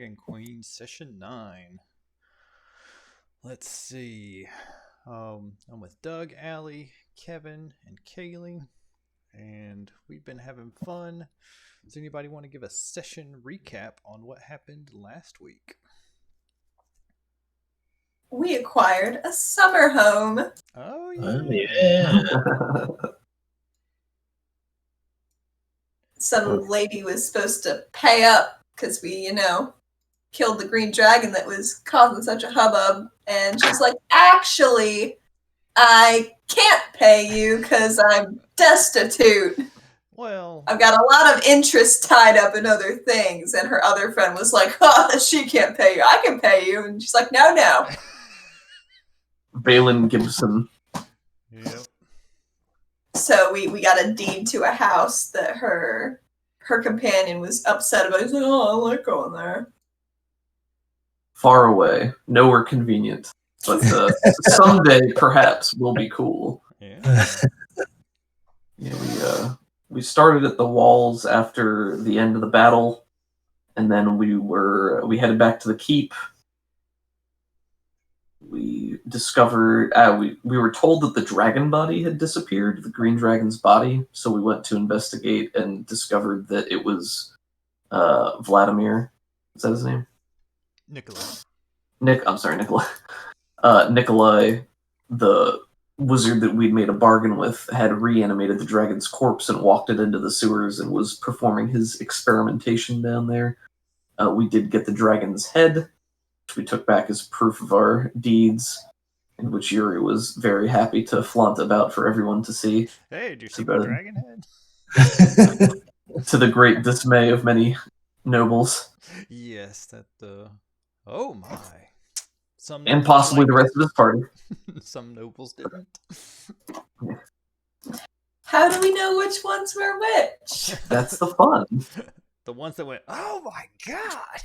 Dragon Queen Session 9. Let's see. I'm with Doug, Allie, Kevin, and Kaylee, and we've been having fun. Does anybody want to give a session recap on what happened last week? We acquired a summer home. Oh, yeah. Some lady was supposed to pay up because we, killed the green dragon that was causing such a hubbub. And she's like, actually, I can't pay you because I'm destitute. Well, I've got a lot of interest tied up in other things. And her other friend was like, oh, she can't pay you. I can pay you. And she's like, no. Balin Gibson. Yep. So we got a deed to a house that her companion was upset about. He's like, oh, I like going there. Far away, nowhere convenient, but someday perhaps will be cool. Yeah. We started at the walls after the end of the battle, and then we headed back to the keep. We discovered we were told that the dragon body had disappeared, the green dragon's body. So we went to investigate and discovered that it was Vladimir. Is that his name? Nikolai. Nikolai, the wizard that we'd made a bargain with, had reanimated the dragon's corpse and walked it into the sewers and was performing his experimentation down there. We did get the dragon's head, which we took back as proof of our deeds, in which Yuri was very happy to flaunt about for everyone to see. Hey, do you see my dragon head? To the great dismay of many nobles. Yes, oh my. And possibly the rest of his party. Some nobles didn't. How do we know which ones were which? That's the fun. The ones that went, oh my god!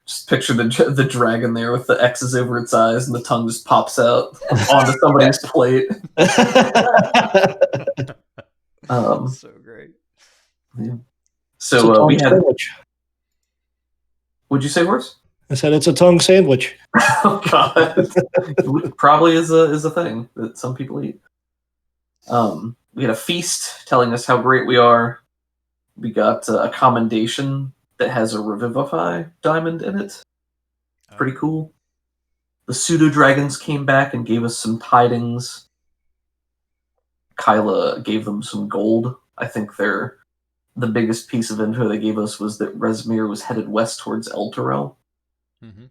Just picture the dragon there with the X's over its eyes and the tongue just pops out onto somebody's plate. So great. Yeah. So we had. Sandwich. Would you say horse? I said it's a tongue sandwich. Oh god, probably is a thing that some people eat. We had a feast telling us how great we are. We got a commendation that has a Revivify diamond in it. Pretty cool. The pseudo dragons came back and gave us some tidings. Kyla gave them some gold. I think the biggest piece of info they gave us was that Rezmir was headed west towards Elturel. Mm-hmm.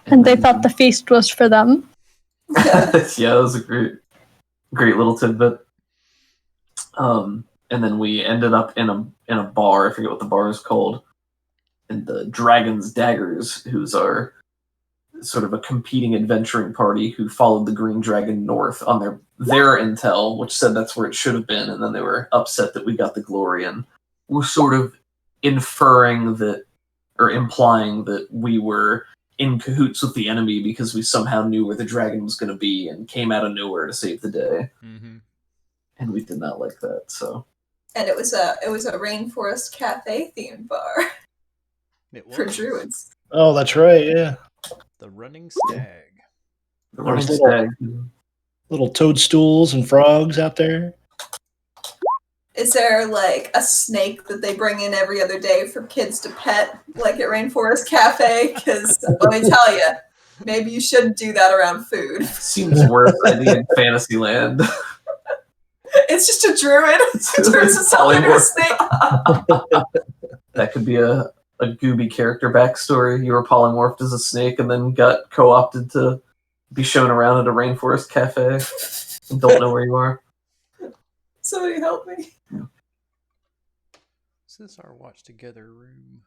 And they thought the feast was for them. Yeah, that was a great little tidbit. And then we ended up in a bar. I forget what the bar is called. And the Dragon's Daggers, who's our sort of a competing adventuring party who followed the Green Dragon north on their intel, which said that's where it should have been, and then they were upset that we got the glory, and we're sort of inferring that, or implying that we were in cahoots with the enemy because we somehow knew where the dragon was going to be and came out of nowhere to save the day. Mm-hmm. And we did not like that, so. And it was a Rainforest Cafe themed bar. It was. For druids. Oh, that's right, yeah. The Running Stag. The Running There's Stag. Little toadstools and frogs out there. Is there like a snake that they bring in every other day for kids to pet, like at Rainforest Cafe? Because let me tell you, maybe you shouldn't do that around food. Seems worse idea in Fantasyland. It's just a druid who turns himself into a snake. That could be a Gooby character backstory. You were polymorphed as a snake and then got co-opted to be shown around at a Rainforest Cafe and don't know where you are. Somebody help me. Yeah. Is this our watch together room?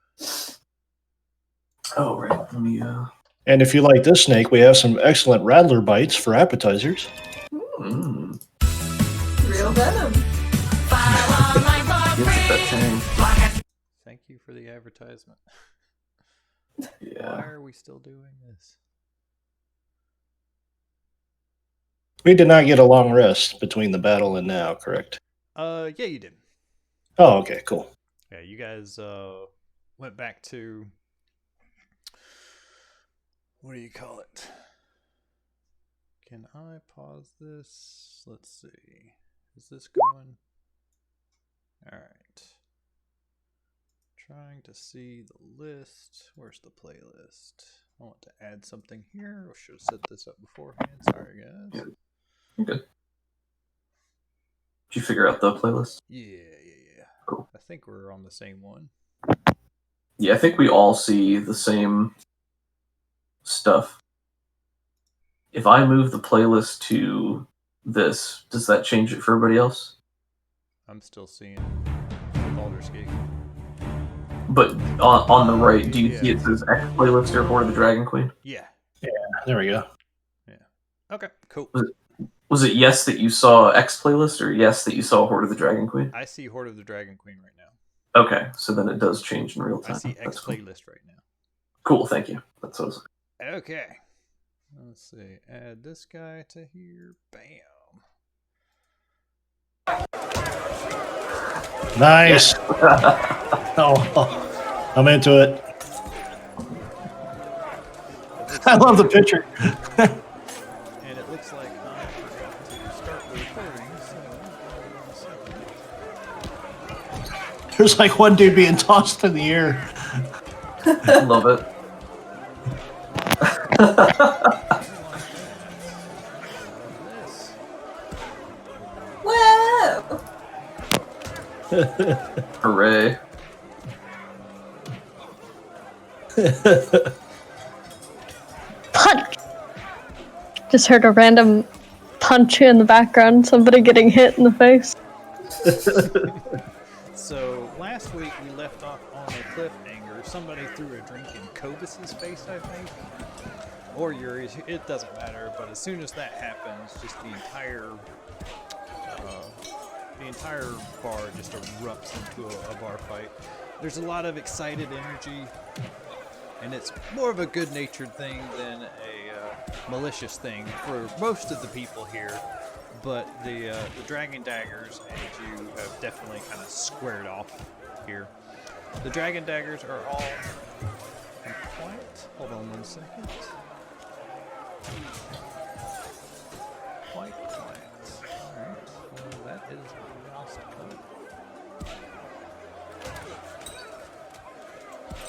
Oh, right. Let me, And if you like this snake, we have some excellent rattler bites for appetizers. Mm. Real venom. Gives it that tang. Thank you for the advertisement. Yeah. Why are we still doing this? We did not get a long rest between the battle and now, correct? Yeah, you did. Oh, okay, cool. Yeah, you guys went back to, what do you call it? Can I pause this? Let's see. Is this going? All right. Trying to see the list. Where's the playlist? I want to add something here. I should have set this up beforehand. Sorry, guys. You're good. Did you figure out the playlist? Yeah. Cool. I think we're on the same one. Yeah, I think we all see the same stuff. If I move the playlist to this, does that change it for everybody else? I'm still seeing Baldur's Gate. But on the right, do you see it says X playlist or Hoard of the Dragon Queen? Yeah. There we go. Okay, cool. Was it yes that you saw X playlist or yes that you saw Hoard of the Dragon Queen? I see Hoard of the Dragon Queen right now. Okay, so then it does change in real time. I see X That's cool. playlist right now. Cool, thank you. That's what I was... Okay. Let's see. Add this guy to here. Bam. Nice. Oh, I'm into it. I love the picture. And it looks like I forgot to start the recording, so There's like one dude being tossed in the air. Love it. Whoa! Hooray. Punch! Just heard a random punch in the background, somebody getting hit in the face. So last week we left off on a cliffhanger. Somebody threw a drink in Cobus's face, I think, or Yuri's. It doesn't matter. But as soon as that happens, just the entire bar just erupts into a bar fight. There's a lot of excited energy, and it's more of a good-natured thing than a malicious thing for most of the people here. But the Dragon Daggers and you have definitely kind of squared off here. The Dragon Daggers are all quiet. Hold on 1 second. Quite quiet. Alright. Well, that is lost code.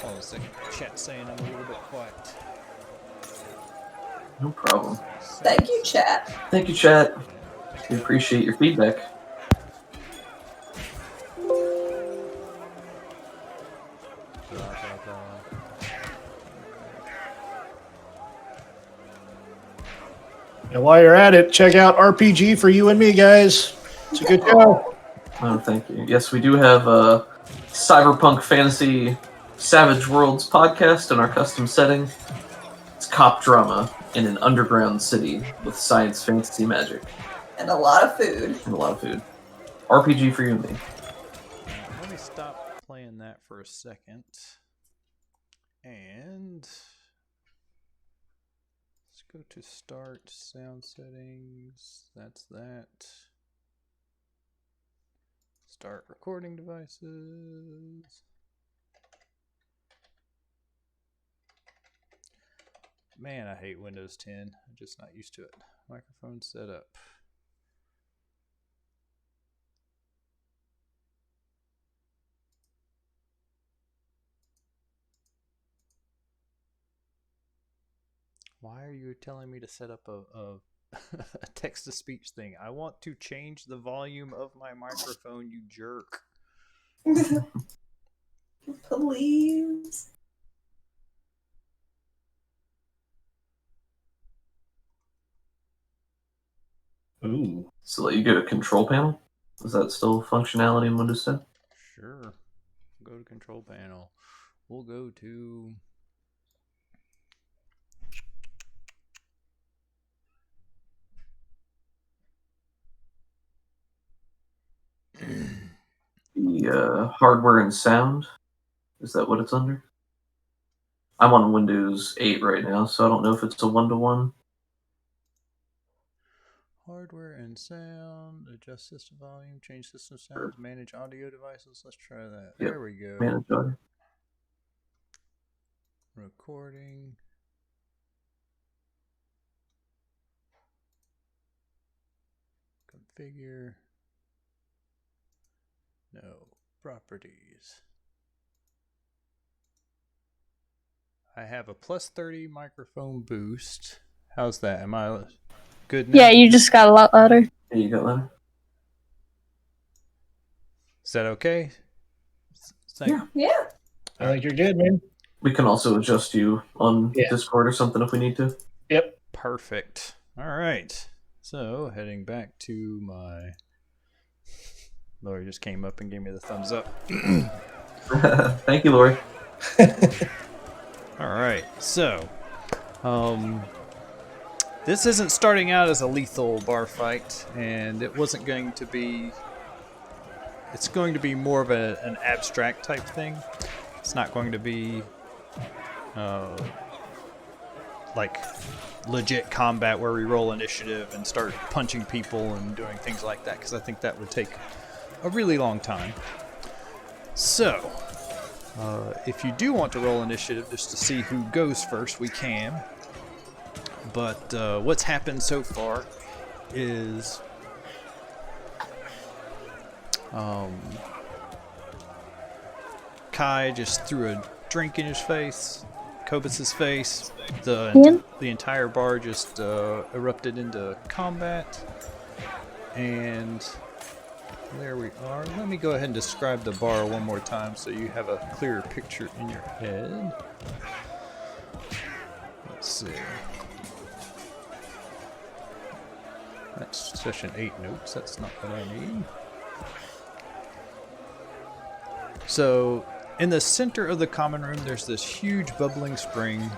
Hold on a second. Chat saying I'm a little bit quiet. No problem. Thank you, chat. Thank you, chat. We appreciate your feedback. And while you're at it, check out RPG for you and me, guys. It's a good show. Oh, thank you. Yes, we do have a Cyberpunk Fantasy Savage Worlds podcast in our custom setting. It's cop drama in an underground city with science fantasy magic. And a lot of food. And a lot of food. RPG for you and me. Let me stop playing that for a second. And let's go to start sound settings. That's that. Start recording devices. Man, I hate Windows 10. I'm just not used to it. Microphone setup. Why are you telling me to set up a text-to-speech thing? I want to change the volume of my microphone, you jerk. Please. Ooh. So let you go to control panel? Is that still functionality in Windows 10? Sure. Go to control panel. We'll go to... The hardware and sound. Is that what it's under? I'm on Windows 8 right now, so I don't know if it's a 1-to-1. hardware and sound, adjust system volume, change system sounds, manage audio devices. Let's try that. Yep. There we go. Manage audio. Recording. Configure. No. Properties. I have a plus 30 microphone boost. How's that? Am I good now? Yeah, you just got a lot louder. There you go, Leonard. Is that okay? Yeah. Yeah. I think you're good, man. We can also adjust you on Discord or something if we need to. Yep. Perfect. All right. So, heading back to my... Lori just came up and gave me the thumbs up. Thank you, Lori. All right. So, this isn't starting out as a lethal bar fight, and it wasn't going to be... It's going to be more of an abstract type thing. It's not going to be like legit combat where we roll initiative and start punching people and doing things like that, because I think that would take a really long time. So, if you do want to roll initiative just to see who goes first, we can. But what's happened so far is Kai just threw a drink in his face, Kobus's face. The entire bar just erupted into combat, and there we are. Let me go ahead and describe the bar one more time so you have a clearer picture in your head. Let's see. That's session 8 notes. That's not what I need. So, in the center of the common room, there's this huge bubbling spring.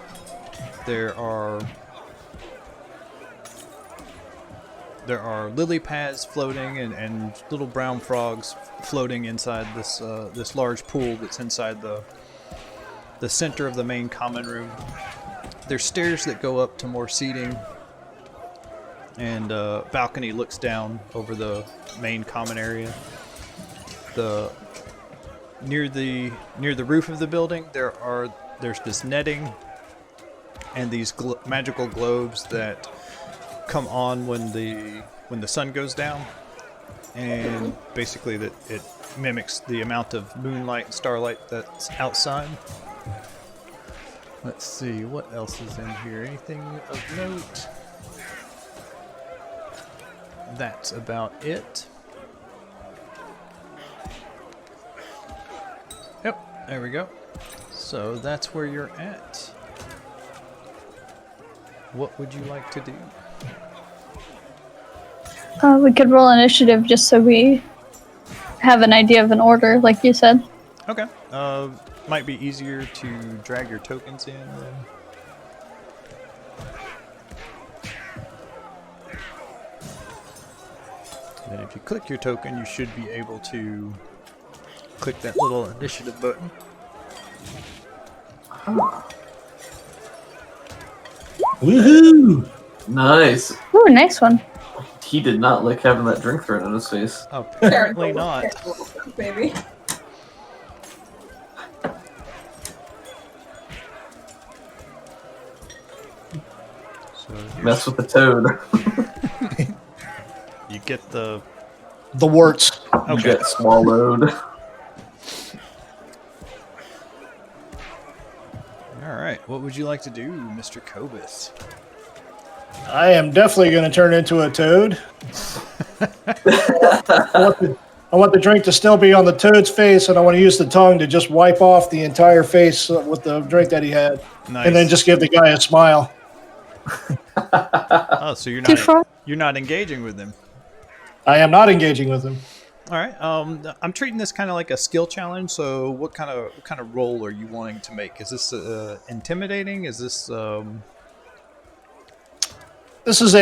There are lily pads floating and little brown frogs floating inside this large pool that's inside the center of the main common room. There's stairs that go up to more seating, and a balcony looks down over the main common area. Near the roof of the building, there's this netting and these magical globes that come on when the sun goes down, and basically that it mimics the amount of moonlight and starlight that's outside. Let's see, what else is in here? Anything of note? That's about it. Yep, there we go. So that's where you're at. What would you like to do? We could roll initiative just so we have an idea of an order, like you said. Okay. Might be easier to drag your tokens in then. And if you click your token, you should be able to click that little initiative button. Woohoo! Nice. Ooh, nice one. He did not like having that drink thrown in his face. Apparently not. Baby. So here's- Mess with the toad. you get the warts. You okay. get swallowed. All right. What would you like to do, Mr. Kobus? I am definitely going to turn into a toad. I want the drink to still be on the toad's face, and I want to use the tongue to just wipe off the entire face with the drink that he had. Nice. And then just give the guy a smile. Oh, so you're not engaging with him. I am not engaging with him. All right. I'm treating this kind of like a skill challenge. So, what kind of role are you wanting to make? Is this intimidating? Is this? This is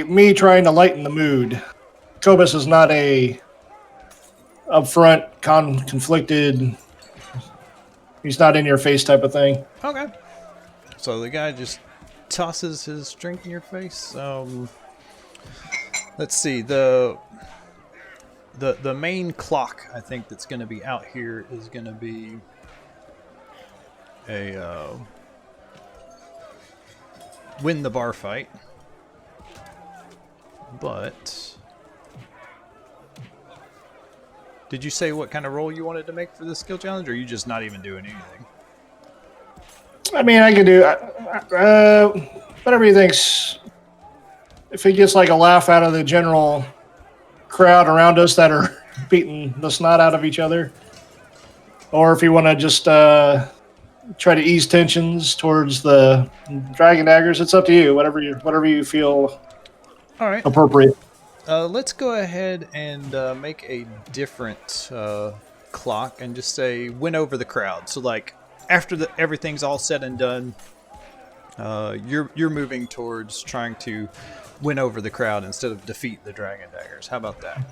me trying to lighten the mood. Kobus is not a upfront, conflicted. He's not in your face type of thing. Okay. So the guy just tosses his drink in your face. Let's see, the main clock I think that's going to be out here is going to be a win the bar fight, but did you say what kind of roll you wanted to make for this skill challenge, or are you just not even doing anything? I mean, I can do whatever he thinks. If he gets like a laugh out of the general crowd around us that are beating the snot out of each other, or if you want to just try to ease tensions towards the dragon daggers, it's up to you. Whatever you feel All right. appropriate. Let's go ahead and make a different clock and just say win over the crowd. So like after everything's all said and done, you're moving towards trying to win over the crowd instead of defeat the dragon daggers. How about that?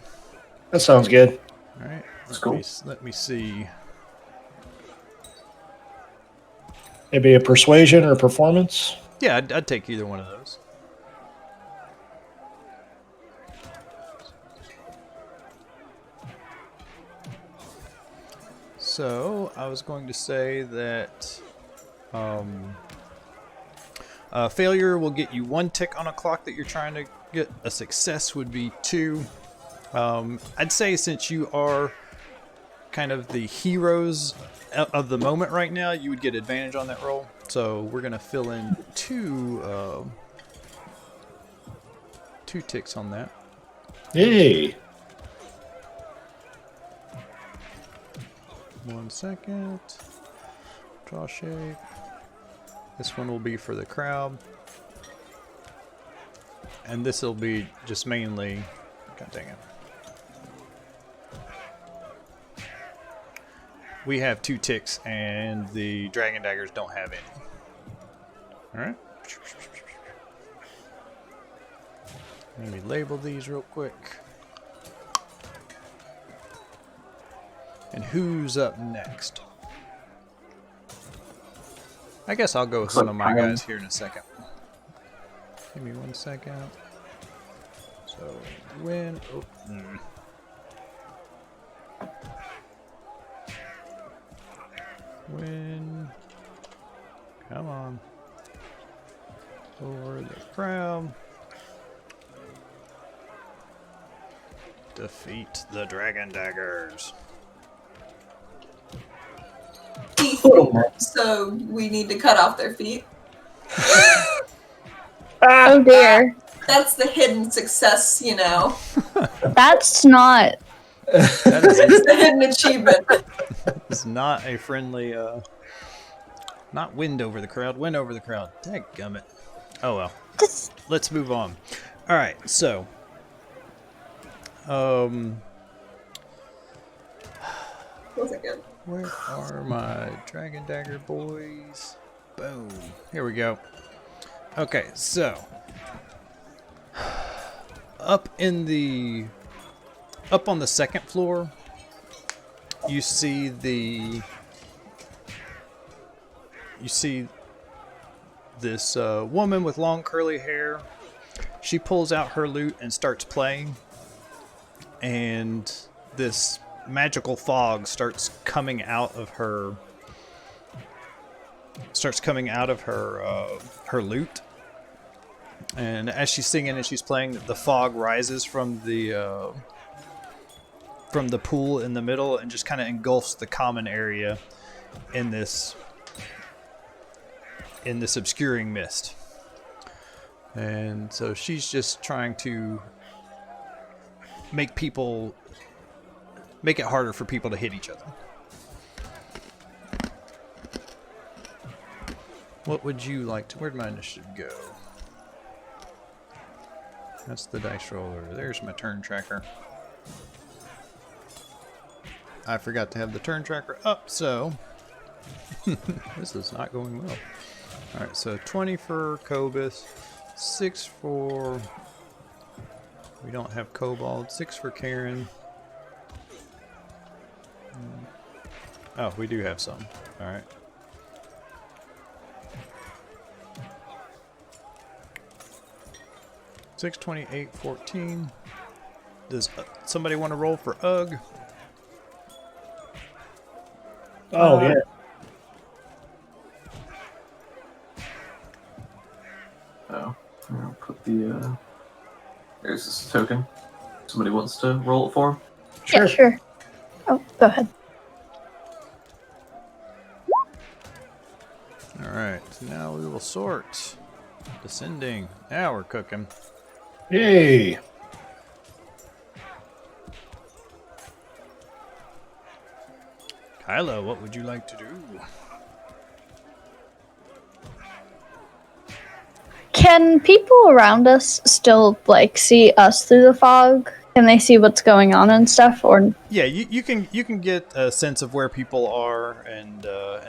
That sounds good. All right. That's cool. Let me see. Maybe a persuasion or performance. Yeah, I'd take either one of those. So I was going to say that failure will get you 1 tick on a clock that you're trying to get. A success would be 2. I'd say since you are kind of the heroes of the moment right now, you would get advantage on that roll. So we're gonna fill in 2 ticks on that. Yay. 1 second. Draw shape. This one will be for the crowd. And this will be just mainly... God dang it. We have 2 ticks and the dragon daggers don't have any. Alright. Let me label these real quick. And who's up next? I guess I'll go with one of my guys here in a second. Give me 1 second. So, win. Oh, Win. Come on. Over the crowd. Defeat the dragon daggers. So we need to cut off their feet. Oh dear. That's the hidden success, you know. That's not. That It's the hidden achievement. is not a friendly, not wind over the crowd, win over the crowd. Dadgummit. Oh well. Let's move on. Alright, so. Wasn't good. Where are my dragon dagger boys? Boom. Here we go. Okay, so up on the second floor, you see this woman with long curly hair. She pulls out her lute and starts playing, and this magical fog starts coming out of her her lute. And as she's singing and she's playing, the fog rises from the pool in the middle and just kind of engulfs the common area in this obscuring mist. And so she's just trying to make it harder for people to hit each other. What would you like to... Where'd my initiative go? That's the dice roller. There's my turn tracker. I forgot to have the turn tracker up, so... this is not going well. Alright, so 20 for Cobus, 6 for... We don't have Kobold, 6 for Karen. Oh, we do have some. Alright. 6, 28, 14. Does somebody want to roll for Ugg? Oh, yeah. Oh, I'll put the. There's this token. Somebody wants to roll it for him? Yeah, sure. Oh, go ahead. Alright, so now we will sort. Descending. Now we're cooking. Yay. Kylo, what would you like to do? Can people around us still like see us through the fog? Can they see what's going on and stuff? Or Yeah, you can get a sense of where people are and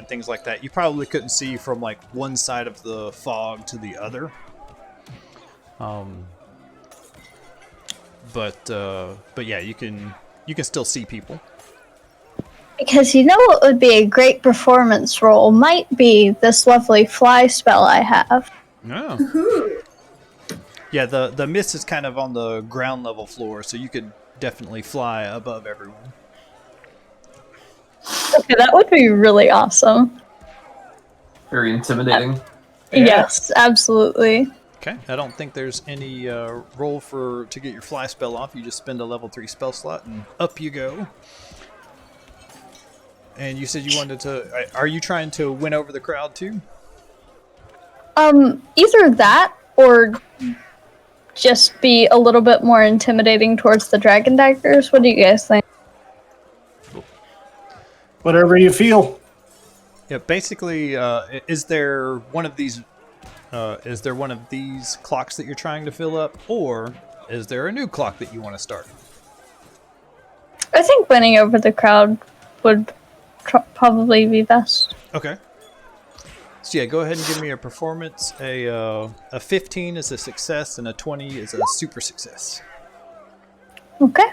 things like that. You probably couldn't see from like one side of the fog to the other. But yeah, you can still see people. because you know what would be a great performance roll might be this lovely fly spell I have. No. Woohoo. Yeah, the mist is kind of on the ground level floor, so you could definitely fly above everyone. Okay, that would be really awesome. Very intimidating. Yes, absolutely. Okay, I don't think there's any roll to get your fly spell off. You just spend a level 3 spell slot and up you go. And you said you wanted to... Are you trying to win over the crowd too? Either that or just be a little bit more intimidating towards the dragon daggers. What do you guys think? Whatever you feel. Yeah, basically, is there one of these clocks that you're trying to fill up, or is there a new clock that you want to start? I think winning over the crowd would probably be best. Okay. So yeah, go ahead and give me a performance. A 15 is a success, and a 20 is a super success. Okay.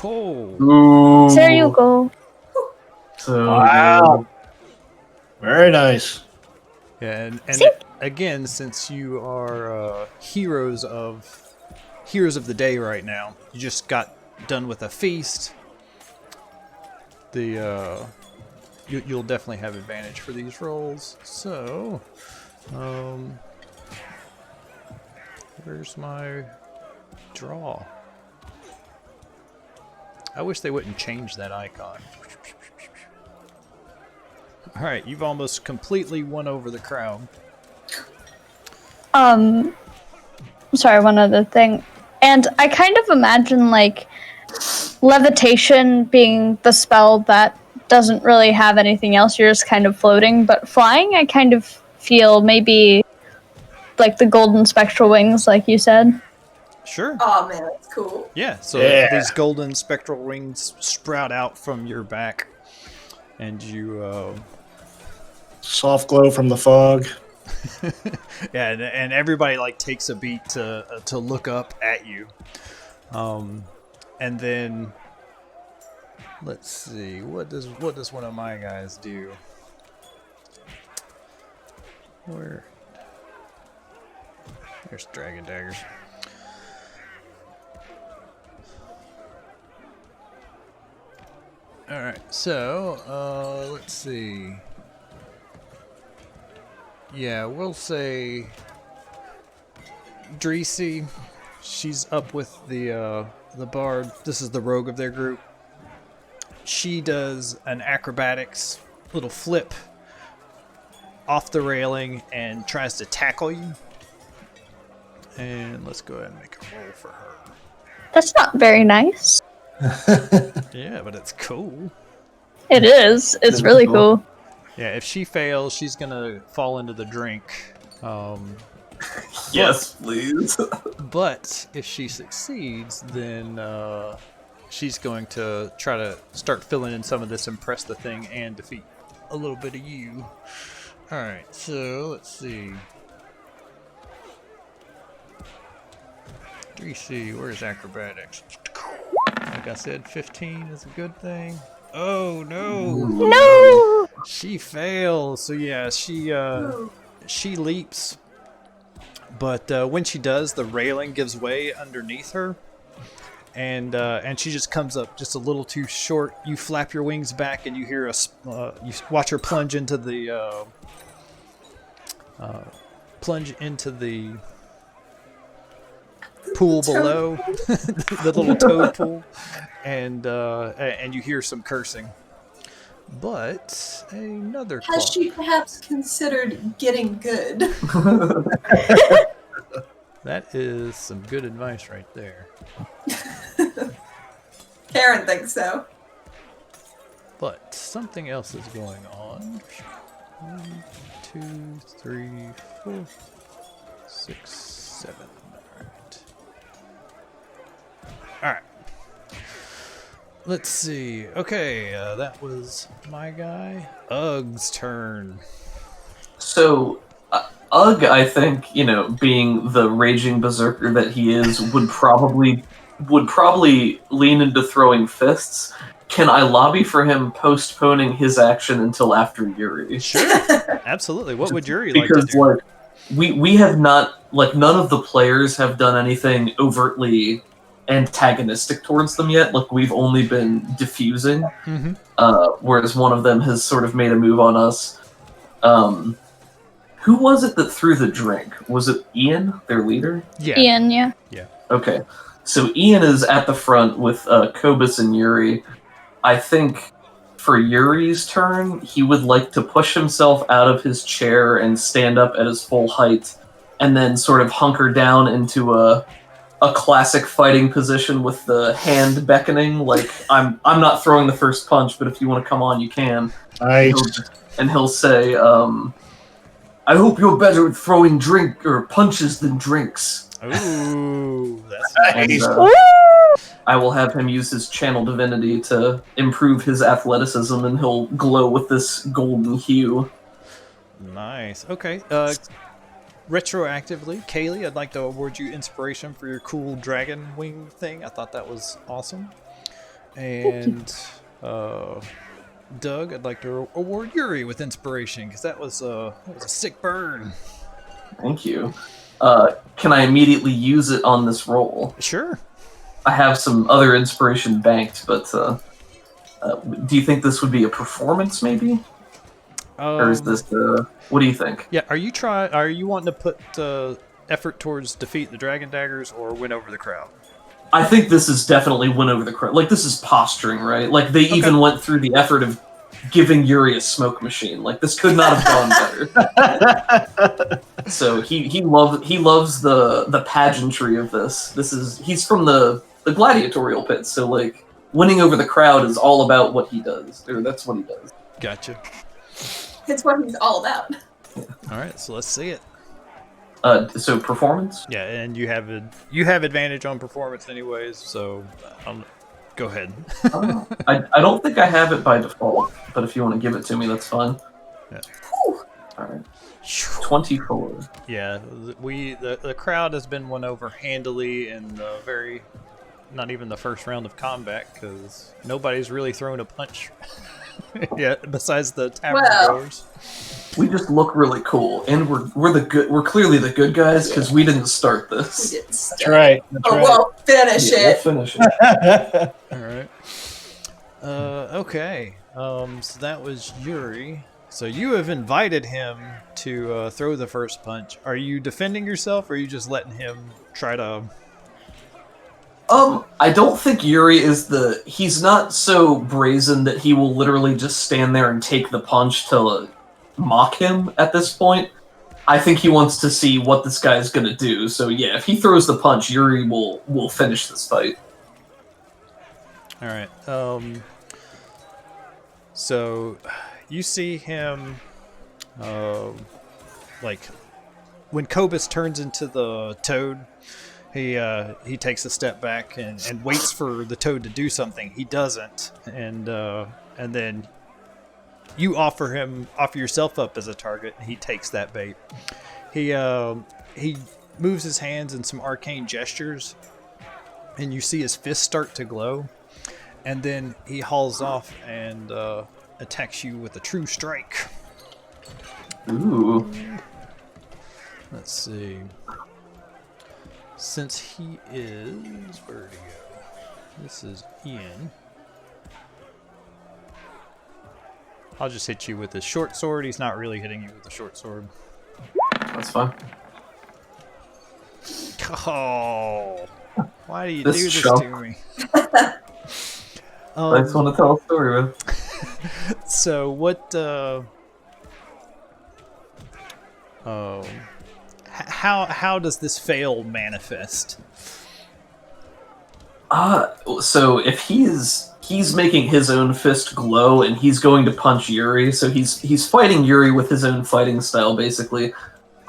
Oh, Ooh. There you go. So Wow. Very nice. yeah, and See? again, since you are heroes of the day right now, you just got done with a feast. You'll definitely have advantage for these rolls. So, where's my draw? I wish they wouldn't change that icon. Alright, you've almost completely won over the crowd. Sorry, one other thing. And I kind of imagine, like, levitation being the spell that doesn't really have anything else. You're just kind of floating. But flying, I kind of feel maybe like the golden spectral wings, like you said. Sure. Oh man, that's cool. Yeah, so Yeah. these golden spectral rings sprout out from your back, and you, Soft glow from the fog. yeah, and everybody like takes a beat to look up at you, and then let's see, what does one of my guys do? There's dragon daggers. Alright, so, let's see. Yeah, we'll say Dreesy, she's up with the bard. This is the rogue of their group. She does an acrobatics little flip off the railing and tries to tackle you. And let's go ahead and make a roll for her. That's not very nice. Yeah, but it's cool. It is. It's really cool. Yeah, if she fails, she's gonna fall into the drink. yes, please. But if she succeeds, then she's going to try to start filling in some of this impress the thing and defeat a little bit of you. Alright, so let's see. 3C, where's acrobatics? Like I said, 15 is a good thing. Oh no! No! She fails. So yeah, she leaps, but when she does, the railing gives way underneath her, and she just comes up just a little too short. You flap your wings back, and you hear you watch her plunge into the pool below, the little toad pool, and you hear some cursing. But another Has claw. she perhaps considered getting good? That is some good advice right there. Karen thinks so. But something else is going on. 1, 2, 3, 4, 6, 7. Alright. Alright. Let's see. Okay, that was my guy. Ugg's turn. So, Ugg, I think, being the raging berserker that he is, would probably lean into throwing fists. Can I lobby for him postponing his action until after Yuri? Sure. Absolutely. What would Yuri like to Because, do? we have not, none of the players have done anything overtly antagonistic towards them yet. We've only been diffusing, Mm-hmm. whereas one of them has sort of made a move on us. Who was it that threw the drink? Was it Ian, their leader? Yeah. Ian, yeah. Okay. So Ian is at the front with Kobus and Yuri. I think for Yuri's turn, he would like to push himself out of his chair and stand up at his full height, and then sort of hunker down into a classic fighting position with the hand beckoning, I'm not throwing the first punch, but if you want to come on, you can. Nice. And he'll say, I hope you're better at throwing punches than drinks. Ooh, that's And, Nice. I will have him use his channel divinity to improve his athleticism, and he'll glow with this golden hue. nice. Okay. Retroactively, Kaylee, I'd like to award you inspiration for your cool dragon wing thing. I thought that was awesome. And Doug, I'd like to award Yuri with inspiration because that was a sick burn. Thank you. Can I immediately use it on this roll? Sure. I have some other inspiration banked, but do you think this would be a performance, maybe? Or is this what do you think? Yeah. Are you wanting to put effort towards defeat the dragon daggers or win over the crowd? I think this is definitely win over the crowd. This is posturing, right? They even went through the effort of giving Yuri a smoke machine. This could not have gone better. So he loves the pageantry of this. He's from the gladiatorial pit, so winning over the crowd is all about what he does. Or that's what he does. Gotcha. It's what he's all about. All right, so let's see it. So performance? Yeah, and you have advantage on performance anyways, so go ahead. I don't think I have it by default, but if you want to give it to me, that's fine. Yeah. All right. 24. Yeah, the crowd has been won over handily in the not even the first round of combat because nobody's really thrown a punch yet besides the tavern goers. We just look really cool, and we're clearly the good guys because we didn't start this. We didn't start. That's right. That's right. We'll finish Yeah, it. we'll finish it. All right. Okay. So that was Yuri. So you have invited him to throw the first punch. Are you defending yourself, or are you just letting him try to? I don't think Yuri he's not so brazen that he will literally just stand there and take the punch to mock him at this point. I think he wants to see what this guy's gonna do. So yeah, if he throws the punch, Yuri will finish this fight. All right. So you see him, when Kobus turns into the toad, he takes a step back and waits for the toad to do something. He doesn't, and then you offer yourself up as a target, and he takes that bait. He moves his hands in some arcane gestures, and you see his fists start to glow, and then he hauls off and attacks you with a true strike. Ooh. Let's see. Since he is... Where'd he go? This is Ian. I'll just hit you with the short sword. He's not really hitting you with the short sword. That's fine. Oh, why do you This do this chump. to me? I just want to tell a story, man. So what? How does this fail manifest? So if he's making his own fist glow and he's going to punch Yuri, so he's fighting Yuri with his own fighting style, basically.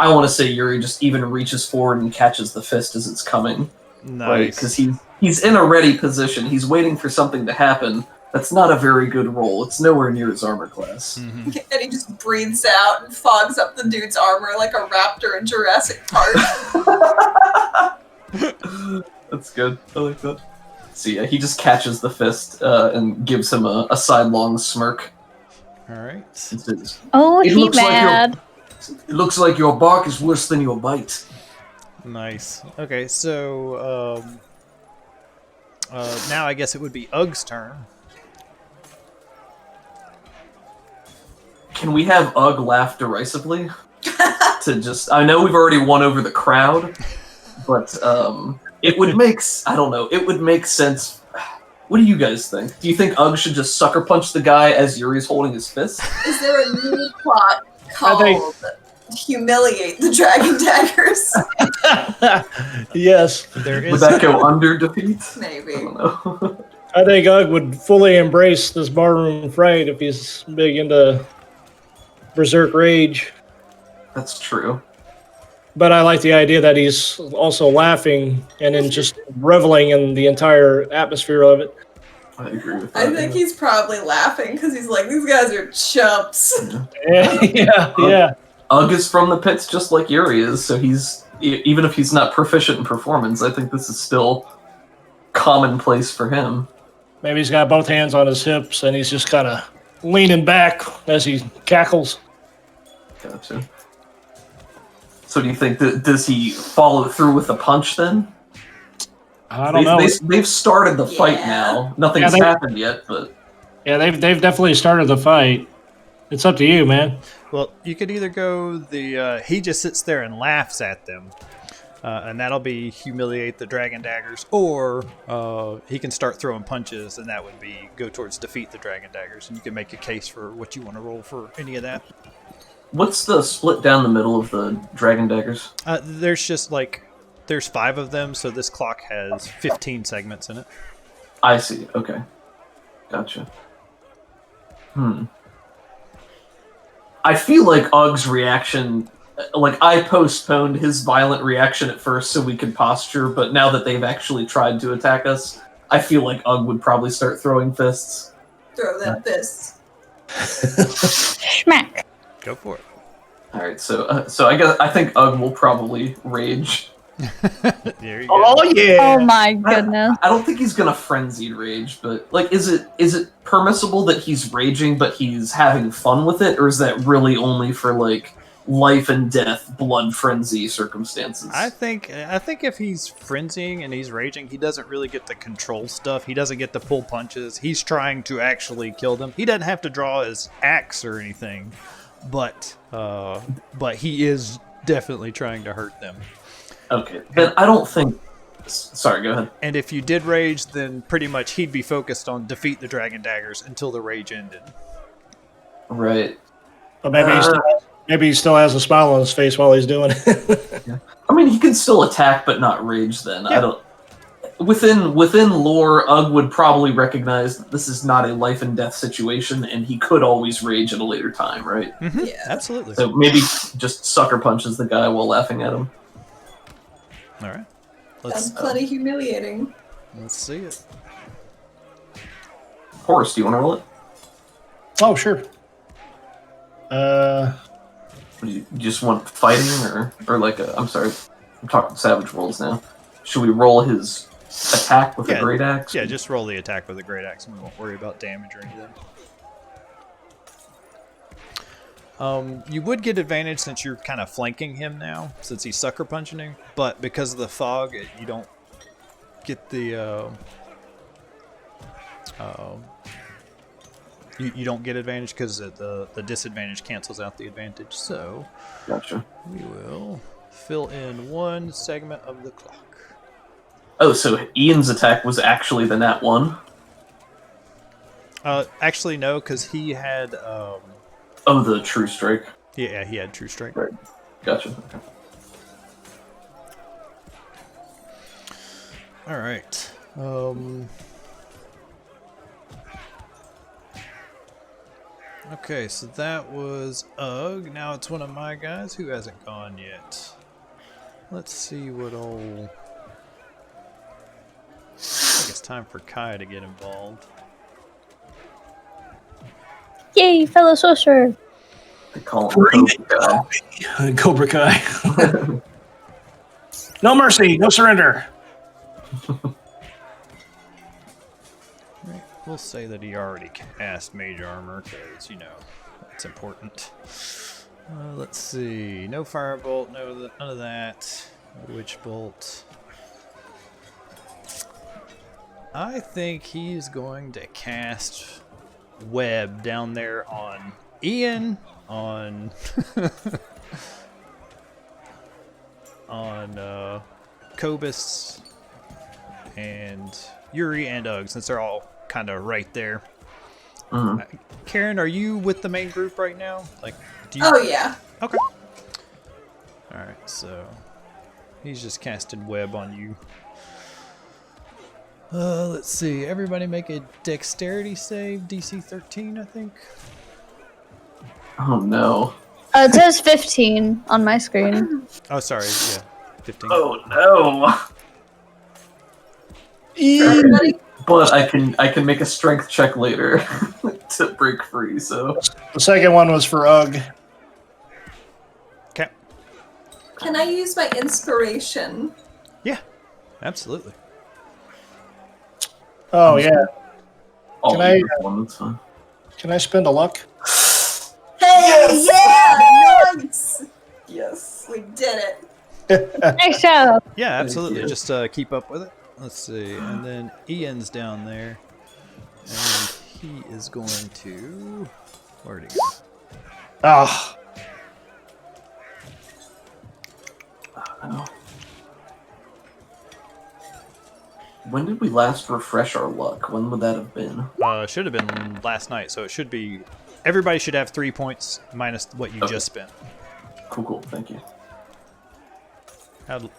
I want to say Yuri just even reaches forward and catches the fist as it's coming. Nice. Right? Because he's in a ready position. He's waiting for something to happen. That's not a very good roll. It's nowhere near his armor class. Mm-hmm. And he just breathes out and fogs up the dude's armor like a raptor in Jurassic Park. That's good. I like that. So yeah, he just catches the fist and gives him a sidelong smirk. All right. And says, Oh, It he looks like mad. It looks like your bark is worse than your bite. Nice. Okay, so now I guess it would be Ugg's turn. Can we have Ugg laugh derisively? I know we've already won over the crowd, but it would make it would make sense. What do you guys think? Do you think Ugg should just sucker punch the guy as Yuri's holding his fist? Is there a new plot called Humiliate the Dragon Daggers? Yes. There Would is that go under defeat? Maybe. I don't know. I think Ugg would fully embrace this barroom fright if he's big into berserk rage. That's true. But I like the idea that he's also laughing and then just reveling in the entire atmosphere of it. I agree with that. I think he's probably laughing because he's like, these guys are chumps. Yeah. Ugg is from the pits just like Yuri is, so even if he's not proficient in performance, I think this is still commonplace for him. Maybe he's got both hands on his hips and he's just kind of leaning back as he cackles. Gotcha. So do you think does he follow through with a punch then? I don't know. They've started the fight now. Nothing's happened yet, but Yeah, they've definitely started the fight. It's up to you, man. Well, you could either go he just sits there and laughs at them, and that'll be humiliate the dragon daggers, or he can start throwing punches, and that would be go towards defeat the dragon daggers, and you can make a case for what you want to roll for any of that. what's the split down the middle of the dragon daggers? There's just there's 5 of them, so this clock has 15 segments in it. I see. Okay. Gotcha. I feel like Ugg's reaction, I postponed his violent reaction at first so we could posture, but now that they've actually tried to attack us, I feel like Ugg would probably start throwing fists. Throw that fist. Smack. Go for it. All right, so I think Ugg will probably rage. There you go. Oh yeah. Oh my goodness. I don't think he's gonna frenzied rage, but is it permissible that he's raging but he's having fun with it, or is that really only for life and death, blood frenzy circumstances? I think if he's frenzying and he's raging, he doesn't really get to control stuff. He doesn't get to pull punches. He's trying to actually kill them. He doesn't have to draw his axe or anything, but he is definitely trying to hurt them. Okay, then I don't think... Sorry, go ahead. And if you did rage, then pretty much he'd be focused on defeat the dragon daggers until the rage ended. Right. But maybe he still has a smile on his face while he's doing it. Yeah. I mean, he can still attack, but not rage then. Yeah. I don't... Within lore, Ugg would probably recognize that this is not a life and death situation, and he could always rage at a later time, right? Mm-hmm. Yeah. Absolutely. So maybe just sucker punches the guy while laughing at him. All right. That's plenty humiliating. Let's see it. Horace, do you want to roll it? Oh, sure. Do you just want fighting, or I'm sorry, I'm talking savage rolls now. Should we roll his attack with a great axe? Yeah, just roll the attack with a great axe, and we won't worry about damage or anything. You would get advantage since you're kind of flanking him now, since he's sucker punching him. But because of the fog, you don't get the you don't get advantage because the disadvantage cancels out the advantage. So Gotcha. we will fill in one segment of the clock. Oh, so Ian's attack was actually the nat 1? Actually, no, because he had Oh, the true strike. yeah, he had true strike. Right. Gotcha. Okay. All right. Okay, so that was Ugg. Now it's one of my guys who hasn't gone yet. Let's see what old. I think it's time for Kai to get involved. Yay, fellow sorcerer! They call him Bring Cobra Guy. Cobra Kai. No mercy, no surrender. Right. We'll say that he already cast Mage Armor because, you know, that's important. Let's see. No Firebolt, none of that. No Witch Bolt. I think he's going to cast Web down there on Ian, on on Cobus and Yuri and Ugg, since they're all kind of right there. Mhm. Karen, are you with the main group right now? Like, do you? Oh yeah. Okay. All right, so he's just casting Web on you. Let's see. Everybody make a dexterity save, DC 13, I think. Oh no. It says 15 on my screen. Oh, sorry. Yeah, 15. Oh no. Everybody? But I can make a strength check later to break free. So The second one was for Ugg. Okay. Can I use my inspiration? Yeah, absolutely. Oh yeah. I'll Can I- leave this one, that's fine. Can I spend a luck? Hey, yeah, nice. Yes. We did it. Nice job. Yeah, Thank absolutely. you. Just keep up with it. Let's see. And then Ian's down there. And he is going to... Where'd he go? Ah, Oh. When did we last refresh our luck? When would that have been? Should have been last night, so it should be... Everybody should have 3 points minus what you Okay. just spent. Cool. Thank you. How'd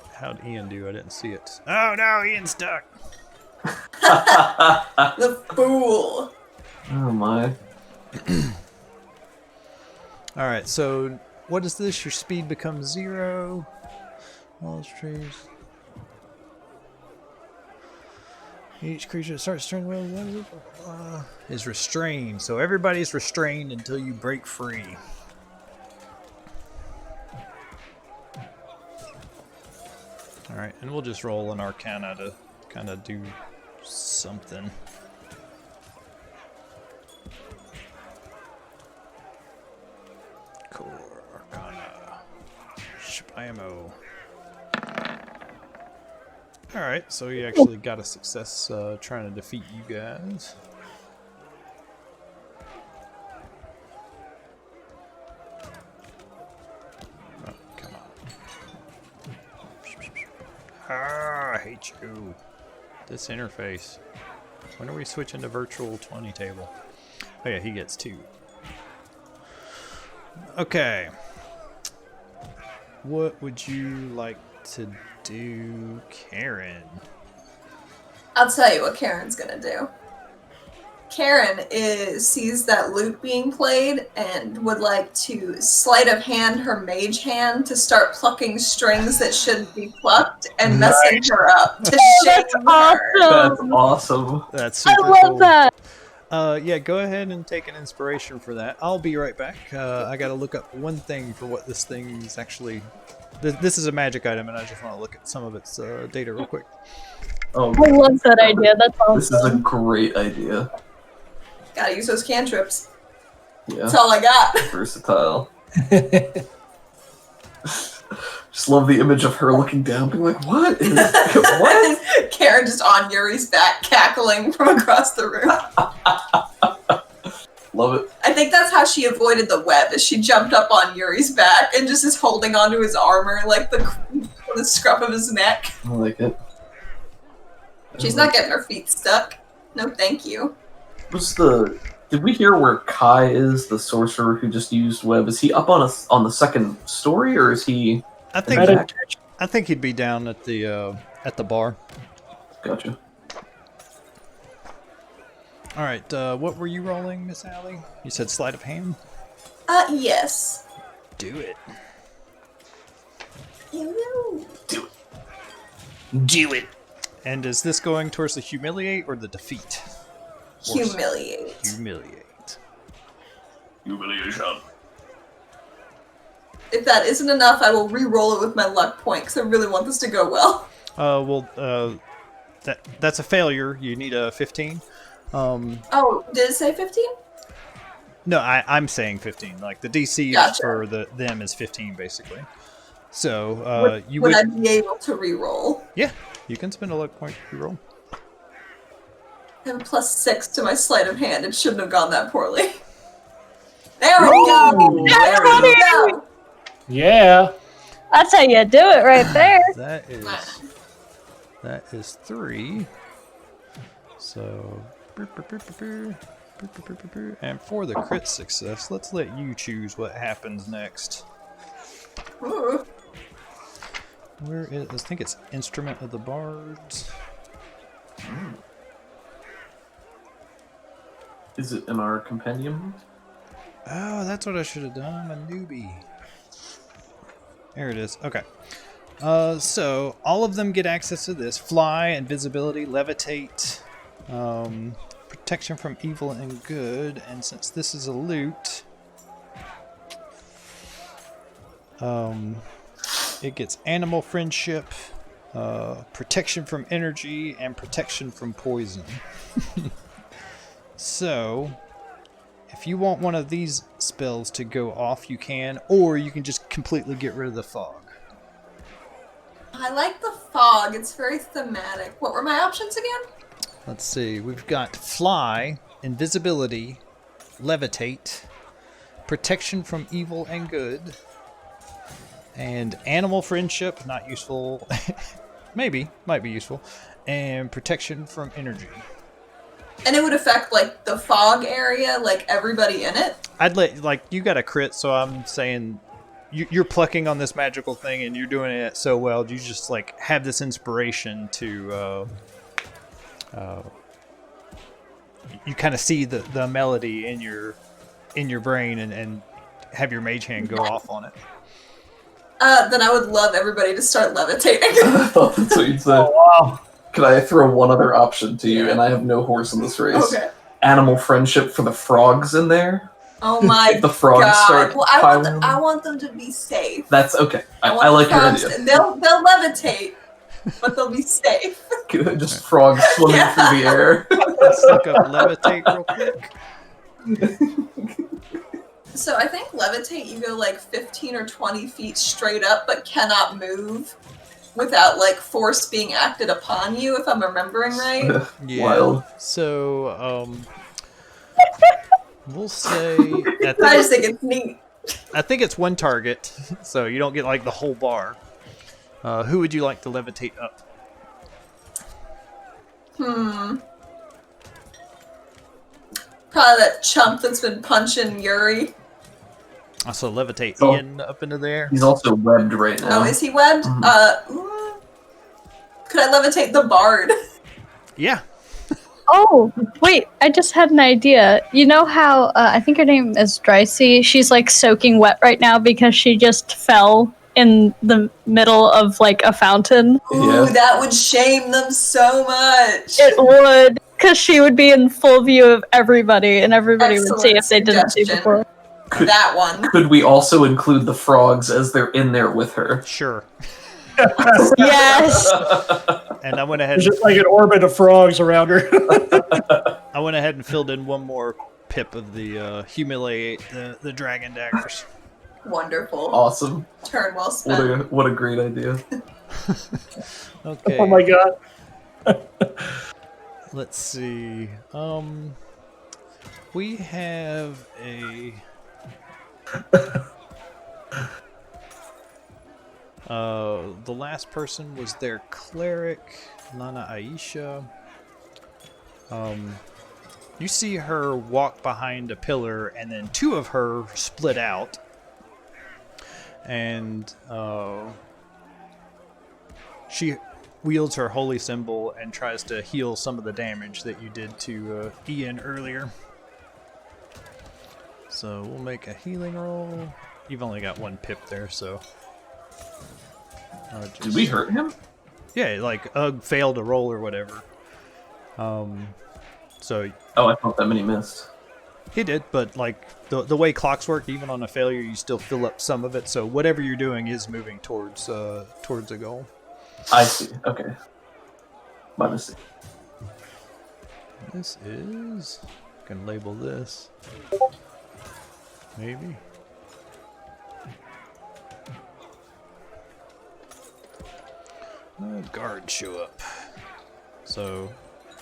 Ian do? I didn't see it. Oh no, Ian's stuck. The fool. Oh my. Alright, so what is this? Your speed becomes 0. All trees. Each creature that starts turning is restrained. So everybody's restrained until you break free. Alright, and we'll just roll an Arcana to kind of do something. Core Arcana. Shabamo. Alright, so you actually got a success trying to defeat you guys. Oh, come on. Ah, I hate you. This interface. When are we switching to virtual 20 table? Oh yeah, he gets 2. Okay. What would you like to do, Karen? I'll tell you what Karen's gonna do. Karen sees that lute being played and would like to sleight of hand her mage hand to start plucking strings that shouldn't be plucked and messing her up to shame That's her. That's awesome. awesome. That's I super love cool. that. Yeah, go ahead and take an inspiration for that. I'll be right back. I gotta look up one thing for what this thing is actually... This is a magic item, and I just want to look at some of its data real quick. Oh, I love that idea. That's this is a awesome. great idea. Gotta use those cantrips. That's all I got. Versatile. Just love the image of her looking down, being like, "What is what?" Karen just on Yuri's back, cackling from across the room. Love it. I think that's how she avoided the web. Is she jumped up on Yuri's back and just is holding onto his armor like the scruff of his neck. I like it. She's not getting her feet stuck. No, thank you. Did we hear where Kai is, the sorcerer who just used web? Is he up on the second story, or is he? I think he'd be down at the bar. Gotcha. All right, what were you rolling, Miss Allie? You said sleight of hand? Yes. Do it. You Do it. Do it. And is this going towards the humiliate or the defeat? humiliate. Humiliate. Humiliation. If that isn't enough, I will re-roll it with my luck point because I really want this to go well. That's a failure. You need a 15. Oh, did it say 15? No, I'm saying 15. Like the DC Gotcha. for them is 15 basically. So would I be able to re-roll? Yeah, you can spend a luck point to re-roll. I have a +6 to my sleight of hand. It shouldn't have gone that poorly. There we go. There we go. Yeah. That's how you do it right there. That is 3. So and for the crit success, let's let you choose what happens next. Ooh. Where is? I think it's Instrument of the Bards. Is it in our compendium? Oh, that's what I should have done. I'm a newbie. There it is. Okay. So all of them get access to this: fly, invisibility, levitate, protection from evil and good. And since this is a loot, it gets animal friendship, protection from energy, and protection from poison. So, if you want one of these spells to go off, you can, or you can just completely get rid of the fog. I like the fog. It's very thematic. What were my options again? Let's see. We've got fly, invisibility, levitate, protection from evil and good, and animal friendship, not useful. Maybe, might be useful, and protection from energy. And it would affect, like, the fog area, like, everybody in it? I'd let, like, you got a crit, so I'm saying you're plucking on this magical thing and you're doing it so well, you just, like, have this inspiration to, you kind of see the melody in your brain and have your mage hand go off on it. Then I would love everybody to start levitating. I thought that's what you'd say. Oh, wow. Can I throw one other option to you? And I have no horse in this race. Okay. Animal friendship for the frogs in there. Oh my If the frogs god. start Well, piling I want them to be safe. That's okay. I want like the your frogs idea. They'll levitate, but they'll be safe. Just frogs swimming Yeah. through the air. Let's look up levitate real quick. So I think levitate, you go like 15 or 20 feet straight up, but cannot move without like force being acted upon you, if I'm remembering right. Yeah. Wild. So, we'll say I just think it's neat. I think it's one target, so you don't get like the whole bar. Who would you like to levitate up? Probably that chump that's been punching Yuri. Also levitate Oh. Ian up into there. He's also webbed right now. Oh, is he webbed? Could I levitate the bard? Yeah. Oh, wait, I just had an idea. You know how, I think her name is Drycy, she's like soaking wet right now because she just fell in the middle of like a fountain? Ooh, Yeah. that would shame them so much. It would, because she would be in full view of everybody and everybody would see if they didn't see Suggestion. before. That one. Could we also include the frogs as they're in there with her? Sure. Yes! And I went ahead. There's just like an orbit of frogs around her. I went ahead and filled in one more pip of the humiliate the dragon daggers. Wonderful. Awesome. Turn well spent. What a great idea. Okay. Oh my god. Let's see. We have a. The last person was their cleric, Lana Aisha. You see her walk behind a pillar, and then two of her split out. And she wields her holy symbol and tries to heal some of the damage that you did to Ian earlier. So we'll make a healing roll. You've only got one pip there, so... Did we hurt him? Yeah, like Ugg failed a roll or whatever. So... Oh, I thought that many missed. He did, but like the way clocks work, even on a failure, you still fill up some of it. So whatever you're doing is moving towards a goal. I see. Okay. My mistake. This is... I can label this. Maybe. Guards show up. So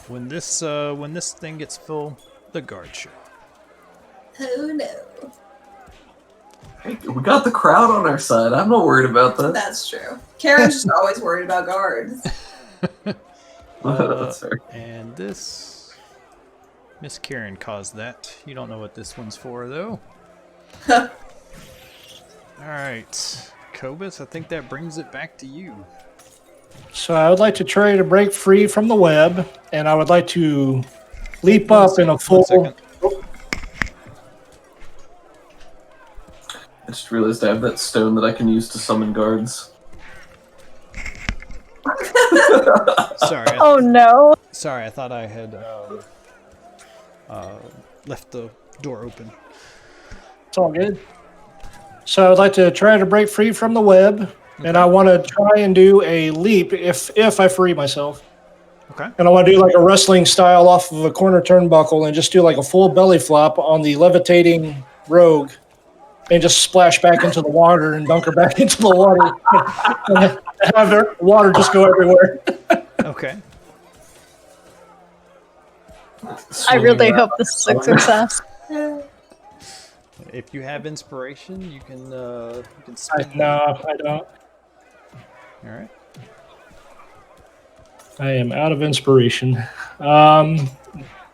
when this thing gets full, the guards show up. Oh no. Hey, we got the crowd on our side. I'm not worried about that. That's true. Karen's just always worried about guards. That's fair. And this... Miss Karen caused that. You don't know what this one's for, though. Alright. Cobus, I think that brings it back to you. So I would like to try to break free from the web, and I would like to leap up in a full... 1 second. I just realized I have that stone that I can use to summon guards. Sorry. Oh no. Sorry, I thought I had left the door open. It's all good. So I'd like to try to break free from the web, and I want to try and do a leap if I free myself. Okay. And I want to do like a wrestling style off of a corner turnbuckle and just do like a full belly flop on the levitating rogue and just splash back into the water and dunk her back into the water and have the water just go everywhere. Okay. I really hope this is a success. If you have inspiration, you can No, spin. I don't. All right. I am out of inspiration.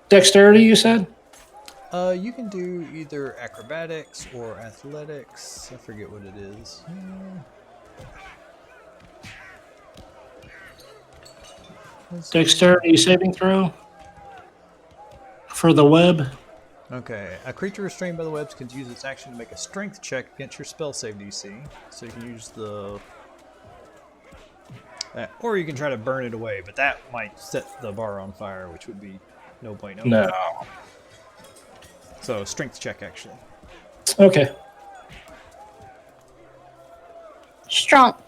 Dexterity, you said? You can do either acrobatics or athletics. I forget what it is. Dexterity saving throw for the web. Okay. A creature restrained by the webs can use its action to make a strength check against your spell save DC. So you can use the... or you can try to burn it away, but that might set the bar on fire, which would be no bueno. No. So strength check, actually. Okay. Strong.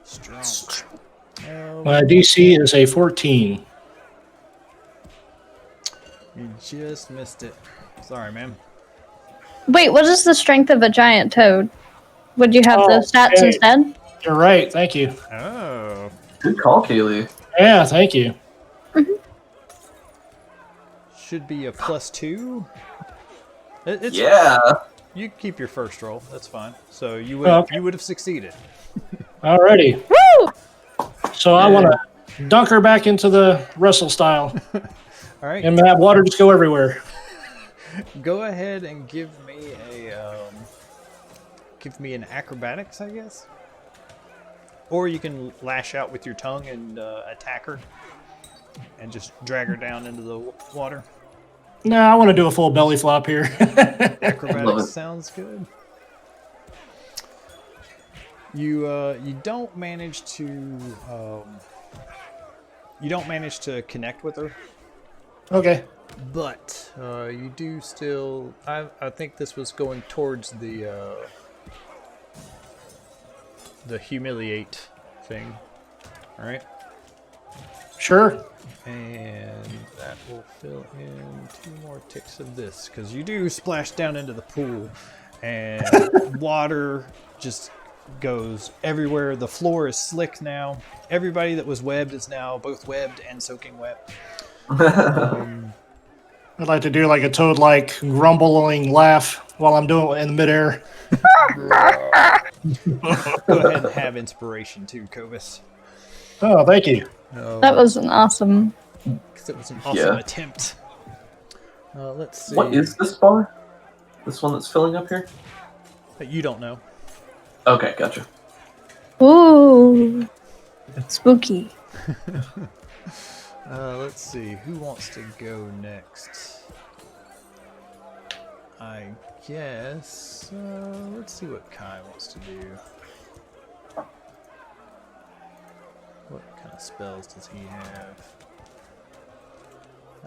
Strong. My DC is a 14. You just missed it. Sorry, ma'am. Wait, what is the strength of a giant toad? Would you have the stats okay. instead? You're right. Thank you. Oh. Good call, Kaylee. Yeah, thank you. Should be a +2. It's Yeah. You keep your first roll. That's fine. So you would have succeeded. Alrighty. Woo! So I want to dunk her back into the wrestle style All right. and have water just go everywhere. Go ahead and give me an acrobatics, I guess. Or you can lash out with your tongue and attack her, and just drag her down into the water. No, I want to do a full belly flop here. Love Acrobatics it. sounds good. You don't manage to connect with her, Okay. but you do still. I think this was going towards the humiliate thing. All right. Sure. And that will fill in 2 more ticks of this, because you do splash down into the pool, and water just goes everywhere. The floor is slick now. Everybody that was webbed is now both webbed and soaking wet. I'd like to do like a toad-like grumbling laugh while I'm doing it in midair. Go ahead and have inspiration too, Cobus. Oh, thank you. That was an awesome. Because it was an awesome attempt. Let's see. What is this bar? This one that's filling up here? You don't know. Okay, gotcha. Ooh, spooky. Let's see. Who wants to go next? I guess. Let's see what Kai wants to do. What kind of spells does he have?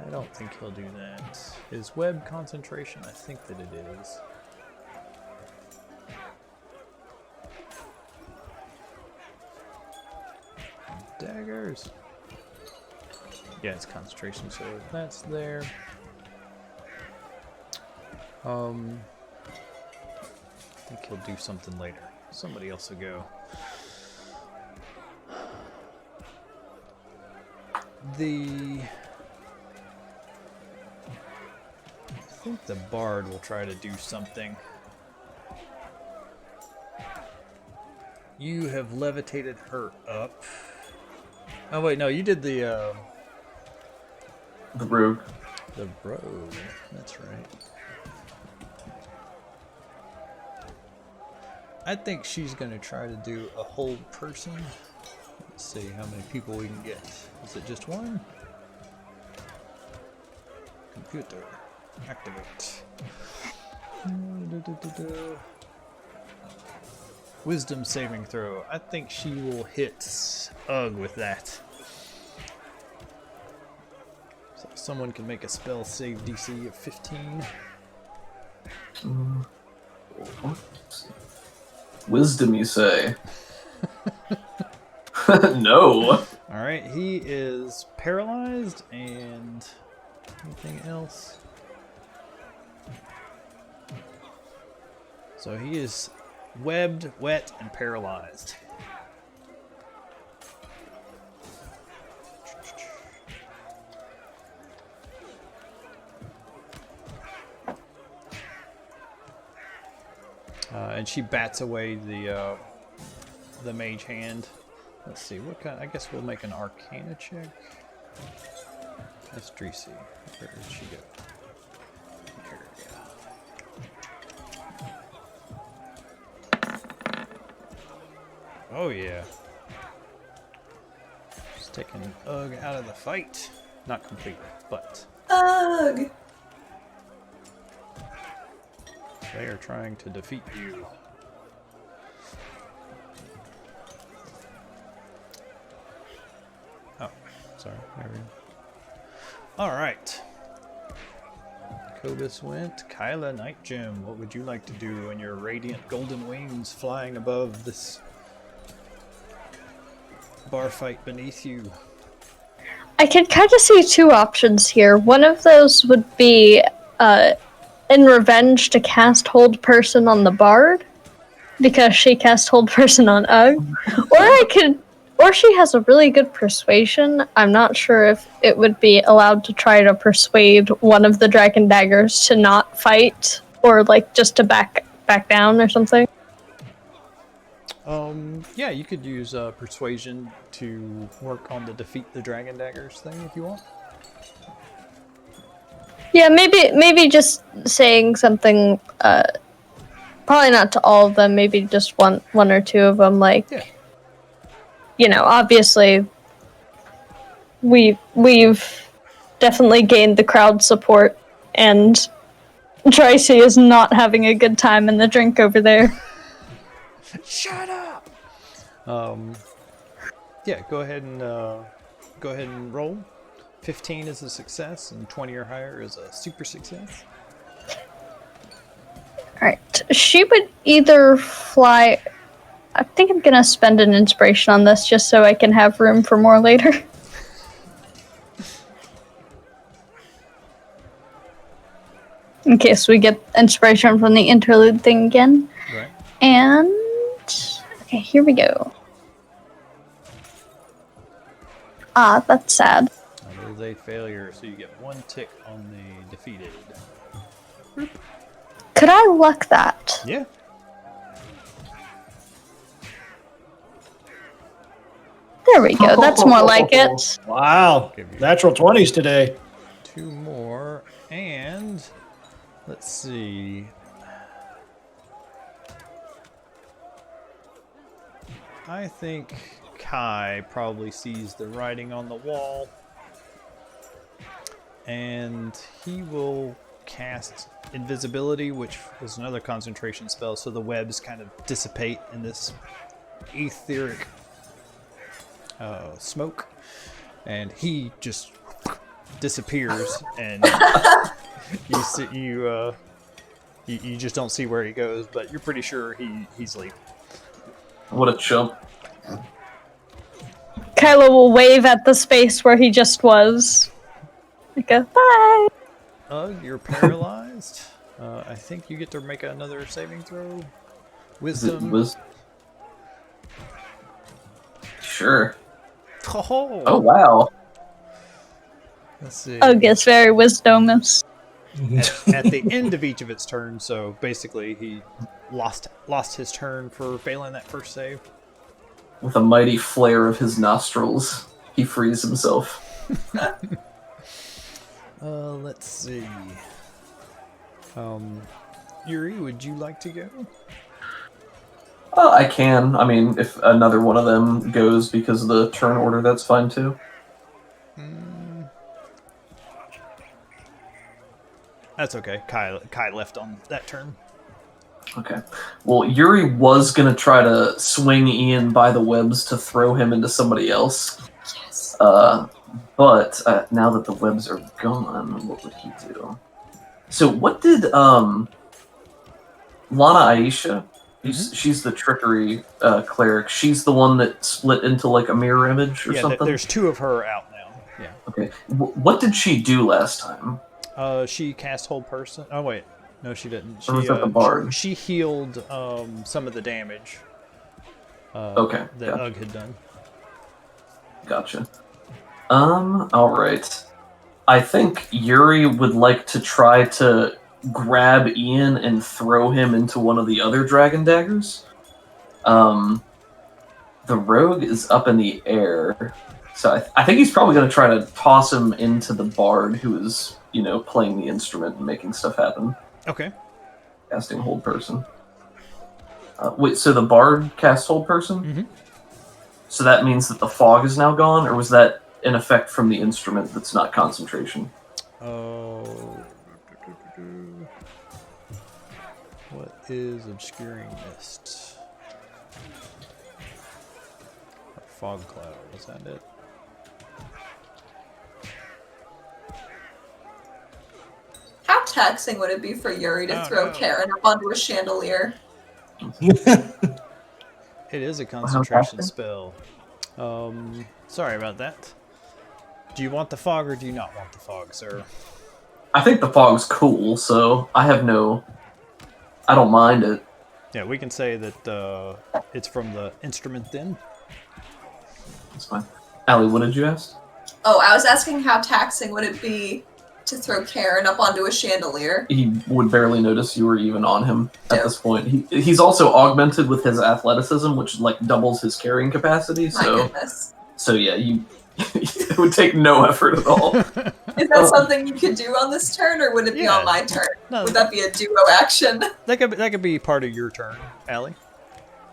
I don't think he'll do that. His web concentration, I think that it is. Daggers. Yeah, it's concentration, so that's there. I think he'll do something later. Somebody else will go. I think the bard will try to do something. You have levitated her up. Oh wait, no, you did the rogue. The rogue. That's right. I think she's gonna try to do a hold person. Let's see how many people we can get. Is it just one? Computer. Activate. Wisdom saving throw. I think she will hit Ugg with that. So someone can make a spell save DC of 15. Wisdom, you say? No. Alright, he is paralyzed, and anything else? So he is webbed, wet, and paralyzed. And she bats away the mage hand. Let's see, what kind? I guess we'll make an Arcana check. That's Dreesy. Where did she go? There we go. Oh yeah. Just taking Ugg out of the fight. Not completely, but Ugh. they are trying to defeat you. Oh, sorry. There we go. All right. Cobus went. Kyla, Night Gem, what would you like to do on your radiant golden wings flying above this bar fight beneath you? I can kind of see 2 options here. One of those would be, in revenge, to cast Hold Person on the Bard, because she cast Hold Person on Ugg. Or she has a really good persuasion. I'm not sure if it would be allowed to try to persuade one of the dragon daggers to not fight, or like just to back down or something. Yeah, you could use persuasion to work on the defeat the dragon daggers thing if you want. Yeah, maybe just saying something. Probably not to all of them. Maybe just one or 2 of them. Like, Yeah. you know, obviously, we've definitely gained the crowd support, and Tracy is not having a good time in the drink over there. Shut up. Yeah, go ahead and roll. 15 is a success, and 20 or higher is a super success. Alright, she would either fly... I think I'm gonna spend an inspiration on this just so I can have room for more later. case we get inspiration from the interlude thing again. Right. And okay, here we go. Ah, that's sad. That is a failure, so you get 1 tick on the defeated. Could I luck that? Yeah. There we go. That's more like it. Wow. Give you Natural 20s today. 2 more, and let's see. I think Kai probably sees the writing on the wall, and he will cast invisibility, which is another concentration spell, so the webs kind of dissipate in this etheric smoke, and he just disappears, and you just don't see where he goes, but you're pretty sure he's leaving. What a chump. Kylo will wave at the space where he just was. Like a bye. You're paralyzed. I think you get to make another saving throw. Wisdom. Sure. Oh, Wow. let's see. Ugh is very wisdomous. At the end of each of its turns, so basically he lost his turn for failing that first save. With a mighty flare of his nostrils, he frees himself. Let's see. Yuri, would you like to go? I can. I mean, if another one of them goes because of the turn order, that's fine too. That's okay. Kai left on that turn. Okay. Well, Yuri was gonna try to swing Ian by the webs to throw him into somebody else. Yes. But now that the webs are gone, what would he do? So what did Lana Aisha? She's the trickery cleric. She's the one that split into like a mirror image or something. There's 2 of her out now. Yeah. Okay. What did she do last time? She cast Hold Person. Oh wait, no, she didn't. She Or was that the bard? she healed some of the damage. Okay, That gotcha. Ugg had done. Gotcha. All right. I think Yuri would like to try to grab Ian and throw him into one of the other dragon daggers. The rogue is up in the air, so I think he's probably going to try to toss him into the bard who is, playing the instrument and making stuff happen. Okay. Casting Hold Person. Wait, so the bard casts Hold Person? Mm-hmm. So that means that the fog is now gone, or was that an effect from the instrument that's not concentration? Oh. What is obscuring mist? Or fog cloud, is that it? How taxing would it be for Yuri to throw Karen up onto a chandelier? It is a concentration taxing? spell. Sorry about that. Do you want the fog or do you not want the fog, sir? I think the fog's cool, so I don't mind it. Yeah, we can say that it's from the instrument then. It's fine. Allie, what did you ask? Oh, I was asking how taxing would it be to throw Karen up onto a chandelier? He would barely notice you were even on him at Yeah. this point. He's also augmented with his athleticism, which doubles his carrying capacity. My goodness. So yeah, it would take no effort at all. Is that something you could do on this turn, or would it be Yeah. on my turn? No, Would that be a duo action? that could be part of your turn, Allie.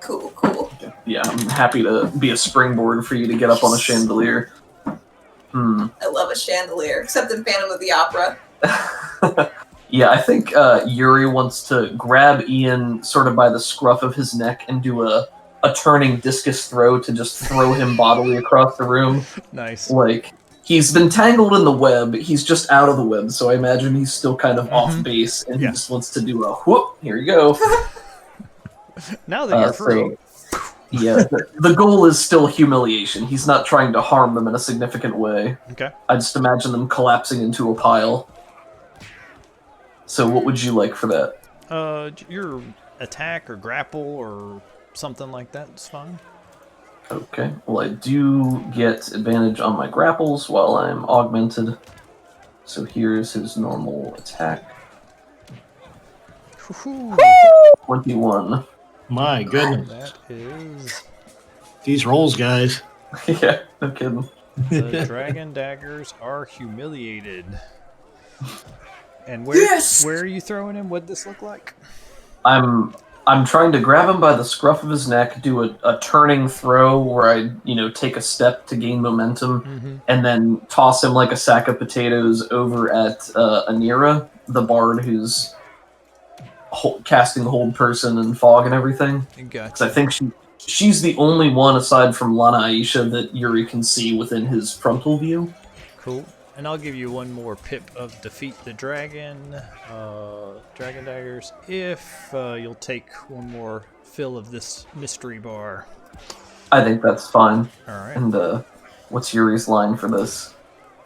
Cool. Yeah, I'm happy to be a springboard for you to get up on a chandelier. I love a chandelier, except in Phantom of the Opera. Yeah, I think Yuri wants to grab Ian sort of by the scruff of his neck and do a turning discus throw to just throw him bodily across the room. Nice. Like, he's been tangled in the web, he's just out of the web, so I imagine he's still kind of off base, and Yeah. he just wants to do a whoop, here you go. Now that you're free. Yeah, the goal is still humiliation. He's not trying to harm them in a significant way. Okay. I just imagine them collapsing into a pile. So what would you like for that? Your attack or grapple or something like that is fine. Okay. Well, I do get advantage on my grapples while I'm augmented. So here's his normal attack. Woo-hoo. 21. My goodness. That is These rolls, guys. Yeah, no kidding. the dragon daggers are humiliated. And Yes! where are you throwing him? What'd this look like? I'm trying to grab him by the scruff of his neck, do a turning throw where I, take a step to gain momentum, and then toss him like a sack of potatoes over at Anira, the bard who's casting Hold Person and Fog and everything. Because I think she's the only one aside from Lana Aisha that Yuri can see within his frontal view. Cool. And I'll give you one more pip of defeat the dragon daggers, if you'll take one more fill of this mystery bar. I think that's fine. Alright. And what's Yuri's line for this?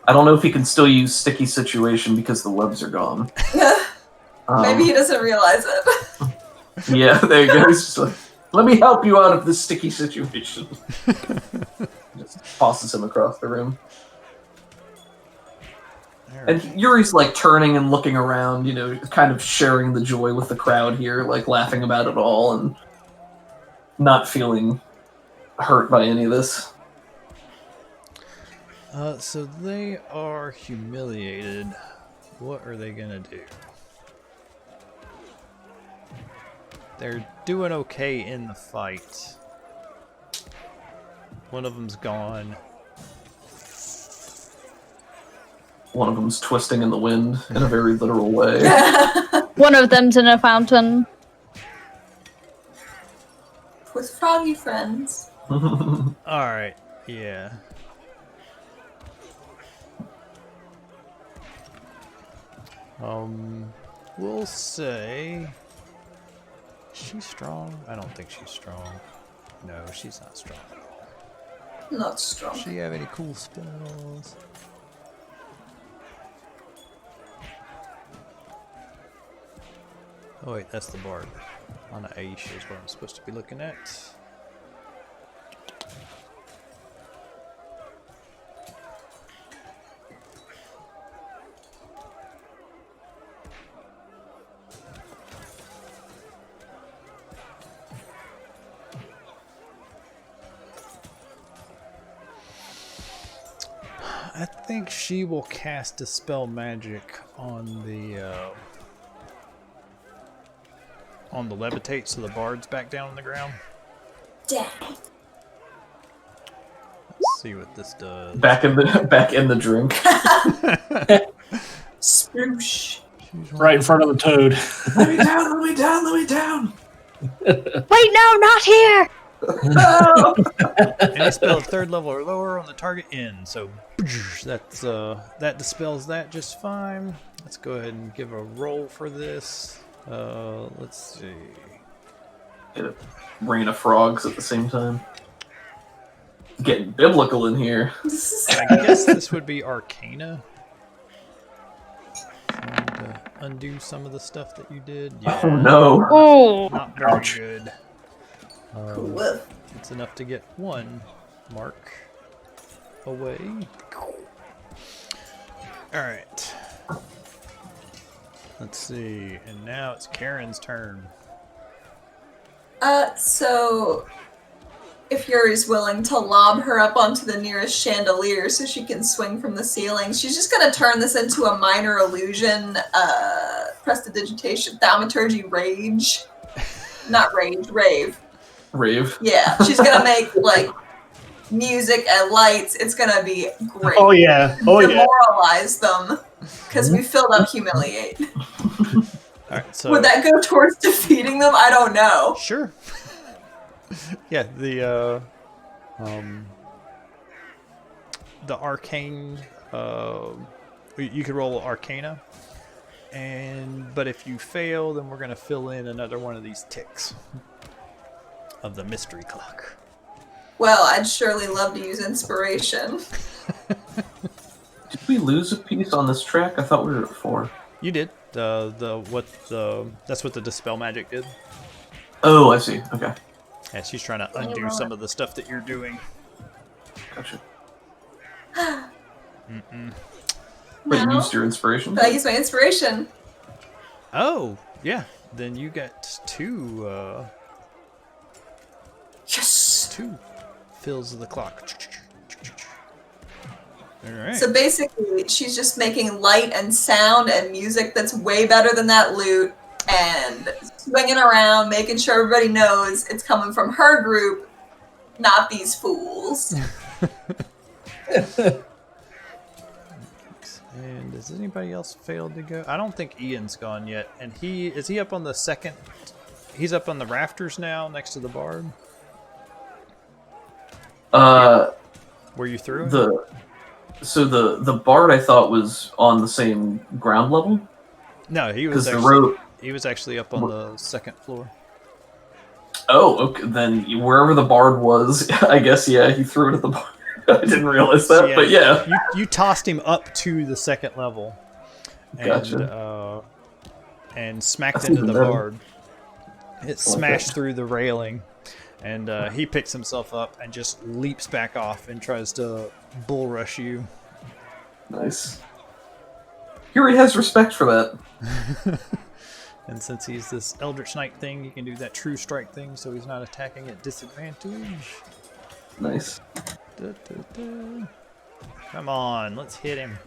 I don't know if he can still use Sticky Situation because the webs are gone. Maybe he doesn't realize it. Yeah, there you go. He's just like, let me help you out of this sticky situation. Just tosses him across the room. And Yuri's like turning and looking around, kind of sharing the joy with the crowd here, like laughing about it all and not feeling hurt by any of this. So they are humiliated. What are they gonna do? They're doing okay in the fight. One of them's gone. One of them's twisting in the wind in a very literal way. One of them's in a fountain. With froggy friends. Alright, yeah. We'll say... She's strong? I don't think she's strong. No, she's not strong at all. Not strong. Does she have any cool spells? Oh wait, that's the bard. On Aisha is what I'm supposed to be looking at. I think she will cast Dispel Magic on the levitate, so the bard's back down on the ground. Dang. Let's see what this does. Back in the drink. Spoosh. Right in front of the toad. Let me down, let me down, let me down. Wait, no, not here! No! Any spell of 3rd level or lower on the target ends. So that's that dispels that just fine. Let's go ahead and give a roll for this. Let's see. Get a rain of frogs at the same time. Getting biblical in here. I guess this would be Arcana. And, undo some of the stuff that you did. Yeah, Oh no. Oh, not very Ouch. good. Cool. It's enough to get 1 mark away. Alright. Let's see. And now it's Karen's turn. So if Yuri's willing to lob her up onto the nearest chandelier so she can swing from the ceiling, she's just gonna turn this into a minor illusion, prestidigitation, thaumaturgy rage. Not rage, rave. Rave. Yeah, she's gonna make like music and lights. It's gonna be great. Oh yeah. Oh yeah. Demoralize them because we filled up humiliate. Alright, so Would that go towards defeating them? I don't know. sure. Yeah, the arcane you could roll Arcana. But if you fail, then we're gonna fill in another one of these ticks of the mystery clock. Well, I'd surely love to use inspiration. Did we lose a piece on this track? I thought we were at 4. You did. That's what the dispel magic did. Oh, I see. Okay, Yeah, she's trying to undo some of the stuff that you're doing. gotcha. Mm-mm. But you No. used your inspiration. But I use my inspiration. Oh, yeah. Then you get two Yes. fills of the clock. All right. So basically, she's just making light and sound and music that's way better than that loot, and swinging around, making sure everybody knows it's coming from her group, not these fools. And has anybody else failed to go? I don't think Ian's gone yet. And is he up on the second? He's up on the rafters now, next to the bard. Were you through? The bard I thought was on the same ground level. No, he was Because the actually road. he was actually up on the second floor. Oh, okay. Then wherever the bard was, I guess he threw it at the bard. I didn't realize that, So, but yeah. You tossed him up to the second level. And, Gotcha. And smacked That's into even the better. bard. It smashed through the railing. And he picks himself up and just leaps back off and tries to bull rush you. Nice. He already has respect for that. And since he's this Eldritch Knight thing, he can do that true strike thing, so he's not attacking at disadvantage. Nice. Come on, let's hit him.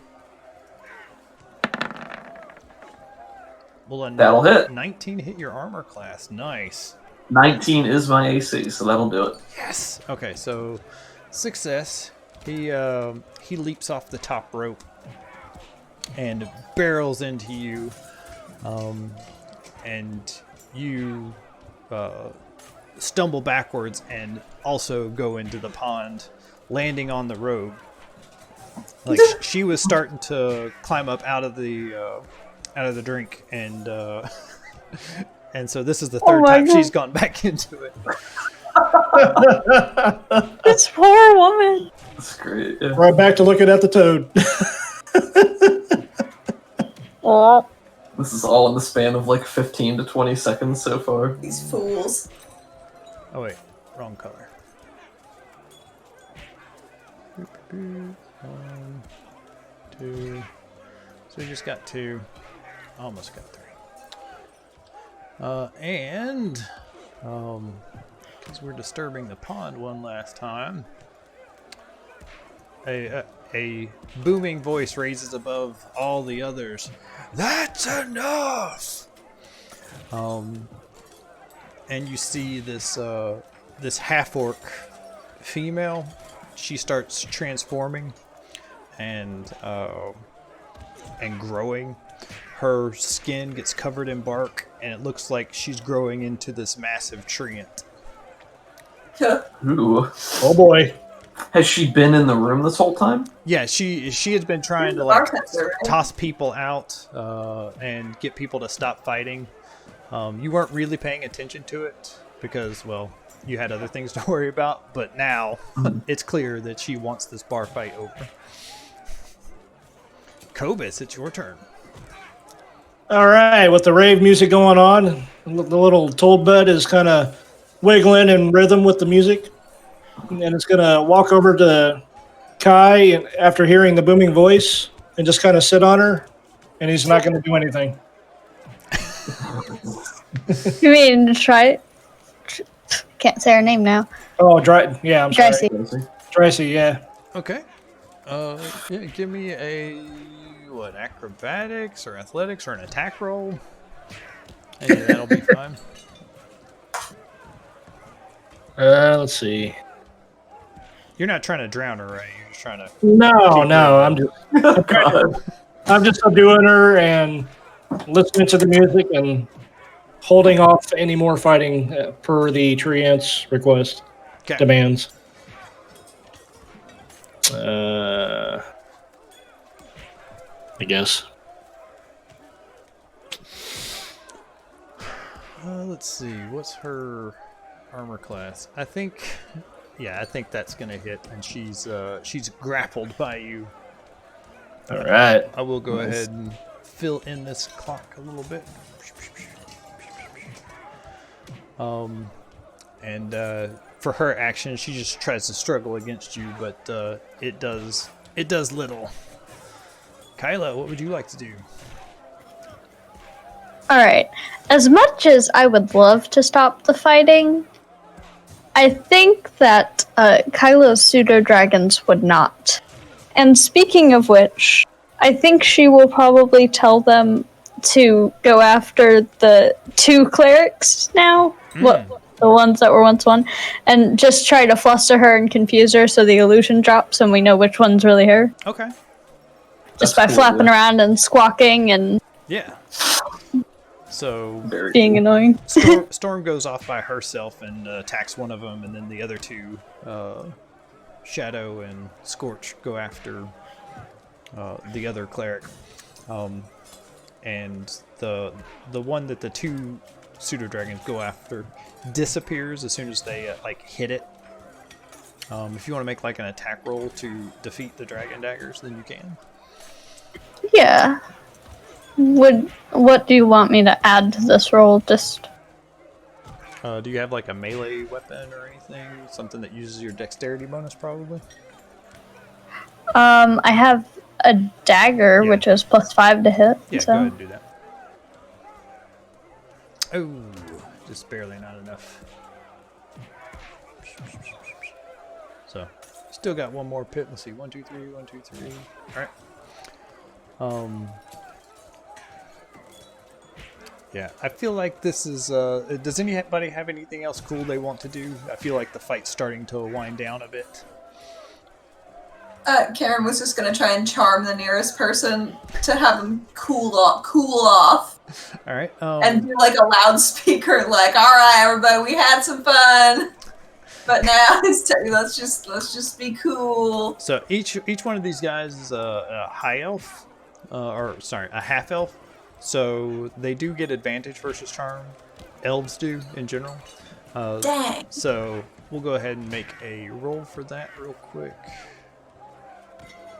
Will That'll hit. 19 hit your armor class? Nice. 19 is my AC, so that'll do it. Yes. Okay, so success. He leaps off the top rope and barrels into you, and you stumble backwards and also go into the pond, landing on the robe. Like she was starting to climb up out of the drink, and and so this is the third my time God. she's gone back into it. This poor woman. That's great. Yeah. Right back to looking at the toad. Oh, This is all in the span of like 15 to 20 seconds so far. These fools. Oh wait, wrong color. 1, 2. So we just got 2. Almost got 3. And because we're disturbing the pond one last time, a booming voice raises above all the others. That's enough. And you see this this half-orc female. She starts transforming and growing. Her skin gets covered in bark, and it looks like she's growing into this massive treant. Ooh. Oh boy. Has she been in the room this whole time? Yeah, she has been trying to The like bartender, right? toss people out and get people to stop fighting. You weren't really paying attention to it because, well, you had other things to worry about. But now it's clear that she wants this bar fight over. Kobus, it's your turn. All right, with the rave music going on, the little toad bud is kind of wiggling in rhythm with the music. And it's going to walk over to Kai after hearing the booming voice and just kind of sit on her. And he's not going to do anything. you mean try? Can't say her name now. Oh, yeah, I'm sorry. Dicey. Tracy, yeah. Okay. Yeah, give me a acrobatics or athletics or an attack roll. And that'll be fine. Let's see. You're not trying to drown her, right? You're just trying to. No, I'm just subduing her and listening to the music and holding off any more fighting per the treant's request demands. I guess. Let's see. What's her armor class? I think that's gonna hit, and she's grappled by you. All right. I will go Nice. ahead and fill in this clock a little bit. And for her action, she just tries to struggle against you, but it does little. Kyla, what would you like to do? Alright. As much as I would love to stop the fighting, I think that Kyla's pseudo-dragons would not. And speaking of which, I think she will probably tell them to go after the 2 clerics now. The ones that were once one. And just try to fluster her and confuse her so the illusion drops and we know which one's really her. Okay. Just by flapping around and squawking and Yeah. So being annoying. Storm goes off by herself and attacks one of them, and then the other 2, Shadow and Scorch, go after the other cleric. And the one that the 2 pseudo dragons go after disappears as soon as they hit it. If you want to make like an attack roll to defeat the dragon daggers, then you can. Yeah. What do you want me to add to this roll? Just do you have like a melee weapon or anything? Something that uses your dexterity bonus, probably? I have a dagger, Yeah. which is +5 to hit. Yeah, so. go ahead and do that. Oh, just barely not enough. So, still got one more pit. Let's see, 1, 2, 3, 1, 2, 3. All right. Yeah, I feel like this is. Does anybody have anything else cool they want to do? I feel like the fight's starting to wind down a bit. Karen was just gonna try and charm the nearest person to have them cool off, All right. and do like a loudspeaker, like, "All right, everybody, we had some fun, but now it's time. Let's just be cool." So each one of these guys is a high elf, a half elf. So they do get advantage versus charm. Elves do in general. Dang. So we'll go ahead and make a roll for that real quick.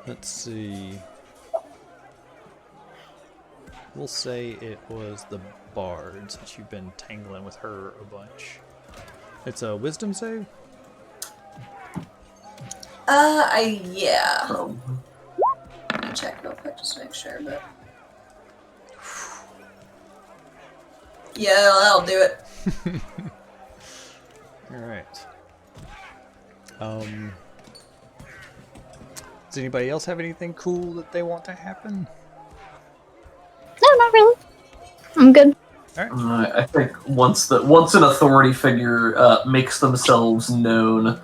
Let's see. We'll say it was the bard, since you've been tangling with her a bunch. It's a wisdom save? Yeah. Probably. Let me check real quick just to make sure, but. Yeah, that'll do it. Alright. Does anybody else have anything cool that they want to happen? No, not really. I'm good. I think once an authority figure makes themselves known,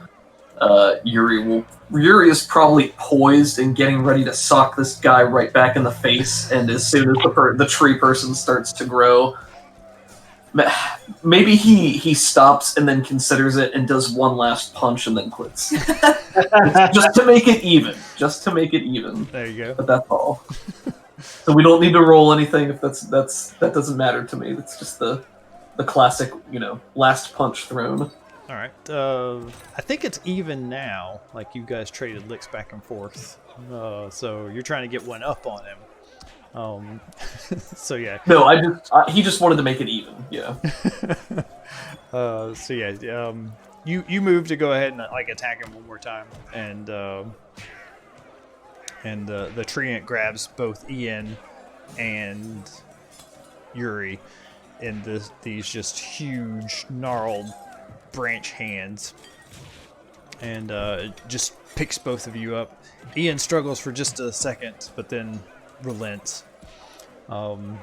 Yuri is probably poised and getting ready to sock this guy right back in the face. And as soon as the tree person starts to grow, maybe he stops and then considers it and does one last punch and then quits. Just to make it even. There you go. But that's all. So we don't need to roll anything if that doesn't matter to me. That's just the classic, last punch thrown. All right. I think it's even now. Like you guys traded licks back and forth. So you're trying to get one up on him. So yeah. No, he just wanted to make it even. Yeah. So yeah. You move to go ahead and attack him one more time, and the treant grabs both Ian and Yuri in these just huge gnarled branch hands, and just picks both of you up. Ian struggles for just a second, but then relents, and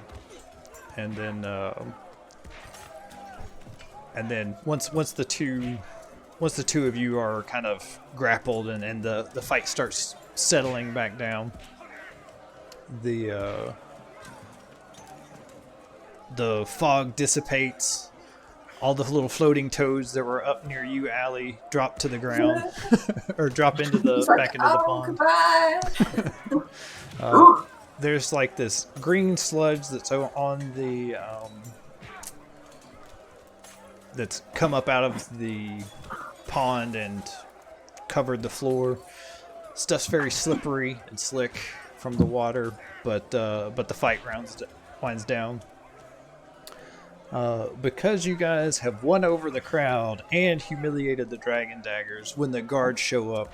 then once the two of you are kind of grappled and the fight starts settling back down, the fog dissipates. All the little floating toads that were up near you, Allie, drop to the ground or drop into back into the pond. Goodbye. There's like this green sludge that's on the that's come up out of the pond and covered the floor. Stuff's very slippery and slick. from the water, but the fight winds down. Because you guys have won over the crowd and humiliated the dragon daggers, when the guards show up,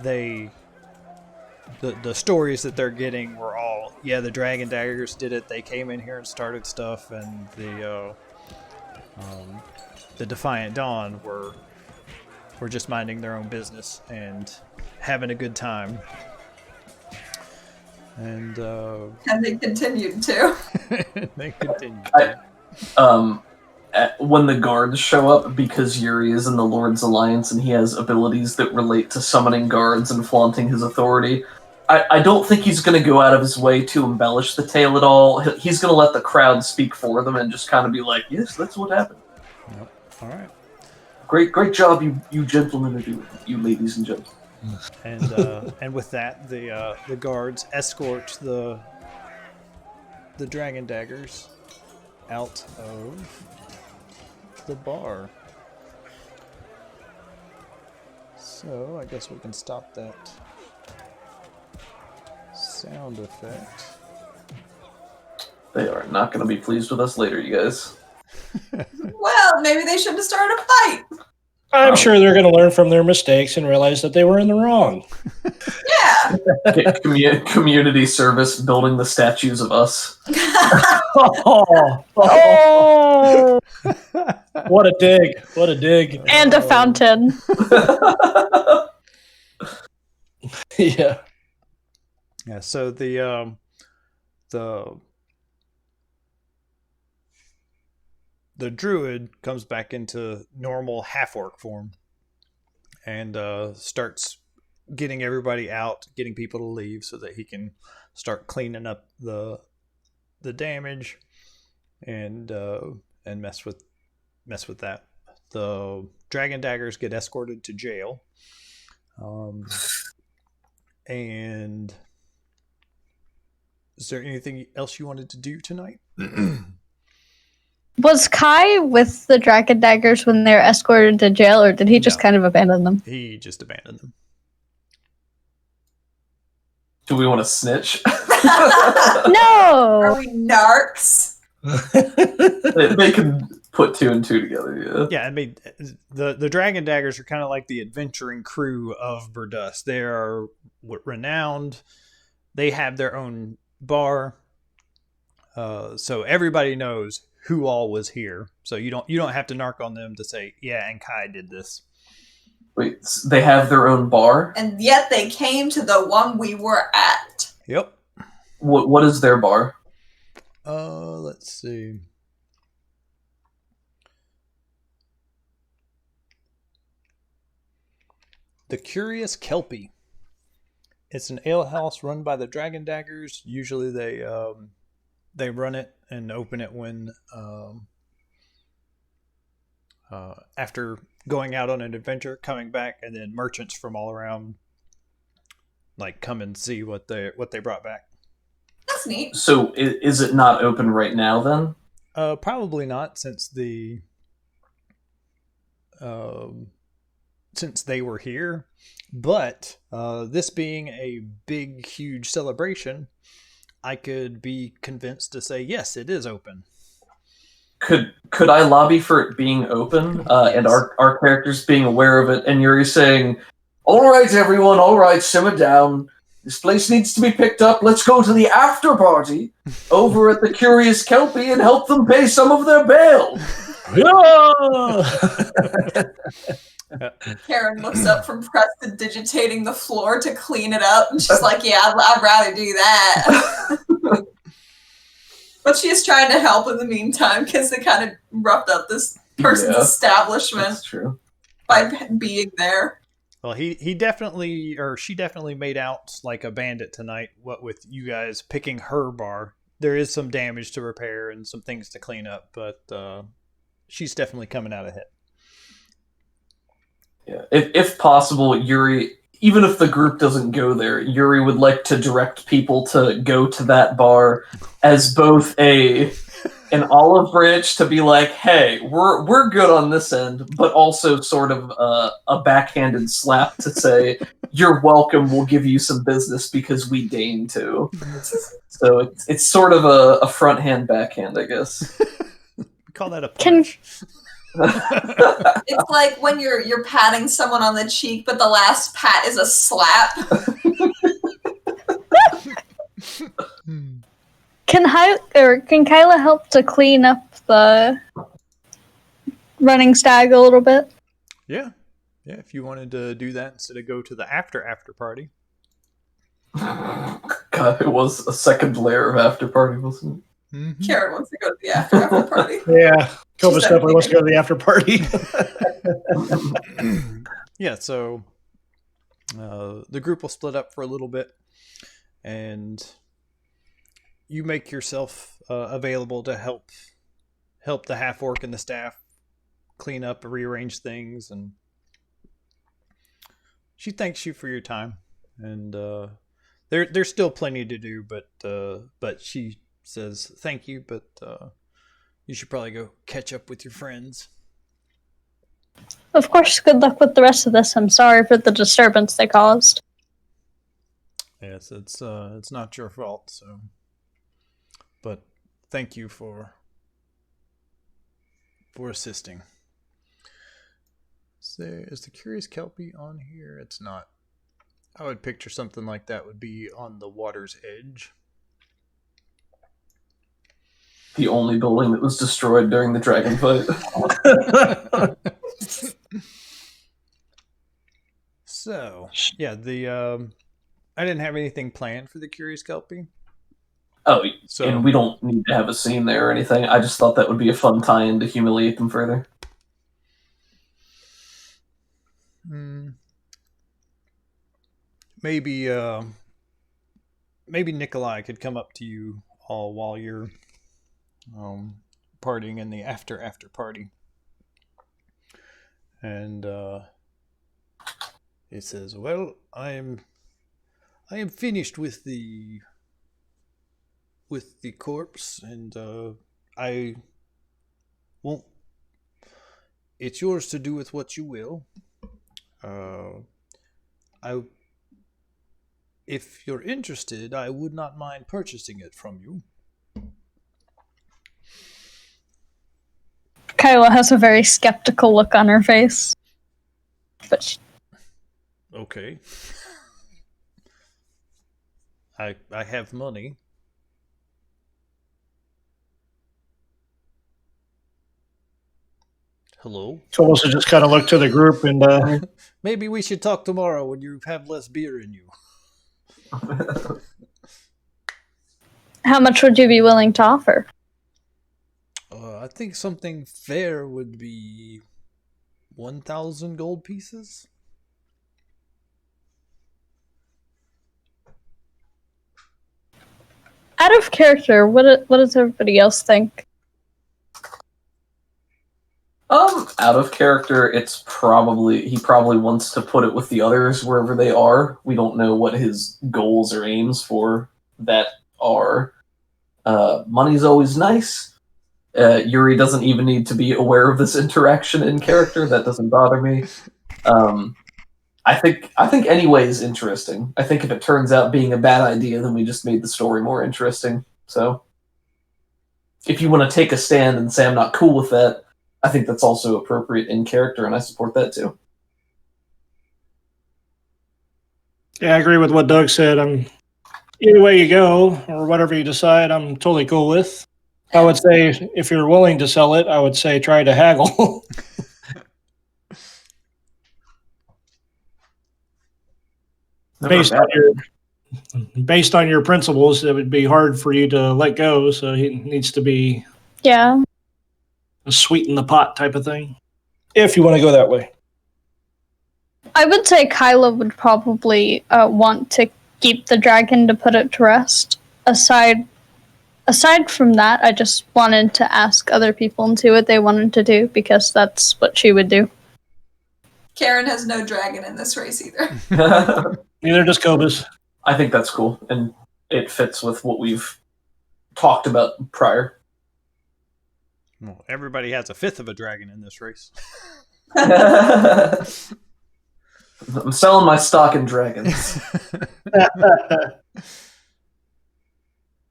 the stories that they're getting were all, yeah, the dragon daggers did it. They came in here and started stuff, and the Defiant Dawn were just minding their own business and having a good time. And they continued to. They continued. When the guards show up, because Yuri is in the Lord's Alliance and he has abilities that relate to summoning guards and flaunting his authority, I don't think he's going to go out of his way to embellish the tale at all. He's going to let the crowd speak for them and just kind of be like, yes, that's what happened. Yep. All right. Great job, you gentlemen, you ladies and gentlemen. And with that, the guards escort the dragon daggers out of the bar. So I guess we can stop that sound effect. They are not going to be pleased with us later, you guys. Well, maybe they should have started a fight. I'm sure they're going to learn from their mistakes and realize that they were in the wrong. Yeah. Community service, building the statues of us. Oh, what a dig. What a dig. And a fountain. Yeah. Yeah. So the druid comes back into normal half-orc form and starts getting everybody out, getting people to leave so that he can start cleaning up the damage and mess with that. The dragon daggers get escorted to jail. And is there anything else you wanted to do tonight? Was Kai with the dragon daggers when they were escorted to jail, or did he just kind of abandon them? He just abandoned them. Do we want to snitch? No! Are we narcs? They can put two and two together, yeah. Yeah, I mean, the dragon daggers are kind of like the adventuring crew of Berdusk. They are renowned. They have their own bar, so everybody knows who all was here. So you don't have to narc on them to say, yeah, and Kai did this. Wait, they have their own bar? And yet they came to the one we were at. Yep. What is their bar? Let's see. The Curious Kelpie. It's an ale house run by the Dragon Daggers. Usually they run it and open it when after going out on an adventure, coming back, and then merchants from all around like come and see what they brought back. That's neat. So is it not open right now then? Probably not, since they were here. But this being a big, huge celebration, I could be convinced to say yes, it is open. Could I lobby for it being open and our characters being aware of it, and Yuri saying, "All right, everyone, all right, simmer down. This place needs to be picked up. Let's go to the after party over at the Curious Kelpie and help them pay some of their bail." Karen looks up from prestidigitating the floor to clean it up, and she's like, yeah, I'd rather do that. But she is trying to help in the meantime, because they kind of roughed up this person's establishment. That's true. By being there. Well, she definitely made out like a bandit tonight, what with you guys picking her bar. There is some damage to repair and some things to clean up, but she's definitely coming out ahead. Yeah, if possible, Yuri, even if the group doesn't go there, Yuri would like to direct people to go to that bar as both an olive branch to be like, hey, we're good on this end, but also sort of a backhanded slap to say, you're welcome. We'll give you some business because we deign to. So it's sort of a front hand, backhand, I guess. We call that a Can- punch. It's like when you're patting someone on the cheek, but the last pat is a slap. Can Kyla help to clean up the running stag a little bit? Yeah. Yeah, if you wanted to do that instead of go to the after party. God, it was a second layer of after party, wasn't it? Mm-hmm. Karen wants to go to the after party. Yeah, Cobus She's definitely wants to go to the after party. Yeah, so the group will split up for a little bit, and you make yourself available to help the half orc and the staff clean up, rearrange things, and she thanks you for your time. And there's still plenty to do, but she says thank you, but you should probably go catch up with your friends. Of course, good luck with the rest of this. I'm sorry for the disturbance they caused. Yes, it's not your fault, so. But thank you for assisting. Is the Curious Kelpie on here? It's not. I would picture something like that would be on the water's edge. The only building that was destroyed during the dragon fight. So, yeah, I didn't have anything planned for the Curious Kelpie. Oh, So, and we don't need to have a scene there or anything. I just thought that would be a fun tie-in to humiliate them further. Maybe Nikolai could come up to you all while you're partying in the after party, and he says, "Well, I am finished with the corpse, and I won't. It's yours to do with what you will. If you're interested, I would not mind purchasing it from you." Kyla has a very skeptical look on her face. But Okay. I have money. Hello? Cobus will just kind of look to the group and Maybe we should talk tomorrow when you have less beer in you. how much would you be willing to offer? I think something fair would be 1,000 gold pieces. Out of character, what does everybody else think? Out of character, he probably wants to put it with the others wherever they are. We don't know what his goals or aims for that are. Money's always nice. Yuri doesn't even need to be aware of this interaction in character. That doesn't bother me. I think any way is interesting. I think if it turns out being a bad idea, then we just made the story more interesting. So, if you want to take a stand and say I'm not cool with that, I think that's also appropriate in character, and I support that too. yeah, I agree with what Doug said. Either way you go, or whatever you decide, I'm totally cool with. I would say if you're willing to sell it, I would say try to haggle. Based on your principles, it would be hard for you to let go. So he needs to be Yeah. a sweeten the pot type of thing, if you want to go that way. I would say Kyla would probably want to keep the dragon to put it to rest. Aside from that, I just wanted to ask other people and see what they wanted to do, because that's what she would do. Karen has no dragon in this race either. Neither does Cobus. I think that's cool, and it fits with what we've talked about prior. Well, everybody has a fifth of a dragon in this race. I'm selling my stock in dragons.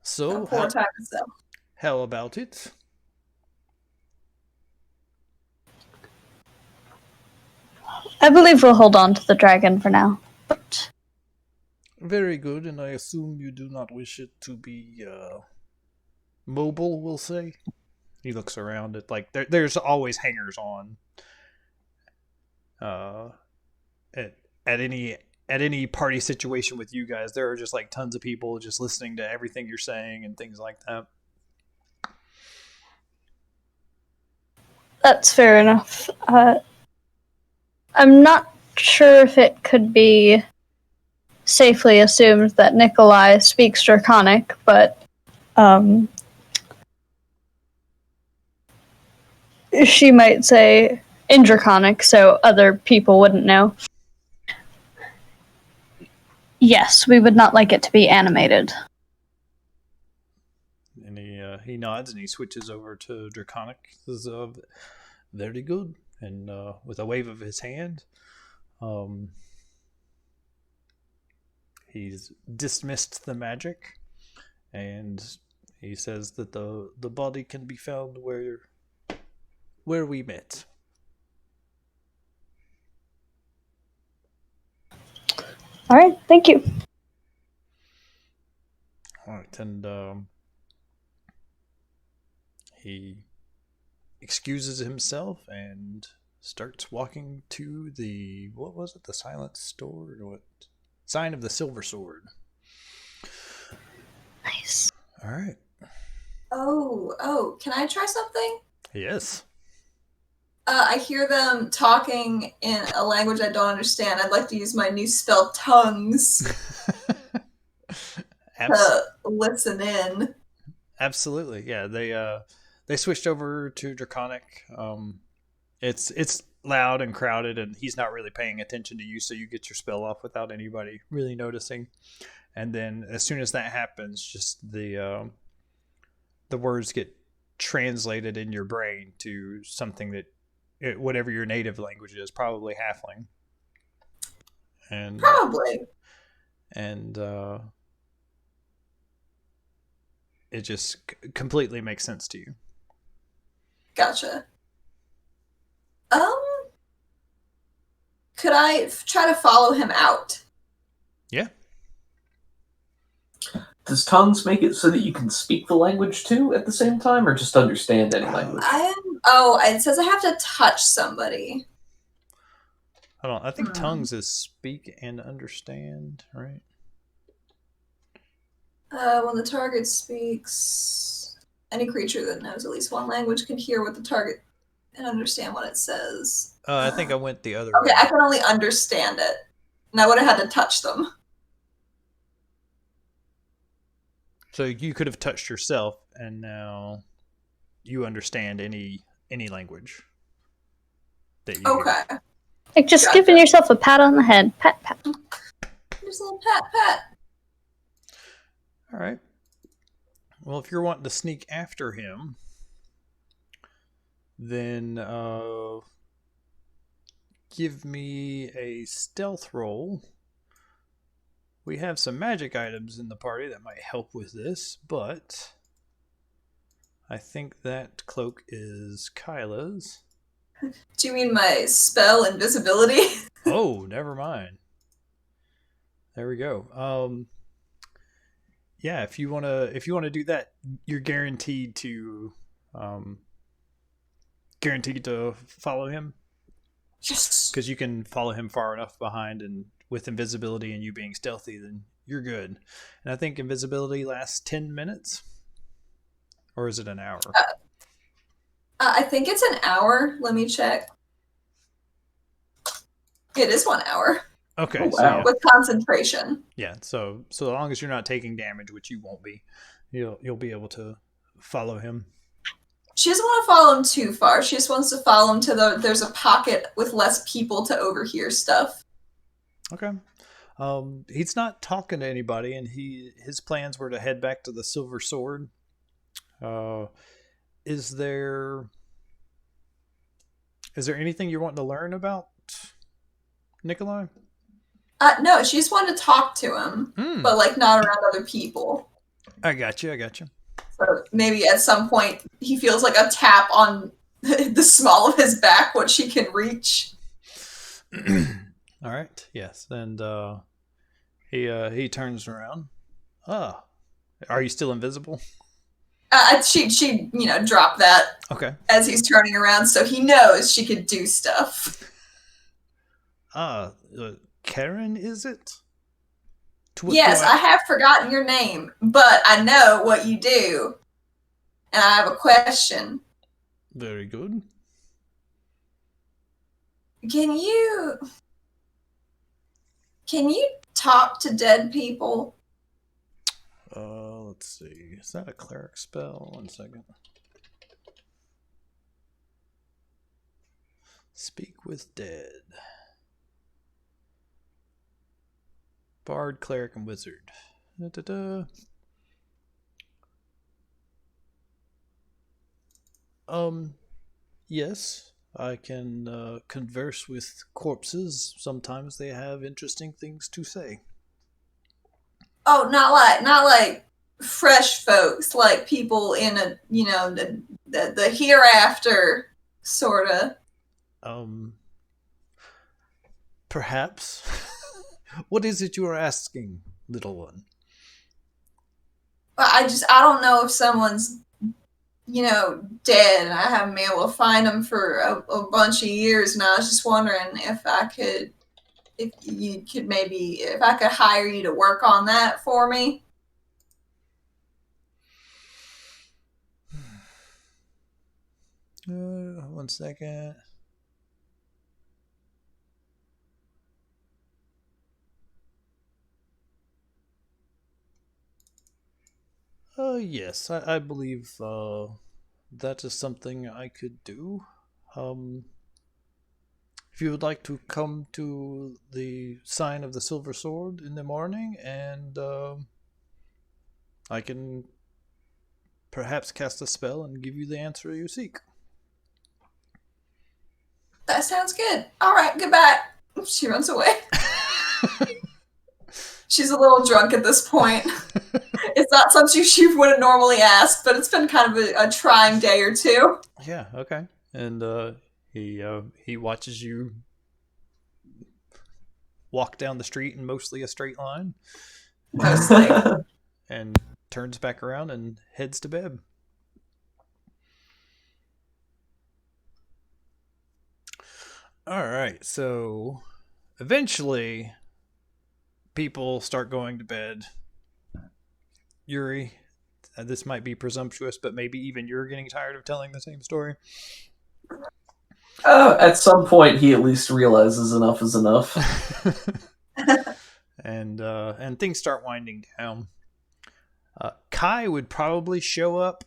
So, Poor time to sell. how about it? I believe we'll hold on to the dragon for now. But Very good, and I assume you do not wish it to be mobile, we'll say. He looks around at, like, there's always hangers on. At any party situation with you guys, there are just like tons of people just listening to everything you're saying and things like that. that's fair enough. I'm not sure if it could be safely assumed that Nikolai speaks Draconic, but she might say in Draconic, so other people wouldn't know. Yes, we would not like it to be animated. And he nods and he switches over to Draconic. This is very good. And with a wave of his hand, he's dismissed the magic, and he says that the body can be found where we met. All right, thank you. All right, and he excuses himself and starts walking to the, what was it, the silent sword, or what? Sign of the Silver Sword. Nice. All right. Oh, can I try something? Yes. I hear them talking in a language I don't understand. I'd like to use my new spell, Tongues, to listen in. Absolutely, yeah. They switched over to Draconic. It's loud and crowded, and he's not really paying attention to you, so you get your spell off without anybody really noticing. And then as soon as that happens, just the words get translated in your brain to something that whatever your native language is, probably Halfling. And Probably. And it just completely makes sense to you. Gotcha. Could I try to follow him out? Yeah. Does tongues make it so that you can speak the language too at the same time, or just understand any language? It says I have to touch somebody. Hold on. I think tongues is speak and understand, right? When the target speaks, any creature that knows at least one language can hear what the target and understand what it says. I think I went the other way. Okay, I can only understand it. And I would have had to touch them. So you could have touched yourself, and now you understand any language that you hear. Like just giving yourself a pat on the head. Pat, pat. Just a little pat, pat. All right. Well, if you're wanting to sneak after him, then give me a stealth roll. We have some magic items in the party that might help with this, but I think that cloak is Kyla's. Do you mean my spell invisibility? Oh, never mind. There we go. Yeah, if you wanna do that, you're guaranteed to follow him. Yes. Because you can follow him far enough behind, and with invisibility and you being stealthy, then you're good. And I think invisibility lasts 10 minutes. Or is it an hour? I think it's an hour. Let me check. It is 1 hour. Okay. Oh, wow. So yeah. With concentration. Yeah, so as long as you're not taking damage, which you won't be, you'll be able to follow him. She doesn't want to follow him too far. She just wants to follow him to there's a pocket with less people to overhear stuff. Okay. He's not talking to anybody, and his plans were to head back to the Silver Sword. Is there anything you're wanting to learn about Nikolai? No, she just wanted to talk to him, but like not around other people. I got you. So maybe at some point he feels like a tap on the small of his back, what she can reach. All right. Yes, and he turns around. Ah, are you still invisible? She dropped that Okay. as he's turning around, so he knows she could do stuff. Karen, is it? Yes, I have forgotten your name, but I know what you do, and I have a question. Very good. Can you talk to dead people? Let's see. Is that a cleric spell? 1 second. Speak with dead. Bard, cleric, and wizard. Da-da-da. Yes, I can converse with corpses. Sometimes they have interesting things to say. Oh, not like fresh folks, like people in a the hereafter sorta. Perhaps. What is it you are asking, little one? I don't know if someone's dead, and I haven't been able to find them for a bunch of years, and I was just wondering if I could hire you to work on that for me. 1 second. Yes, I believe that is something I could do. If you would like to come to the sign of the Silver Sword in the morning, and I can perhaps cast a spell and give you the answer you seek. That sounds good. All right, goodbye. She runs away. She's a little drunk at this point. It's not something she would have normally asked, but it's been kind of a trying day or two. Yeah, okay. And he watches you walk down the street in mostly a straight line. Mostly. And turns back around and heads to bed. All right, so eventually people start going to bed. Yuri, this might be presumptuous, but maybe even you're getting tired of telling the same story. At some point, he at least realizes enough is enough. And things start winding down. Kai would probably show up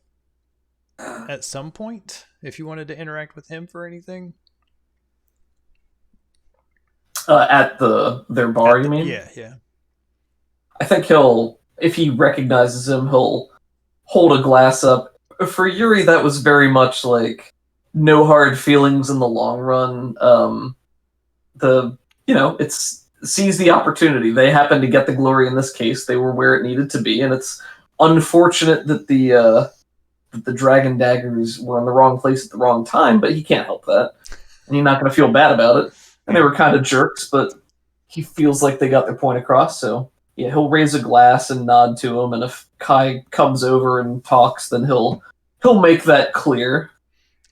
at some point if you wanted to interact with him for anything. At their bar, you mean? Yeah. I think if he recognizes him, he'll hold a glass up. For Yuri, that was very much like no hard feelings in the long run. It's seize the opportunity. They happened to get the glory in this case. They were where it needed to be, and it's unfortunate that the dragon daggers were in the wrong place at the wrong time, but he can't help that. And he's not going to feel bad about it. And they were kind of jerks, but he feels like they got their point across, so yeah, he'll raise a glass and nod to him, and if Kai comes over and talks, then he'll make that clear.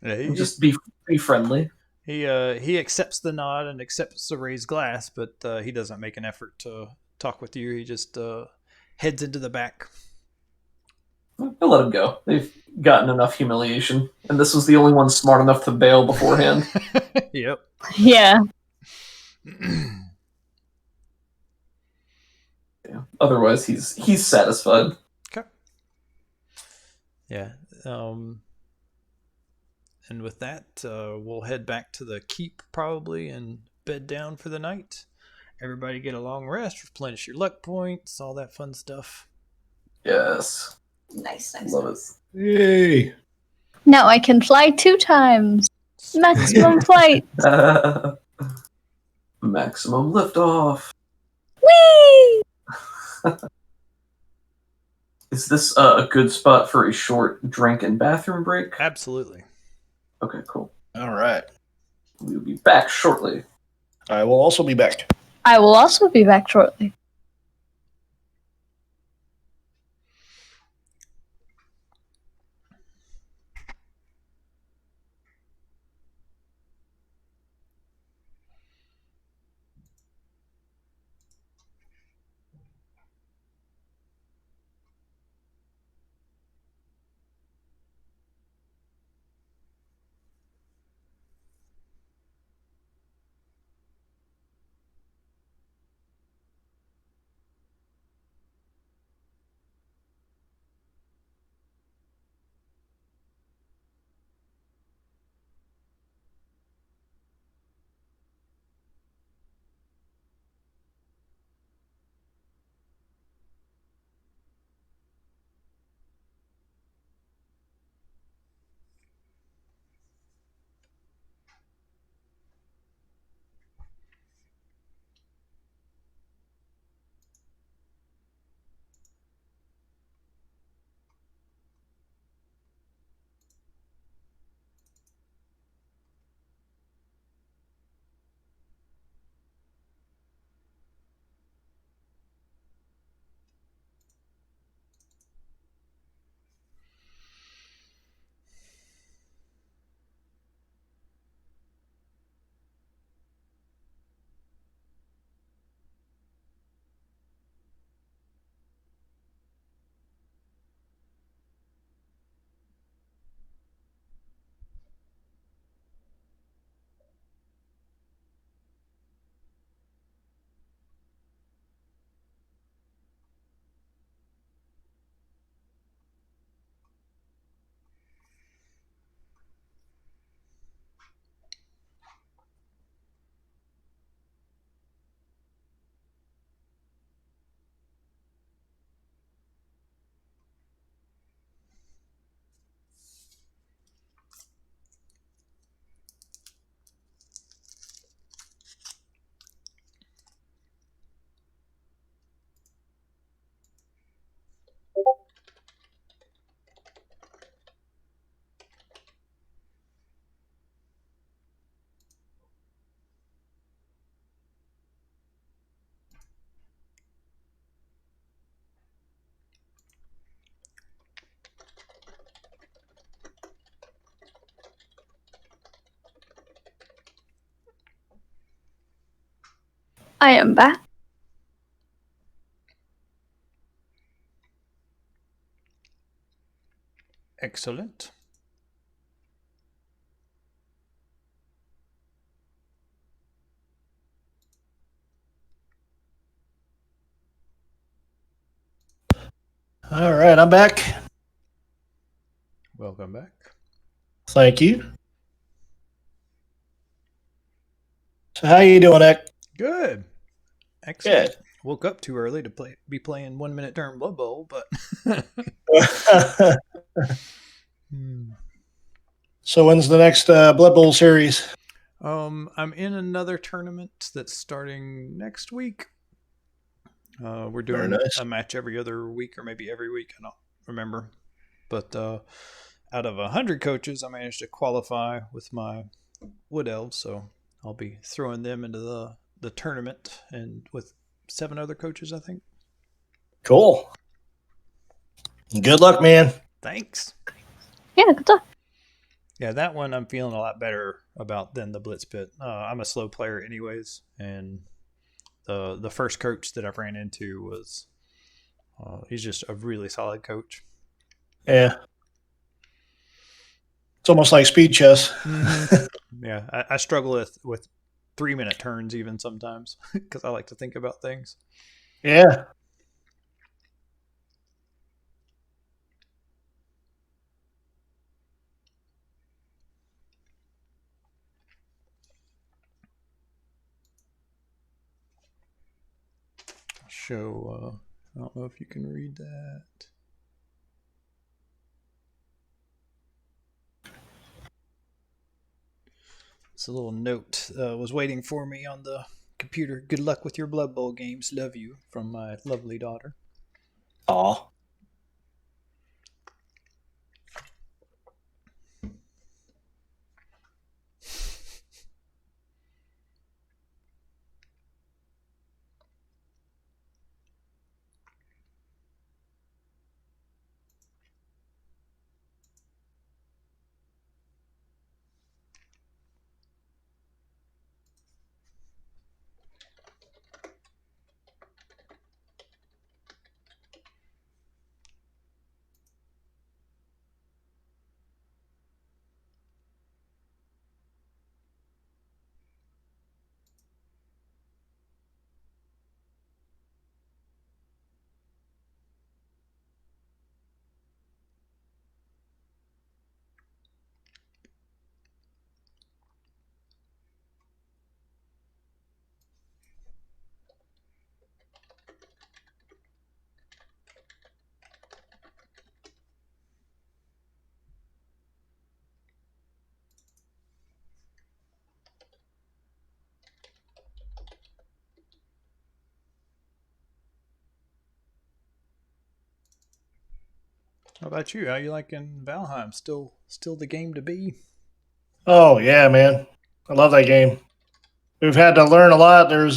Yeah, just be friendly. He accepts the nod and accepts the raised glass, but he doesn't make an effort to talk with you. He just heads into the back. I'll let him go. They've gotten enough humiliation, and this was the only one smart enough to bail beforehand. Yep. Yeah. Yeah. Otherwise, he's satisfied. Okay. Yeah. And with that, we'll head back to the keep probably and bed down for the night. Everybody get a long rest, replenish your luck points, all that fun stuff. Yes. Nice. Love it. Yay. Now I can fly 2 times. Maximum flight. Maximum liftoff. Whee! Is this a good spot for a short drink and bathroom break? Absolutely. Okay, cool. All right. We'll be back shortly. I will also be back. I will also be back shortly. I am back. Excellent. All right, I'm back. Welcome back. Thank you. So how you doing, Ek? Good. Excellent. Good. Woke up too early to be playing 1 minute turn Blood Bowl, but So when's the next Blood Bowl series? I'm in another tournament that's starting next week. We're doing nice. a match every other week or maybe every week. I don't remember. But out of 100 coaches, I managed to qualify with my Wood Elves, so I'll be throwing them into the tournament and with 7 other coaches, I think. Cool. Good luck, man. Thanks. Yeah, good luck. Yeah, that one I'm feeling a lot better about than the Blitz Pit. I'm a slow player anyways, and the first coach that I've ran into was he's just a really solid coach. Yeah. It's almost like speed chess. Mm-hmm. Yeah, I struggle with 3 minute turns even sometimes because I like to think about things. Yeah. Show. I don't know if you can read that. It's a little note was waiting for me on the computer. Good luck with your Blood Bowl games. Love you from my lovely daughter. Aw. How about you? How you liking Valheim? Still the game to be? Oh, yeah, man. I love that game. We've had to learn a lot. There's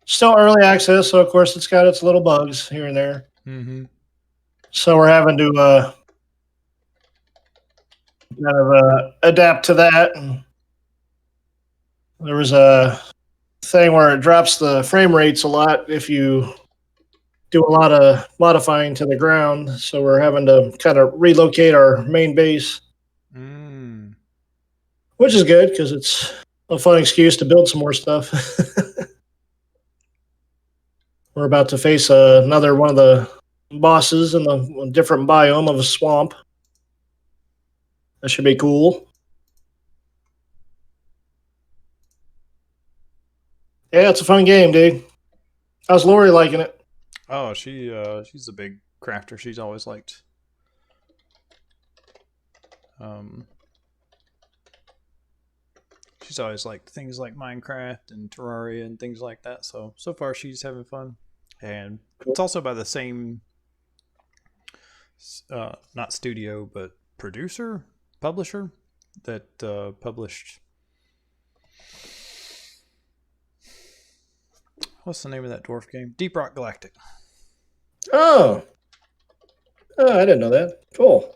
still early access, so of course it's got its little bugs here and there. Mm-hmm. So we're having to kind of adapt to that. And there was a thing where it drops the frame rates a lot if you do a lot of modifying to the ground. So we're having to kind of relocate our main base, which is good because it's a fun excuse to build some more stuff. We're about to face another one of the bosses in a different biome of a swamp. That should be cool. Yeah, it's a fun game, dude. How's Lori liking it? Oh, she's a big crafter. She's always liked things like Minecraft and Terraria and things like that. So far she's having fun. And it's also by the same not studio but publisher that published, what's the name of that dwarf game? Deep Rock Galactic. Oh, I didn't know that. Cool.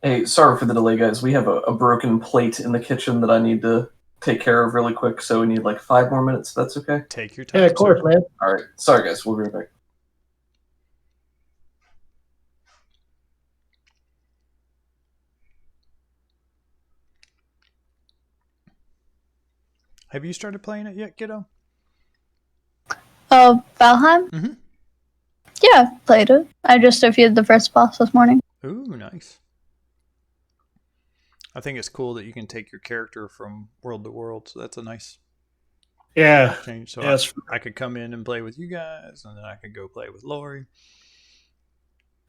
Hey, sorry for the delay, guys. We have a broken plate in the kitchen that I need to take care of really quick, so we need like 5 more minutes. If that's okay. Take your time. Yeah, of course, sir. man. All right. Sorry, guys. We'll be right back. Have you started playing it yet, kiddo? Oh, Valheim? Mm-hmm. Yeah, played it. I just defeated the first boss this morning. Ooh, nice. I think it's cool that you can take your character from world to world, so that's a nice Yeah. change. So Yes. I could come in and play with you guys, and then I could go play with Lori.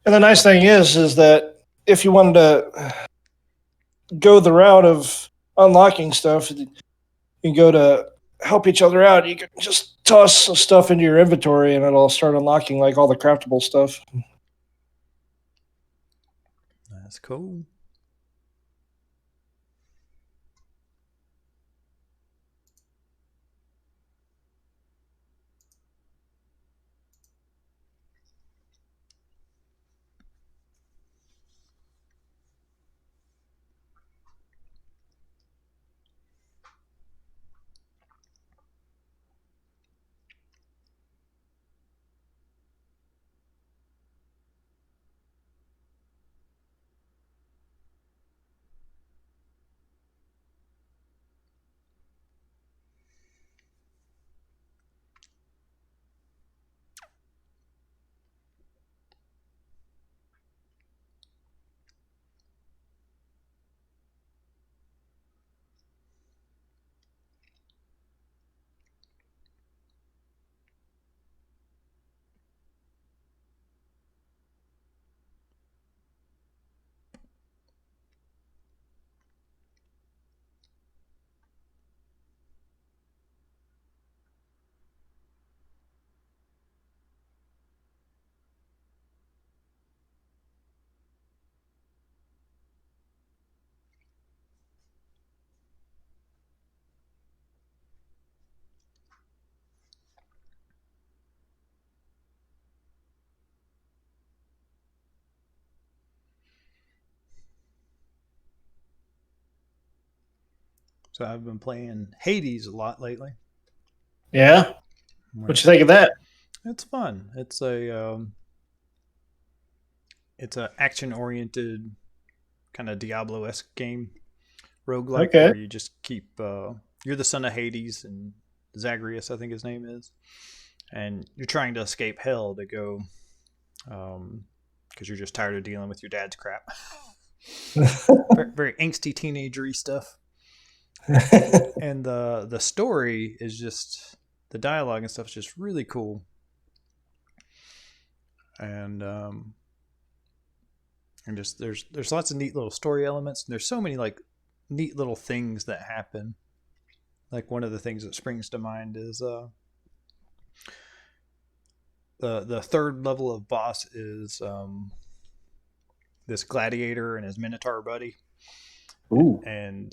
And the nice thing is that if you wanted to go the route of unlocking stuff, you can go to help each other out. You can just toss some stuff into your inventory, and it'll start unlocking like all the craftable stuff. That's cool. So I've been playing Hades a lot lately. Yeah. What you think of that? It's fun. It's a action-oriented kind of Diablo-esque game, roguelike, Okay. where you just keep. You're the son of Hades, and Zagreus, I think his name is, and you're trying to escape hell to go, because you're just tired of dealing with your dad's crap. very, very angsty teenagery stuff. And the story is just the dialogue and stuff is just really cool. And just there's lots of neat little story elements, and there's so many like neat little things that happen. Like one of the things that springs to mind is the third level of boss is this gladiator and his minotaur buddy. Ooh. And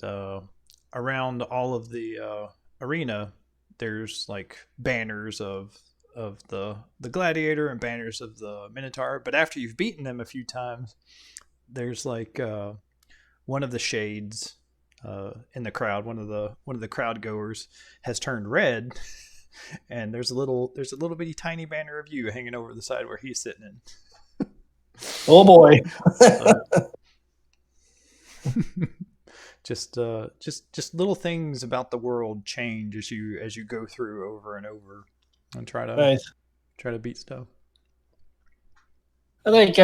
around all of the arena, there's like banners of the gladiator and banners of the minotaur. But after you've beaten them a few times, there's like one of the shades in the crowd, one of the crowd goers has turned red, and there's a little bitty tiny banner of you hanging over the side where he's sitting in. Oh boy. Just little things about the world change as you go through over and over and try to beat stuff. I think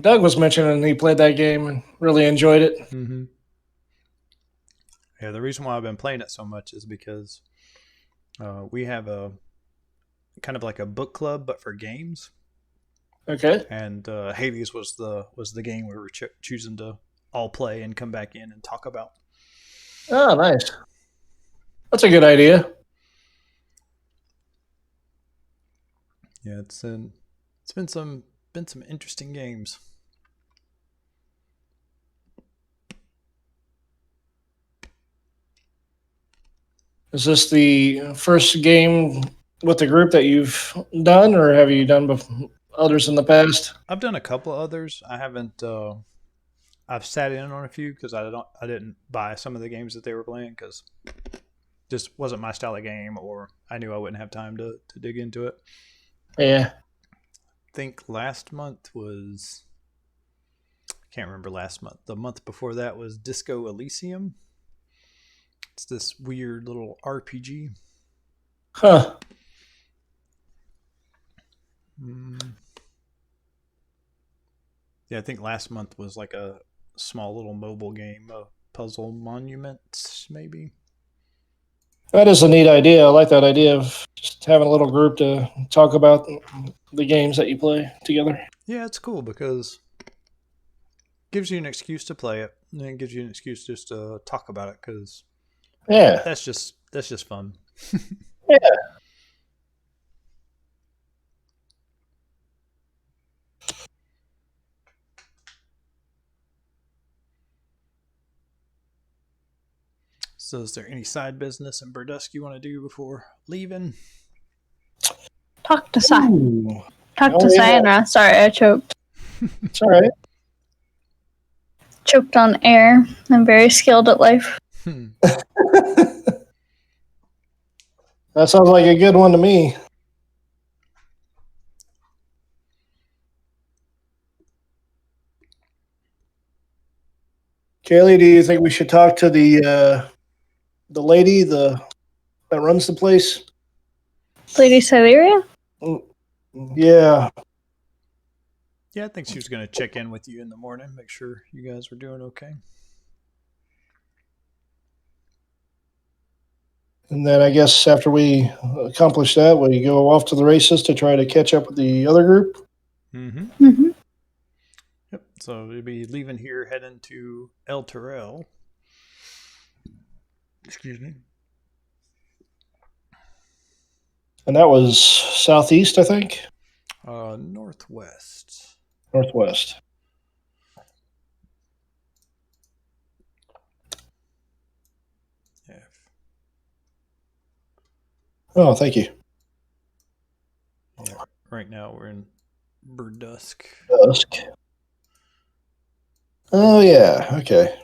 Doug was mentioning he played that game and really enjoyed it. Mm-hmm. Yeah, the reason why I've been playing it so much is because we have a kind of like a book club, but for games. Okay. And Hades was the game we were choosing to all play and come back in and talk about. Oh, nice. That's a good idea. Yeah, it's been some interesting games. Is this the first game with the group that you've done, or have you done others in the past? I've done a couple of others. I haven't. I've sat in on a few because I didn't buy some of the games that they were playing because just wasn't my style of game, or I knew I wouldn't have time to dig into it. Yeah. I think last month was. I can't remember last month. The month before that was Disco Elysium. It's this weird little RPG. Huh. Yeah, I think last month was like a small little mobile game, Puzzle Monuments, maybe. That is a neat idea. I like that idea of just having a little group to talk about the games that you play together. Yeah, it's cool because it gives you an excuse to play it, and it gives you an excuse just to talk about it because that's just fun. Yeah. So is there any side business in Berdusk you want to do before leaving? Talk to Ooh. Cyanwrath. Sorry, I choked. It's all right. Choked on air. I'm very skilled at life. That sounds like a good one to me. Kaylee, do you think we should talk to the lady that runs the place? Lady Sileria? Yeah. Yeah, I think she was going to check in with you in the morning, make sure you guys were doing okay. And then I guess after we accomplish that, we go off to the races to try to catch up with the other group. Mm-hmm. Mm-hmm. Yep. So we'll be leaving here, heading to Elturel. Excuse me. And that was southeast, I think? Northwest. Northwest. Yeah. Oh, thank you. Yeah. Right now we're in Berdusk. Dusk. Oh, yeah. Okay.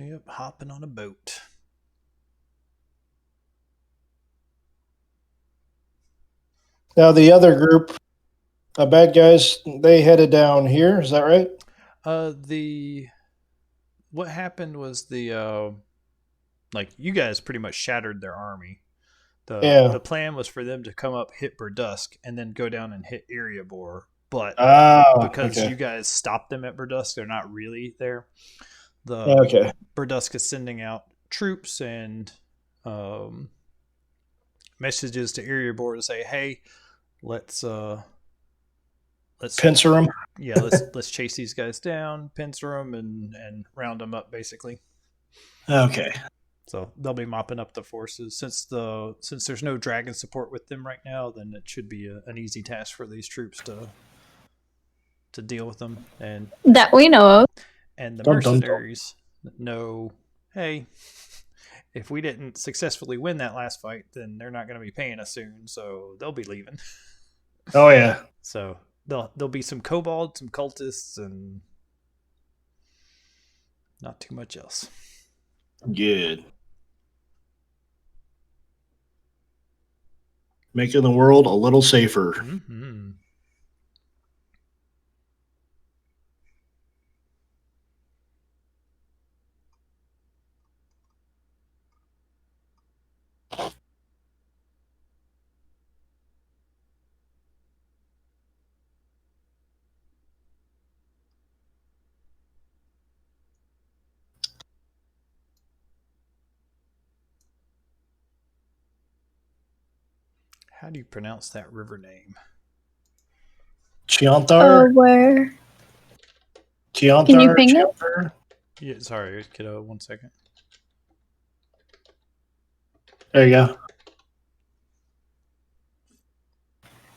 Yep, hopping on a boat. Now the other group of bad guys, they headed down here. Is that right? What happened was you guys pretty much shattered their army. The plan was for them to come up, hit Berdusk, and then go down and hit Erebor. But because you guys stopped them at Berdusk, they're not really there. Berdusk is sending out troops and messages to Erebor to say, "Hey, let's pincer them." Yeah, let's chase these guys down, pincer them, and round them up, basically. Okay. So they'll be mopping up the forces. Since there's no dragon support with them right now, then it should be an easy task for these troops to deal with them. And that we know of. And the mercenaries know, hey, if we didn't successfully win that last fight, then they're not going to be paying us soon, so they'll be leaving. Oh yeah. So there'll be some kobolds, some cultists, and not too much else. Good. Making the world a little safer. Mm-hmm. How do you pronounce that river name? Cyanwrath. Where? Cyanwrath. Can you ping it? Yeah, sorry, kiddo. 1 second. There you go.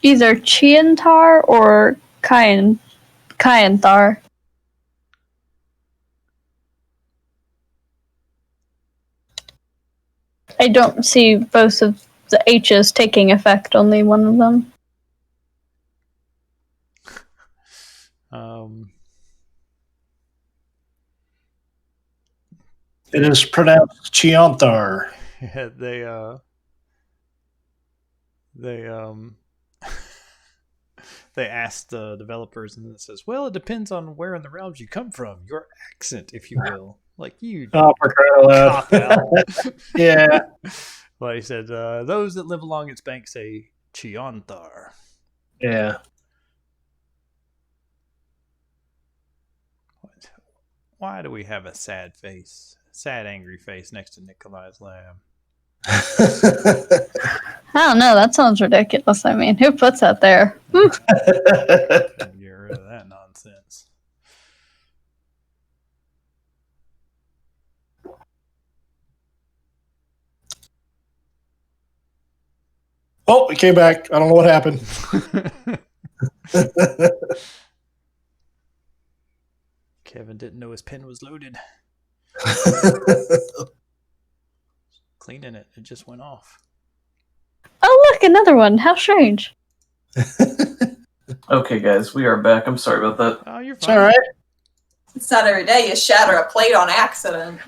Either Chiantar or Cyanthar. I don't see both of the H's taking effect, only one of them. It is pronounced Chianthar. Yeah, they asked the developers, and it says, "Well, it depends on where in the realms you come from, your accent, if you will." Like you, for crying out loud. Yeah. Well, he said, "Those that live along its banks say Chianthar." Yeah. Why do we have a sad angry face next to Nikolai's lab? I don't know. That sounds ridiculous. I mean, who puts that there? Get rid of that nonsense. Oh, it came back. I don't know what happened. Kevin didn't know his pen was loaded. Cleaning it. It just went off. Oh, look, another one. How strange. Okay, guys, we are back. I'm sorry about that. Oh, you're It's fine. all right. It's not every day you shatter a plate on accident.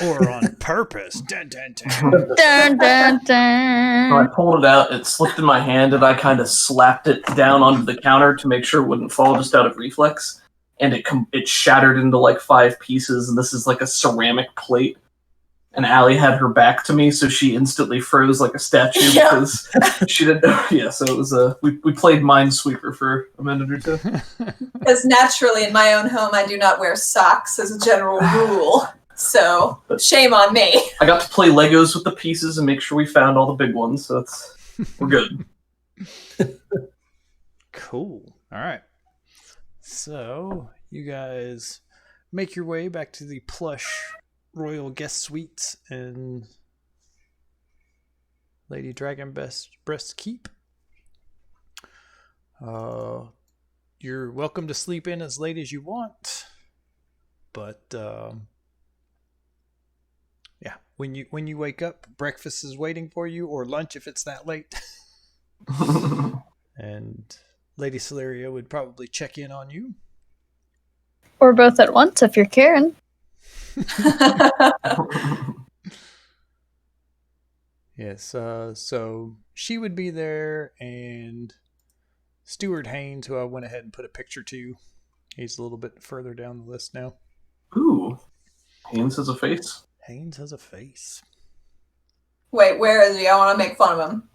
Or on purpose. Dun, dun, dun. Dun, dun, So I dun. pulled it out, it slipped in my hand, and I kind of slapped it down onto the counter to make sure it wouldn't fall just out of reflex. And it shattered into like 5 pieces, and this is like a ceramic plate. And Allie had her back to me, so she instantly froze like a statue because she didn't know. Yeah, so it was we played Minesweeper for a minute or two. Because naturally, in my own home, I do not wear socks as a general rule. So, shame on me. I got to play Legos with the pieces and make sure we found all the big ones, so we're good. Cool. All right. So, you guys make your way back to the plush royal guest suites in Lady Dragon Breast Keep. You're welcome to sleep in as late as you want, but yeah, when you wake up, breakfast is waiting for you, or lunch if it's that late. And Lady Celeria would probably check in on you. Or both at once if you're Karen. Yes, so she would be there, and Stuart Haynes, who I went ahead and put a picture to. He's a little bit further down the list now. Ooh. Haynes has a face? Haynes has a face. Wait, where is he? I want to make fun of him.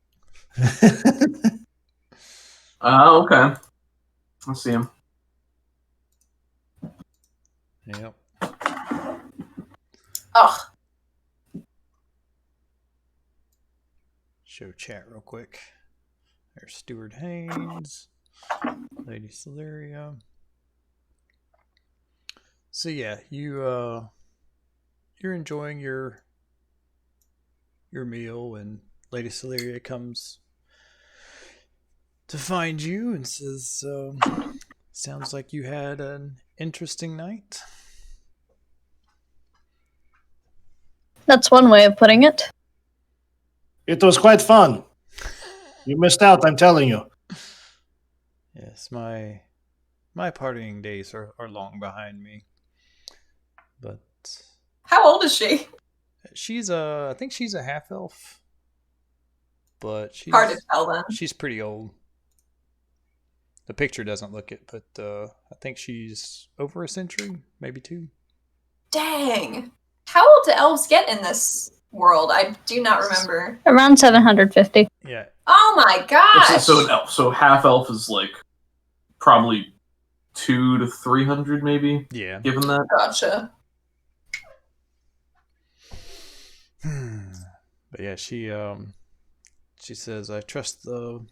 Oh, okay. I see him. Yep. Ugh. Show chat real quick. There's Stuart Haynes, Lady Celeria. So yeah, you're enjoying your meal, and Lady Celeria comes to find you and says, "Sounds like you had an interesting night." That's one way of putting it. It was quite fun. You missed out, I'm telling you. Yes, my partying days are long behind me. But How old is she? she's I think she's a half elf. But Hard to tell then. she's pretty old. The picture doesn't look it, but I think she's over a century, maybe 2. Dang. How old do elves get in this world? I do not remember. Around 750. Yeah. Oh my gosh. So half elf is like probably 200 to 300, maybe. Yeah. Given that. Gotcha. But yeah, she says, "I trust the."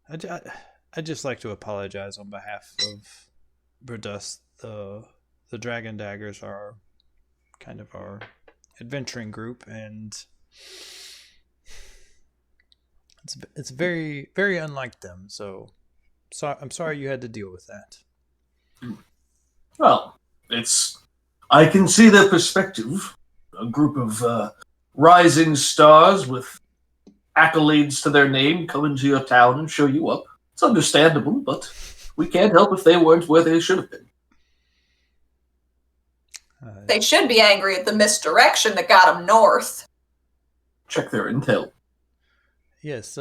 I'd just like to apologize on behalf of Berdusk. The Dragon Daggers are kind of our adventuring group, and it's very very unlike them. So I'm sorry you had to deal with that. Well, I can see their perspective. A group of rising stars with accolades to their name come into your town and show you up. It's understandable, but we can't help if they weren't where they should have been. They should be angry at the misdirection that got them north. Check their intel. Yes.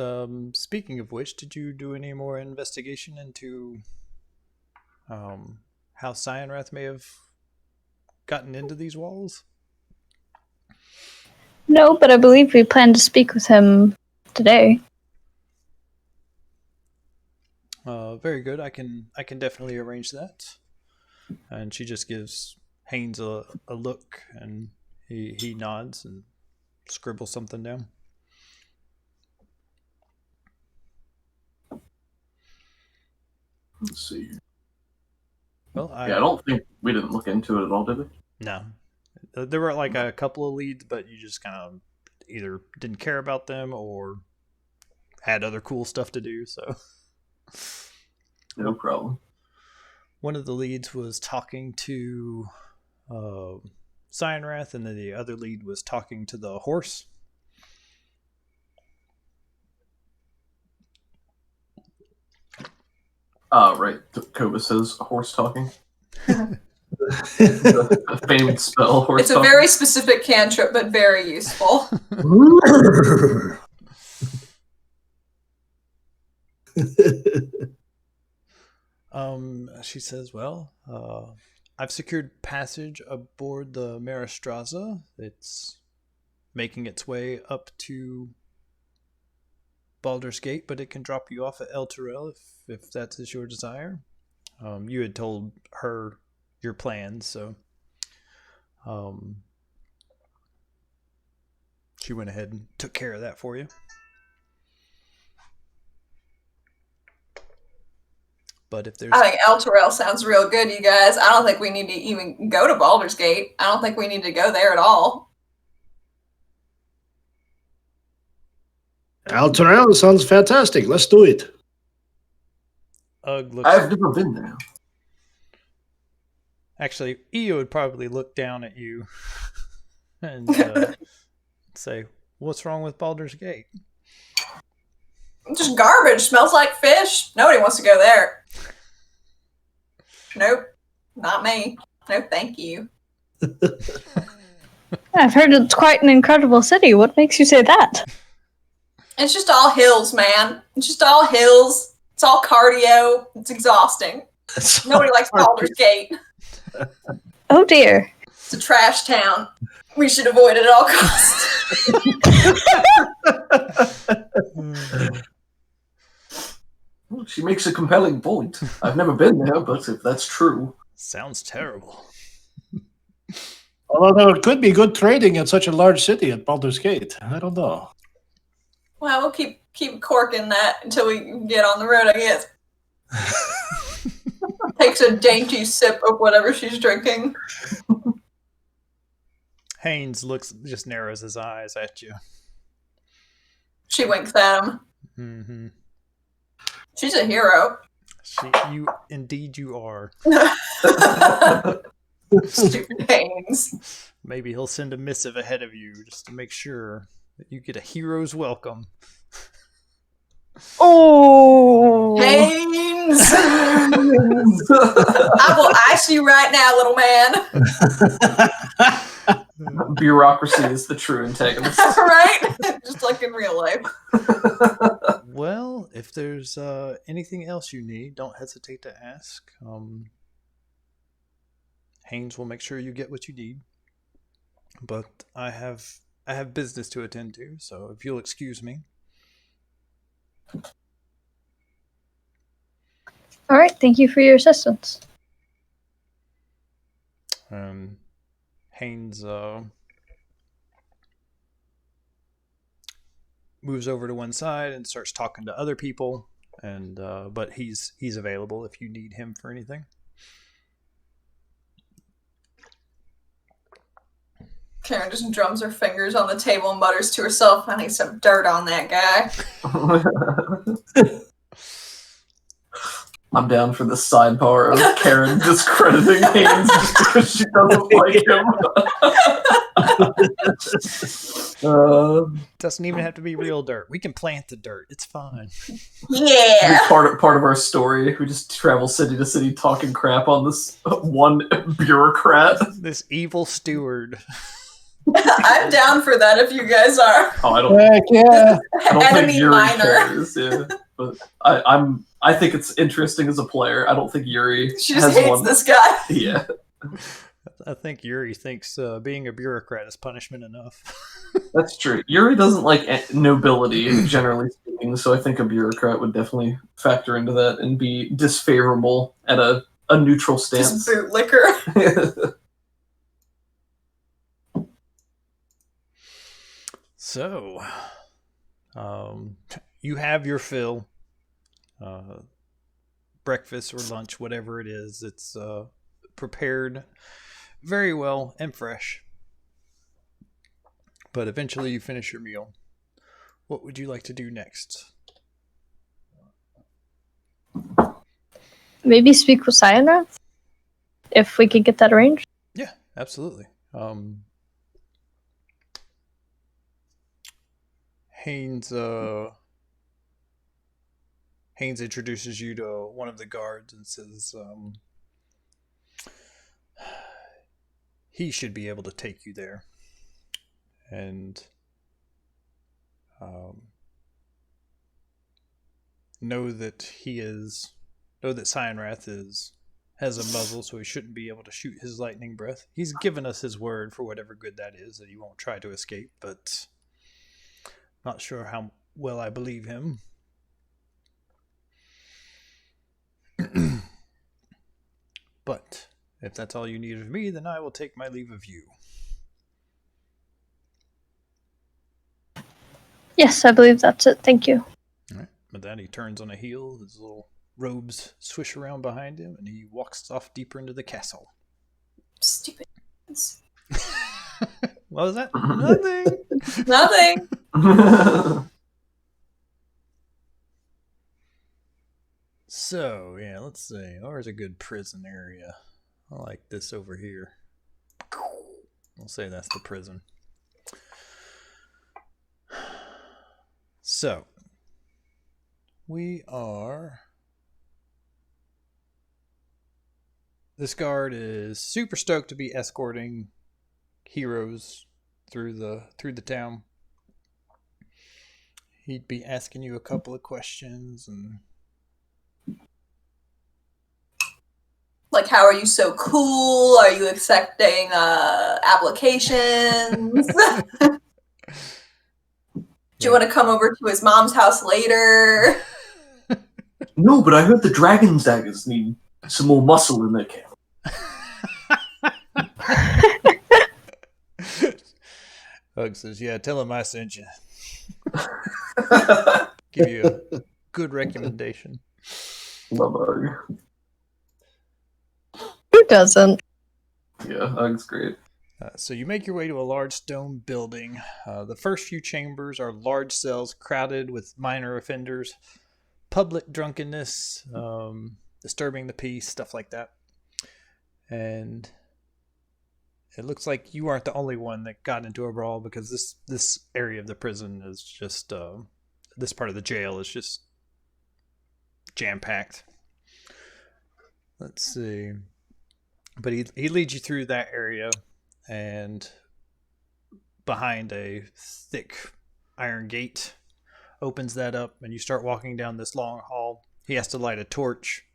Speaking of which, did you do any more investigation into how Cyanwrath may have gotten into these walls? No, but I believe we plan to speak with him today. Very good. I can definitely arrange that. And she just gives Haynes a look, and he nods and scribbles something down. Let's see. Well, I don't think we didn't look into it at all, did we? No. There were like a couple of leads, but you just kind of either didn't care about them or had other cool stuff to do, so. No problem. One of the leads was talking to Cyanwrath, and then the other lead was talking to the horse. Right. Kova says horse talking. A famed spell, horse It's a talking. very specific cantrip, but very useful. She says, "Well, I've secured passage aboard the Maristraza. It's making its way up to Baldur's Gate, but it can drop you off at Elturel if that is your desire." You had told her your plans, so she went ahead and took care of that for you. But if there's, I think Elturel sounds real good, you guys. I don't think we need to even go to Baldur's Gate. I don't think we need to go there at all. Elturel sounds fantastic. Let's do it. Ugg looks. I've never been there. Actually, Io would probably look down at you and say, "What's wrong with Baldur's Gate?" Just garbage. Smells like fish. Nobody wants to go there. Nope. Not me. No, thank you. I've heard it's quite an incredible city. What makes you say that? It's just all hills, man. It's just all hills. It's all cardio. It's exhausting. Nobody likes Baldur's Gate. Oh dear. It's a trash town. We should avoid it at all costs. She makes a compelling point. I've never been there, but if that's true. Sounds terrible. Although there could be good trading in such a large city at Baldur's Gate. I don't know. Well, we'll keep corking that until we get on the road, I guess. Takes a dainty sip of whatever she's drinking. Haynes just narrows his eyes at you. She winks at him. Mm-hmm. She's a hero. Indeed you are. Stupid Haynes. Maybe he'll send a missive ahead of you just to make sure that you get a hero's welcome. Oh, Haynes! I will ice you right now, little man. Bureaucracy is the true antagonist. Right? Just like in real life. Well, if there's anything else you need, don't hesitate to ask. Haynes will make sure you get what you need. But I have business to attend to, so if you'll excuse me. all right. Thank you for your assistance. Haynes moves over to one side and starts talking to other people, and but he's available if you need him for anything. Karen just drums her fingers on the table and mutters to herself, I need some dirt on that guy. I'm down for the sidebar of Karen discrediting Haynes just because she doesn't like him. Doesn't even have to be real dirt. We can plant the dirt. It's fine. Yeah. Part of our story. We just travel city to city talking crap on this one bureaucrat. This evil steward. I'm down for that if you guys are. Oh, I don't. Heck yeah. I don't Enemy think Yuri minor. cares. Yeah, but I think it's interesting as a player. I don't think Yuri She just has hates one. this guy. Yeah, I think Yuri thinks being a bureaucrat is punishment enough. that's true. Yuri doesn't like nobility, generally speaking, so I think a bureaucrat would definitely factor into that and be disfavorable at a neutral stance. Just bootlicker. So, you have your fill. Breakfast or lunch, whatever it is, it's prepared very well and fresh. But eventually you finish your meal. What would you like to do next? Maybe speak with Cyanwrath? If we could get that arranged. Yeah, absolutely. Haynes introduces you to one of the guards and says he should be able to take you there. And know that Cyanwrath has a muzzle, so he shouldn't be able to shoot his lightning breath. He's given us his word for whatever good that is, that he won't try to escape, but not sure how well I believe him. But if that's all you need of me, then I will take my leave of you. Yes, I believe that's it. Thank you. All right. With that, he turns on a heel, his little robes swish around behind him, and he walks off deeper into the castle. Stupid. What was that? Nothing. Nothing. So, yeah, let's see. Where's a good prison area? I like this over here. We'll say that's the prison. So, we are This guard is super stoked to be escorting heroes through the town. He'd be asking you a couple of questions and Like, how are you so cool? Are you accepting applications? Do you want to come over to his mom's house later? No, but I heard the dragon daggers need some more muscle in their camp. Hug says, "Yeah, tell him I sent you. Give you a good recommendation." Love Hug. Who doesn't? Yeah, Hug's great. So you make your way to a large stone building. The first few chambers are large cells crowded with minor offenders, public drunkenness, disturbing the peace, stuff like that. And it looks like you aren't the only one that got into a brawl, because this area of the prison is just this part of the jail is just jam-packed. Let's see. But he leads you through that area and behind a thick iron gate, opens that up, and you start walking down this long hall. He has to light a torch.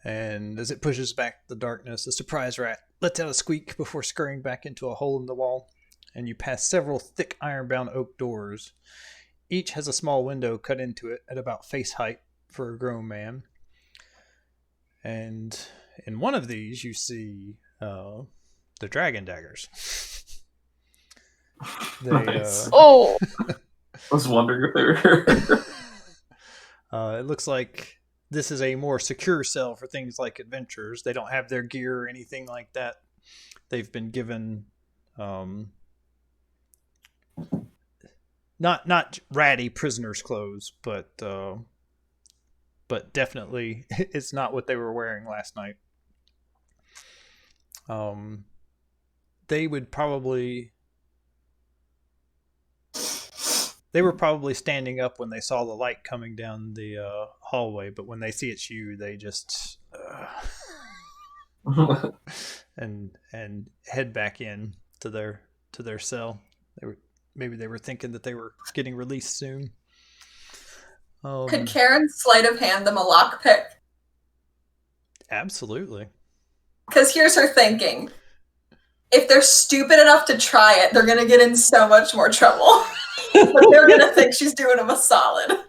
And as it pushes back the darkness, a surprise rat lets out a squeak before scurrying back into a hole in the wall. And you pass several thick iron-bound oak doors. Each has a small window cut into it at about face height for a grown man. And in one of these, you see the dragon daggers. Nice. Oh, I was wondering if they were here. It looks like this is a more secure cell for things like adventurers. They don't have their gear or anything like that. They've been given not ratty prisoners' clothes, but definitely it's not what they were wearing last night. They were probably standing up when they saw the light coming down the hallway, but when they see it's you, they just and head back in to their cell. Maybe they were thinking that they were getting released soon. Could Karen sleight of hand them a lockpick? Absolutely. Because here's her thinking. If they're stupid enough to try it, they're going to get in so much more trouble. But they're going to think she's doing them a solid.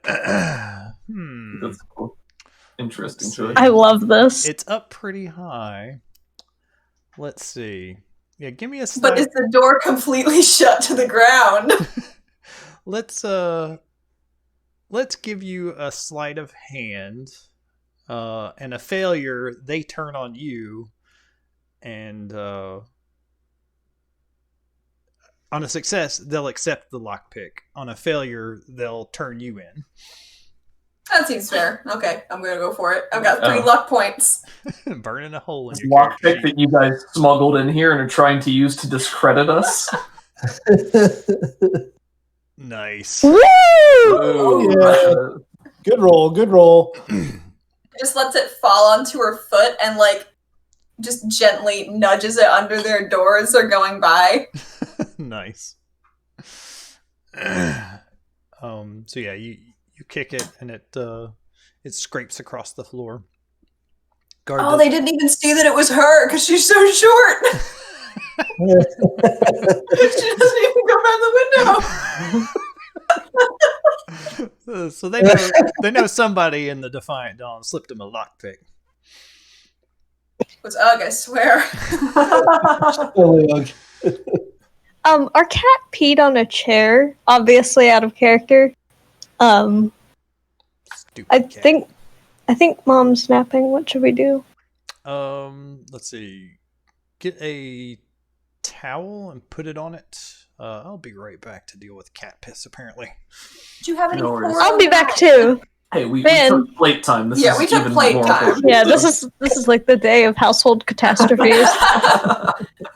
That's cool. Interesting choice. I love this. It's up pretty high. Let's see. Yeah, give me a slide. But is the door completely shut to the ground? Let's give you a sleight of hand. And a failure, they turn on you. And on a success, they'll accept the lockpick. On a failure, they'll turn you in. That seems fair. Okay, I'm going to go for it. I've got 3 luck points. Burning a hole in This your lockpick character sheet. that you guys smuggled in here and are trying to use to discredit us. Nice. Woo! Oh, Good roll, good roll. Just lets it fall onto her foot and, like, just gently nudges it under their door as they're going by. Nice. So yeah, you kick it and it scrapes across the floor. Guard Oh, they didn't even see that it was her because she's so short. She doesn't even come out the window. So they know somebody in the Defiant Dawn slipped him a lockpick. It was Ugg, I swear. Our cat peed on a chair, obviously out of character. Stupid I cat. think Mom's napping. What should we do? Let's see. Get a towel and put it on it. I'll be right back to deal with cat piss, apparently. Do you have any? No worries. form? I'll be back too. Hey, we Man. took plate time. This Yeah, is we took even plate more time. important. Yeah, this is like the day of household catastrophes.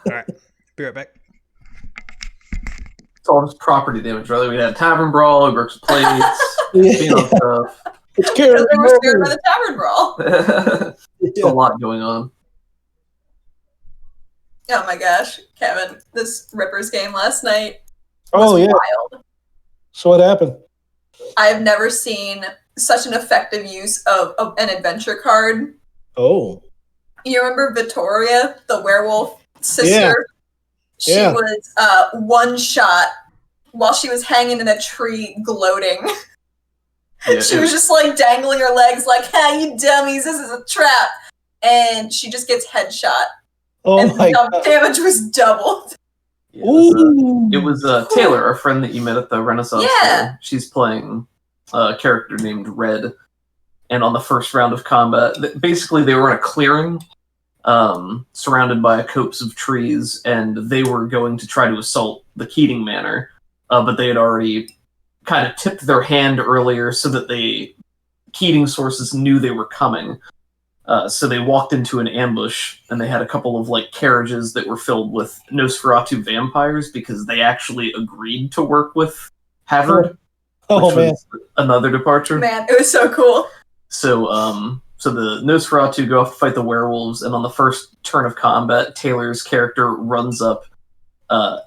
Alright. Be right back. It's all just property damage, right? We had a tavern brawl, we broke some plates, clean up stuff. It's Because they were scared by the tavern brawl. It's a lot going on. Oh my gosh, Kevin, this Rippers game last night Oh, was yeah. wild. So what happened? I have never seen such an effective use of an adventure card. Oh. You remember Vittoria, the werewolf sister? Yeah. She Yeah. was one shot while she was hanging in a tree gloating. Yeah, She was just like dangling her legs like, "Ha, you dummies, this is a trap." And she just gets headshot. Oh and my the god. damage was doubled. yeah, Ooh. it was Taylor, our friend that you met at the Renaissance Fair. She's playing a character named Red. And on the first round of combat, basically they were in a clearing surrounded by a copse of trees, and they were going to try to assault the Keating Manor. But they had already kind of tipped their hand earlier so that Keating sources knew they were coming. So they walked into an ambush, and they had a couple of carriages that were filled with Nosferatu vampires because they actually agreed to work with Havard, which was another departure. Man, it was so cool. So the Nosferatu go off to fight the werewolves, and on the first turn of combat, Taylor's character runs up.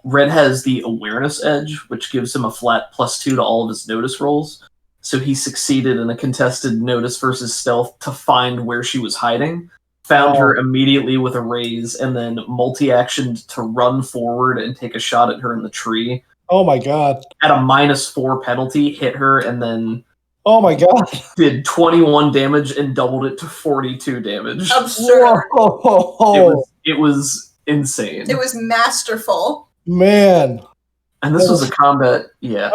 Red has the awareness edge, which gives him a flat +2 to all of his notice rolls. So he succeeded in a contested notice versus stealth to find where she was hiding, found her immediately with a raise, and then multi-actioned to run forward and take a shot at her in the tree. Oh my god. At a -4 penalty, hit her, and then Oh my god. did 21 damage and doubled it to 42 damage. Absurd. Whoa. It was insane. It was masterful. Man. And this was a combat. Yeah,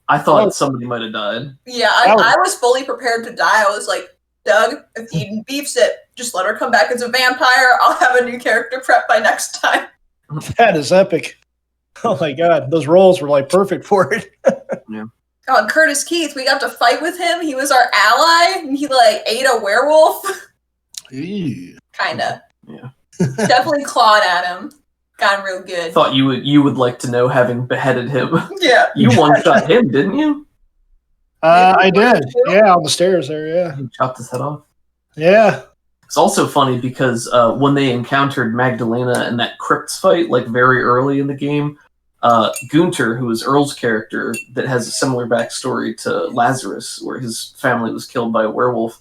I thought somebody might have died. Yeah, I was fully prepared to die. I was like, Doug, if Eden beefs it, just let her come back as a vampire. I'll have a new character prep by next time. That is epic. Oh my god. Those rolls were perfect for it. Oh, and Curtis Keith, we got to fight with him. He was our ally. And he ate a werewolf. Ew. Kinda. Yeah. Definitely clawed at him. Got him real good. Thought you would like to know, having beheaded him. Yeah. You one-shot him, didn't you? I did. Yeah, on the stairs there, yeah. You chopped his head off. Yeah. It's also funny because when they encountered Magdalena in that crypts fight, very early in the game, Gunter, who is Earl's character, that has a similar backstory to Lazarus, where his family was killed by a werewolf,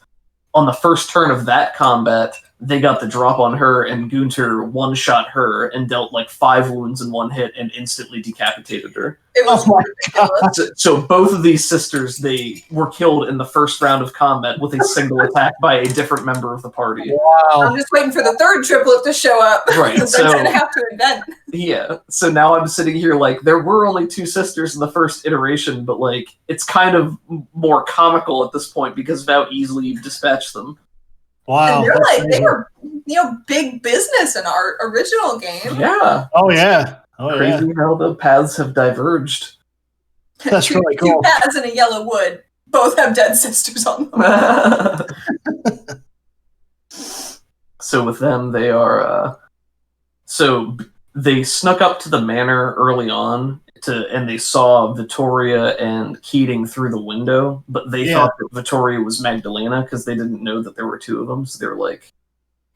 on the first turn of that combat, they got the drop on her, and Gunter one-shot her and dealt 5 wounds in one hit and instantly decapitated her. It was ridiculous. So both of these sisters, they were killed in the first round of combat with a single attack by a different member of the party. Wow. I'm just waiting for the third triplet to show up. Right, Because they're going to have to invent. Yeah, so now I'm sitting here there were only 2 sisters in the first iteration, but it's kind of more comical at this point because of how easily you've dispatched them. Wow. And they were, big business in our original game. Yeah. Oh yeah. Oh Crazy how the paths have diverged. That's really Two cool. paths in a yellow wood. Both have dead sisters on them. So with them, they are... So they snuck up to the manor early on, and they saw Vittoria and Keating through the window, but they thought that Vittoria was Magdalena because they didn't know that there were 2 of them. So they were like,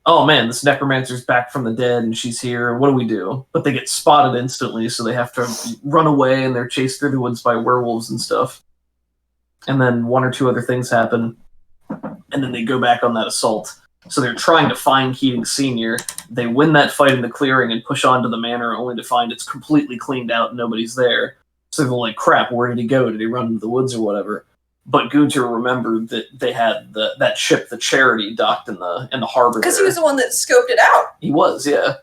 "Oh man, this necromancer's back from the dead and she's here. What do we do?" But they get spotted instantly, so they have to run away, and they're chased through the woods by werewolves and stuff. And then 1 or 2 other things happen, and then they go back on that assault. So they're trying to find Keating Sr. They win that fight in the clearing and push on to the manor, only to find it's completely cleaned out and nobody's there. So they're like, crap, where did he go? Did he run into the woods or whatever? But Gunter remembered that they had that ship, the Charity, docked in the harbor. Because he was the one that scoped it out. He was, yeah.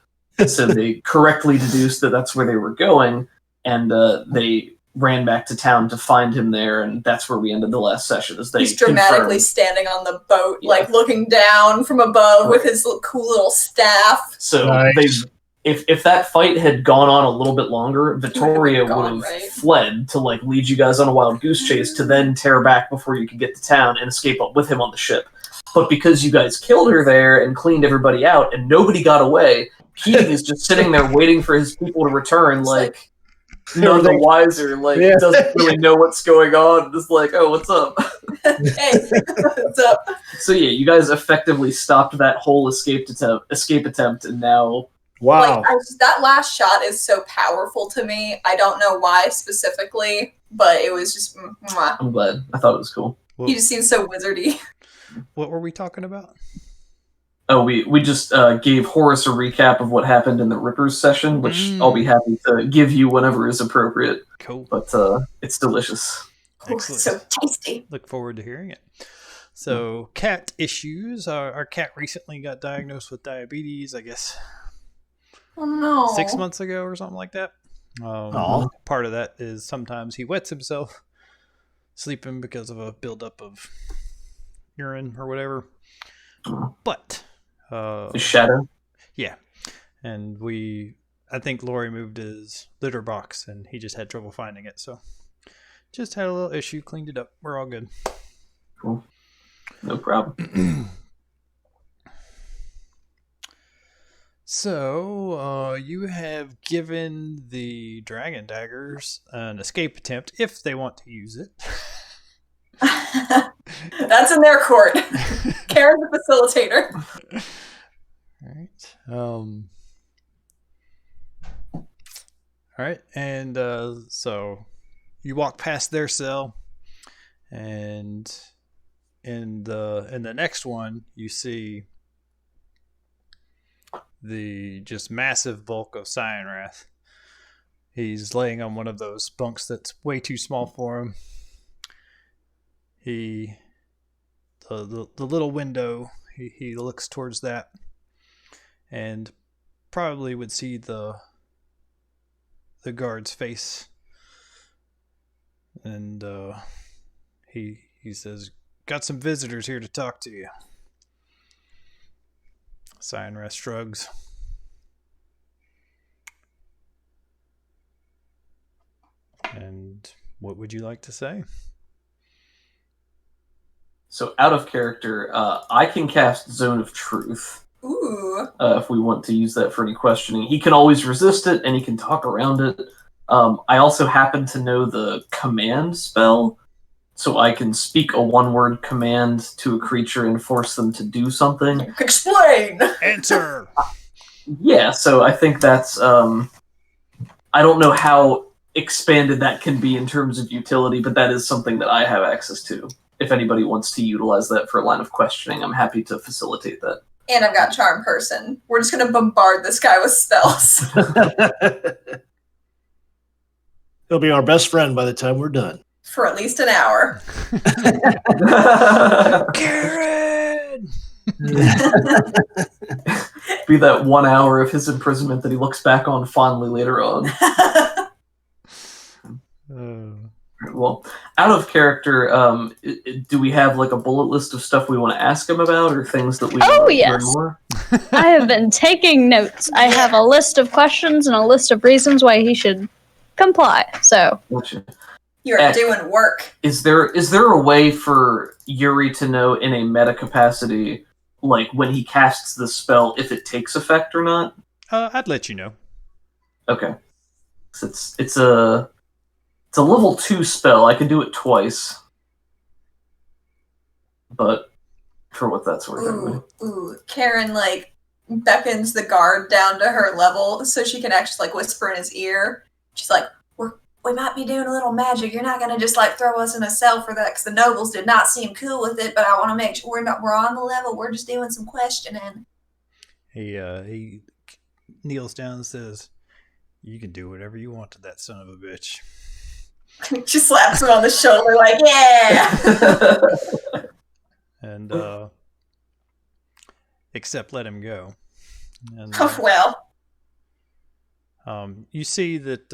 So they correctly deduced that that's where they were going, and they ran back to town to find him there, and that's where we ended the last session. As they He's dramatically confirmed. standing on the boat, looking down from above with his cool little staff. So Nice. if that fight had gone on a little bit longer, Vittoria would have fled to lead you guys on a wild goose chase to then tear back before you could get to town and escape up with him on the ship. But because you guys killed her there and cleaned everybody out and nobody got away, Keating is just sitting there waiting for his people to return none the wiser. Like, Yeah. doesn't really know what's going on. Just like, oh, what's up? Hey, what's up? So yeah, you guys effectively stopped that whole escape attempt, and now Wow. Like, that last shot is so powerful to me. I don't know why specifically, but it was just. Mwah. I'm glad. I thought it was cool. He just seems so wizardy. What were we talking about? Oh, we just gave Horace a recap of what happened in the Rippers session, which I'll be happy to give you whenever is appropriate. Cool. But it's delicious. Oh, it's so tasty. Look forward to hearing it. So, cat issues. Our cat recently got diagnosed with diabetes, I guess Oh no. 6 months ago or something like that. Aw. Part of that is sometimes he wets himself sleeping because of a buildup of urine or whatever. But The shadow. yeah, and I think Lori moved his litter box and he just had trouble finding it, so just had a little issue, cleaned it up. We're all good. Cool. No problem. So, you have given the dragon daggers an escape attempt if they want to use it. That's in their court. Karen's the facilitator. All right, and so you walk past their cell, and in the next one you see the just massive bulk of Cyanwrath. He's laying on one of those bunks that's way too small for him. The little window, he looks towards that and probably would see the guard's face, and he says, "Got some visitors here to talk to you." Cyanwrath shrugs. And what would you like to say? So out of character, I can cast Zone of Truth. Ooh. If we want to use that for any questioning. He can always resist it, and he can talk around it. I also happen to know the command spell, so I can speak a one-word command to a creature and force them to do something. Explain! Answer! Yeah, so I think that's... I don't know how expanded that can be in terms of utility, but that is something that I have access to. If anybody wants to utilize that for a line of questioning, I'm happy to facilitate that. And I've got Charm Person. We're just going to bombard this guy with spells. He'll be our best friend by the time we're done. For at least an hour. Karen! Be that 1 hour of his imprisonment that he looks back on fondly later on. Well, out of character, do we have like a bullet list of stuff we want to ask him about, or things that we Oh, want to yes. learn more? I have been taking notes. I have a list of questions and a list of reasons why he should comply. So Gotcha. You're doing work. Is there a way for Yuri to know in a meta capacity, like when he casts the spell, if it takes effect or not? I'd let you know. Okay. It's a level 2 spell. I can do it twice. But for what that's worth, anyway. Ooh. Karen, like, beckons the guard down to her level so she can actually, like, whisper in his ear. She's like, we might be doing a little magic. You're not going to just, like, throw us in a cell for that, because the nobles did not seem cool with it, but I want to make sure we're on the level. We're just doing some questioning. He kneels down and says, "You can do whatever you want to that son of a bitch." She slaps him on the shoulder like, yeah! And except let him go. And Oh, well. you see that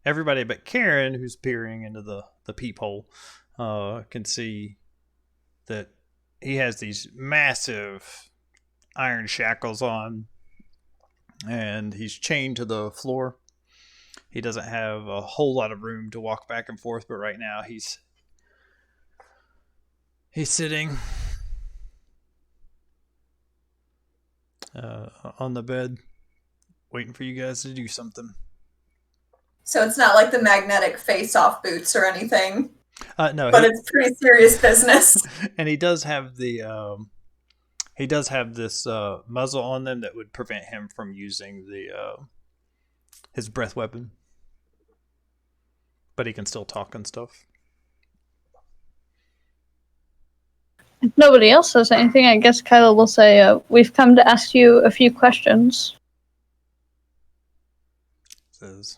everybody but Karen, who's peering into the peephole, can see that he has these massive iron shackles on, and he's chained to the floor. He doesn't have a whole lot of room to walk back and forth, but right now he's sitting on the bed, waiting for you guys to do something. So it's not like the magnetic face-off boots or anything, No, but it's pretty serious business. and he does have the this muzzle on them that would prevent him from using the his breath weapon, but he can still talk and stuff. If nobody else says anything, I guess Kyla will say, we've come to ask you a few questions. Says,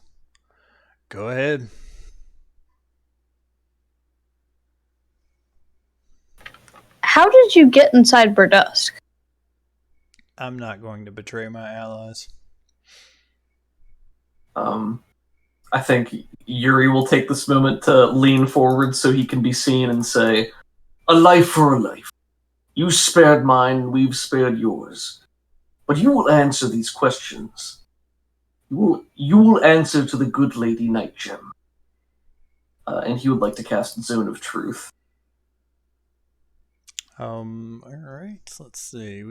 go ahead. How did you get inside Berdusk? I'm not going to betray my allies. I think Yuri will take this moment to lean forward so he can be seen and say, "A life for a life. You spared mine, we've spared yours. But you will answer these questions. You will answer to the good lady Nightgem." And he would like to cast Zone of Truth. All right. Let's see.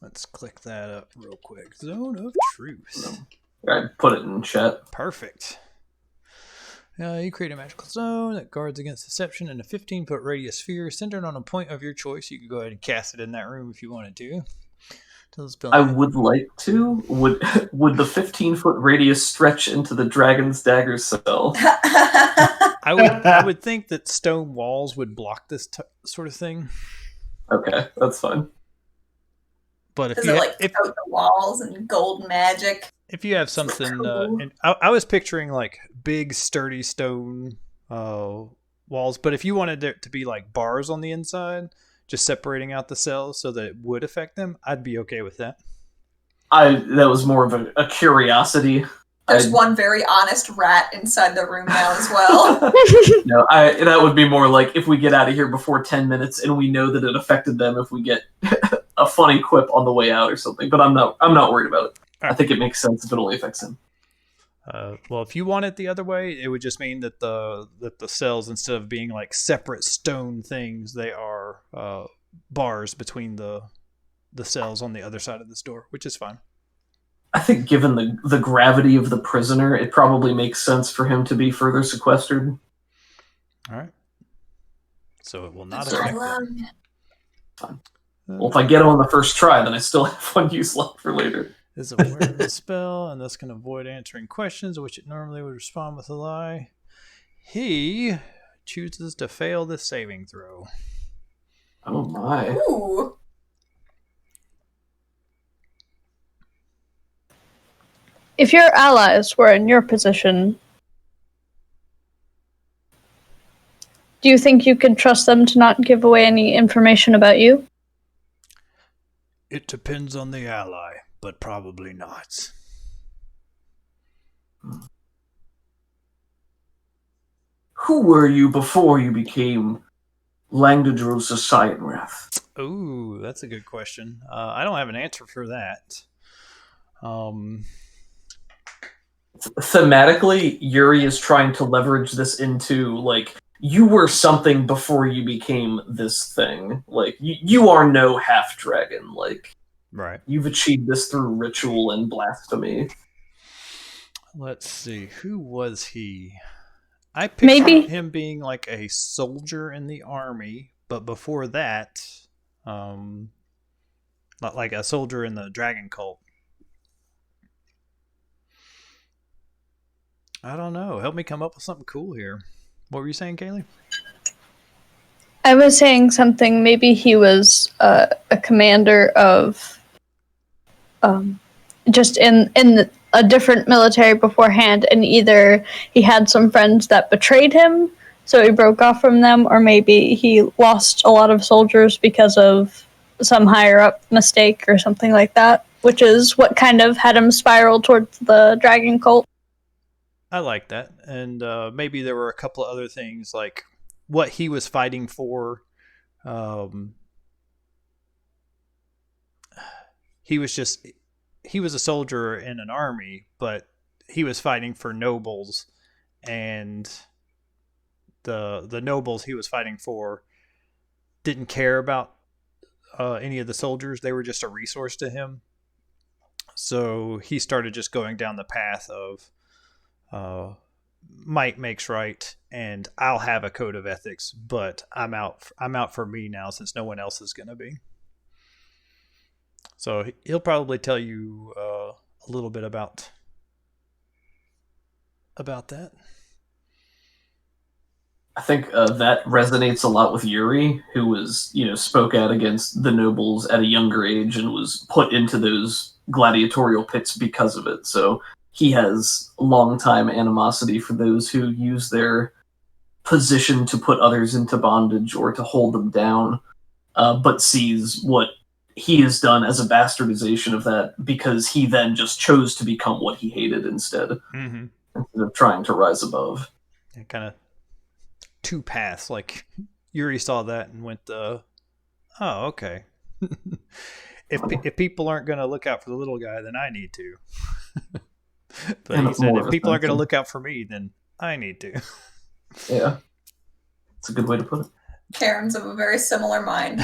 Let's click that up real quick. Zone of Truth. I put it in chat. Perfect. You create a magical zone that guards against deception in a 15-foot radius sphere centered on a point of your choice. You can go ahead and cast it in that room if you wanted to. I would like to. Would the 15-foot radius stretch into the dragon's dagger cell? I would think that stone walls would block this sort of thing. Okay, that's fine. But if you coat the walls and gold magic? If you have something, I was picturing like big sturdy stone walls, but if you wanted there to be like bars on the inside, just separating out the cells so that it would affect them, I'd be okay with that. That was more of a curiosity. There's one very honest rat inside the room now as well. No, that would be more like if we get out of here before 10 minutes and we know that it affected them if we get a funny quip on the way out or something. But I'm not worried about it. Right. I think it makes sense if it only affects him. Well, if you want it the other way, it would just mean that the cells, instead of being like separate stone things, they are bars between the cells on the other side of this door, which is fine. I think given the gravity of the prisoner, it probably makes sense for him to be further sequestered. All right. So it will not affect them. Fine. Well, if I get him on the first try, then I still have one use left for later. Is aware of the spell, and thus can avoid answering questions, which it normally would respond with a lie. He chooses to fail this saving throw. Oh my. Ooh. If your allies were in your position, do you think you could trust them to not give away any information about you? It depends on the ally, but probably not. Who were you before you became Langdedrosa Cyanwrath? Ooh, that's a good question. I don't have an answer for that. Thematically, Yuri is trying to leverage this into, like, you were something before you became this thing. Like, you are no half-dragon. Like, right. You've achieved this through ritual and blasphemy. Let's see. Who was he? I pictured him being like a soldier in the army, but before that, like a soldier in the dragon cult. I don't know. Help me come up with something cool here. What were you saying, Kaylee? I was saying something. Maybe he was a commander of, just in a different military beforehand, and either he had some friends that betrayed him, so he broke off from them, or maybe he lost a lot of soldiers because of some higher up mistake or something like that, which is what kind of had him spiral towards the dragon cult. I like that. And maybe there were a couple of other things, like what he was fighting for. He was a soldier in an army, but he was fighting for nobles, and the nobles he was fighting for didn't care about any of the soldiers. They were just a resource to him. So he started just going down the path of might makes right, and I'll have a code of ethics, but I'm out for me now since no one else is going to be. So he'll probably tell you a little bit about that. I think that resonates a lot with Yuri, who was, spoke out against the nobles at a younger age and was put into those gladiatorial pits because of it. So he has long-time animosity for those who use their position to put others into bondage or to hold them down, but sees what he has done as a bastardization of that because he then just chose to become what he hated instead of trying to rise above. Yeah, kind of two paths. Like Yuri saw that and went, "Oh, okay." If people aren't going to look out for the little guy, then I need to. But he said, if people aren't going to look out for me, then I need to. Yeah, it's a good way to put it. Karen's of a very similar mind.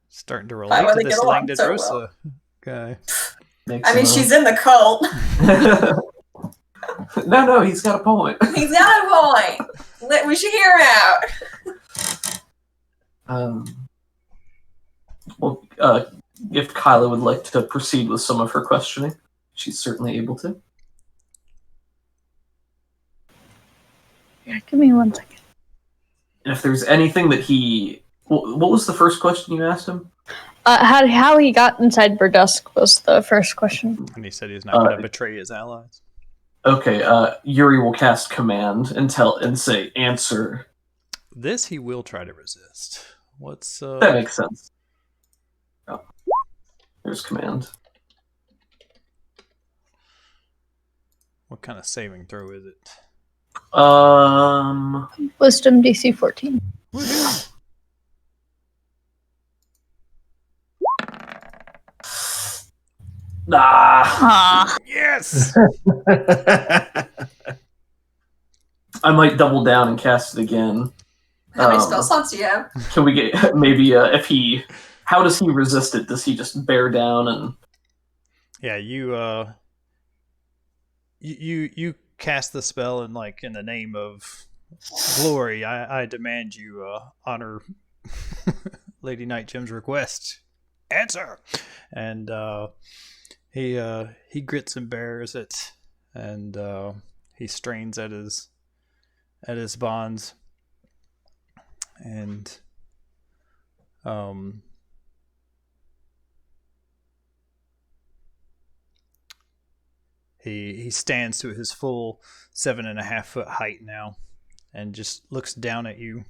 Starting to relate to this Langdedrosa guy. She's in the cult. No, he's got a point. He's got a point. We should hear out. Well, if Kyla would like to proceed with some of her questioning, she's certainly able to. Yeah, give me 1 second. And if there's anything that what was the first question you asked him? How he got inside Berdusk was the first question. And he said he's not going to betray his allies. Okay, Yuri will cast command and say answer. This he will try to resist. What's That makes sense. Oh. There's command. What kind of saving throw is it? Wisdom DC 14. Yes. I might double down and cast it again. How many spell slots do you have? Can we get maybe how does he resist it? Does he just bear down and? Yeah, you cast the spell and in the name of glory, I demand you honor Lady Night Gem's request. Answer. And he grits and bears it, and he strains at his bonds, and he stands to his full 7.5 foot height now, and just looks down at you.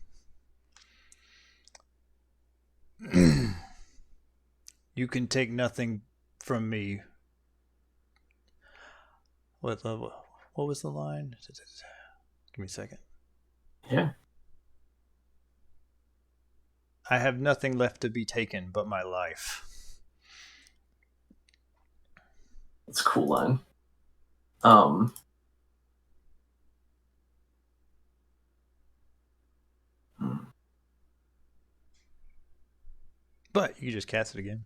You can take nothing from me. What was the line? Give me a second. Yeah. I have nothing left to be taken but my life. That's a cool line. But you just cast it again.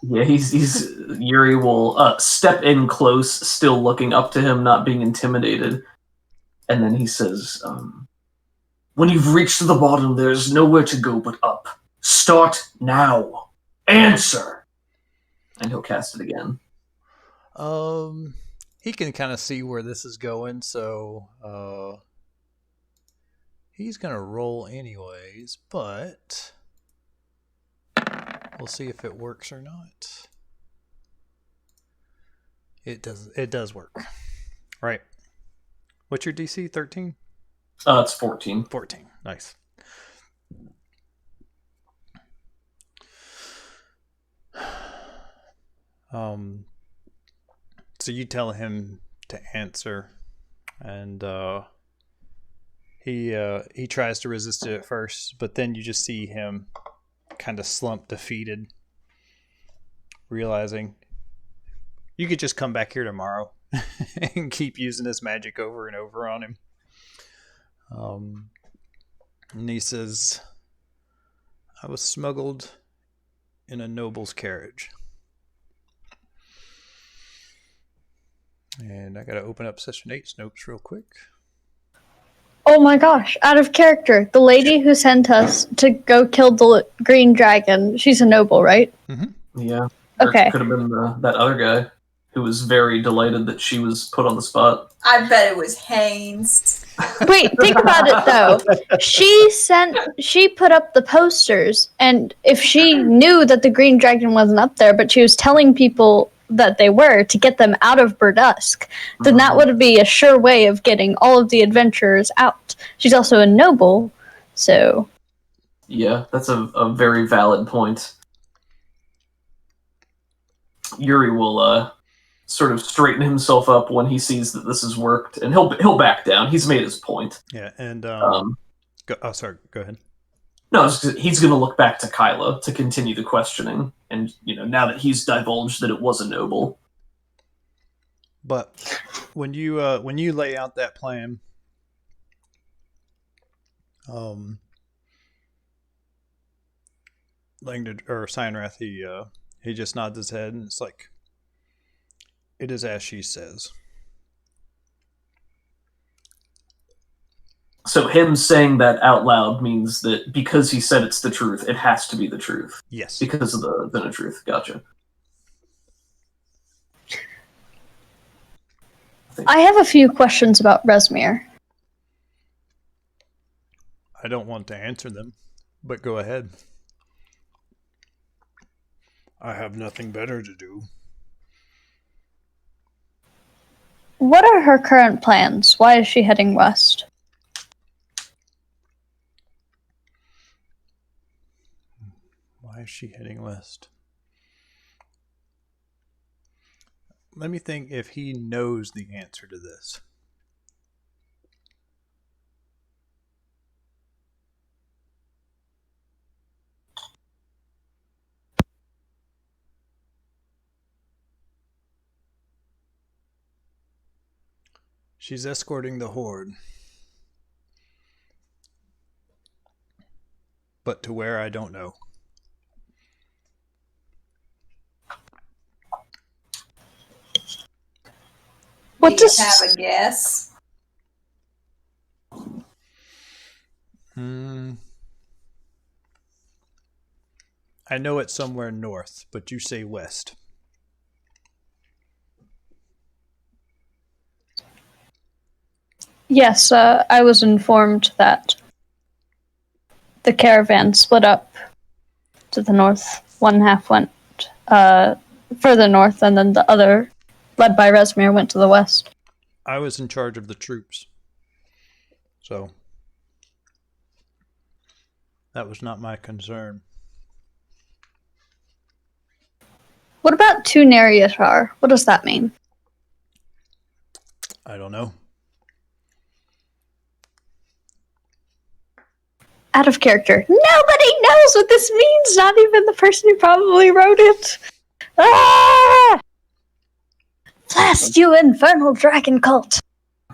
Yeah, he's Yuri will step in close, still looking up to him, not being intimidated, and then he says, "When you've reached the bottom, there's nowhere to go but up. Start now. Answer." And he'll cast it again. He can kind of see where this is going, so he's gonna roll anyways, but we'll see if it works or not. It does work. Right. What's your DC? 13? It's 14. 14. Nice. So you tell him to answer, and he tries to resist it at first, but then you just see him kind of slump, defeated, realizing you could just come back here tomorrow and keep using this magic over and over on him. And he says, "I was smuggled in a noble's carriage. And I gotta open up Session 8's notes real quick. Oh my gosh, out of character. The lady who sent us to go kill the green dragon, she's a noble, right? Yeah. Okay. Or could have been that other guy who was very delighted that she was put on the spot. I bet it was Haynes. Wait, think about it though. She put up the posters, and if she knew that the green dragon wasn't up there, but she was telling people that they were to get them out of Berdusk, then that would be a sure way of getting all of the adventurers out. She's also a noble, so... Yeah, that's a very valid point. Yuri will sort of straighten himself up when he sees that this has worked, and he'll back down. He's made his point. Yeah, and Um, go ahead. No, he's going to look back to Kyla to continue the questioning, and now that he's divulged that it was a noble. But when you lay out that plan, Cyanwrath, he just nods his head, and it's like, it is as she says. So him saying that out loud means that because he said it's the truth, it has to be the truth. Yes. Because of the truth. Gotcha. I have a few questions about Resmir. I don't want to answer them, but go ahead. I have nothing better to do. What are her current plans? Why is she heading west? Why is she heading west? Let me think if he knows the answer to this. She's escorting the Hoard. But to where, I don't know. What Do you does have a guess? I know it's somewhere north, but you say west. Yes, I was informed that the caravan split up to the north. One half went further north, and then the other, led by Resmir, went to the west. I was in charge of the troops. So, that was not my concern. What about Tunariatar? What does that mean? I don't know. Out of character. Nobody knows what this means, not even the person who probably wrote it. Ah! Blast you, infernal dragon cult!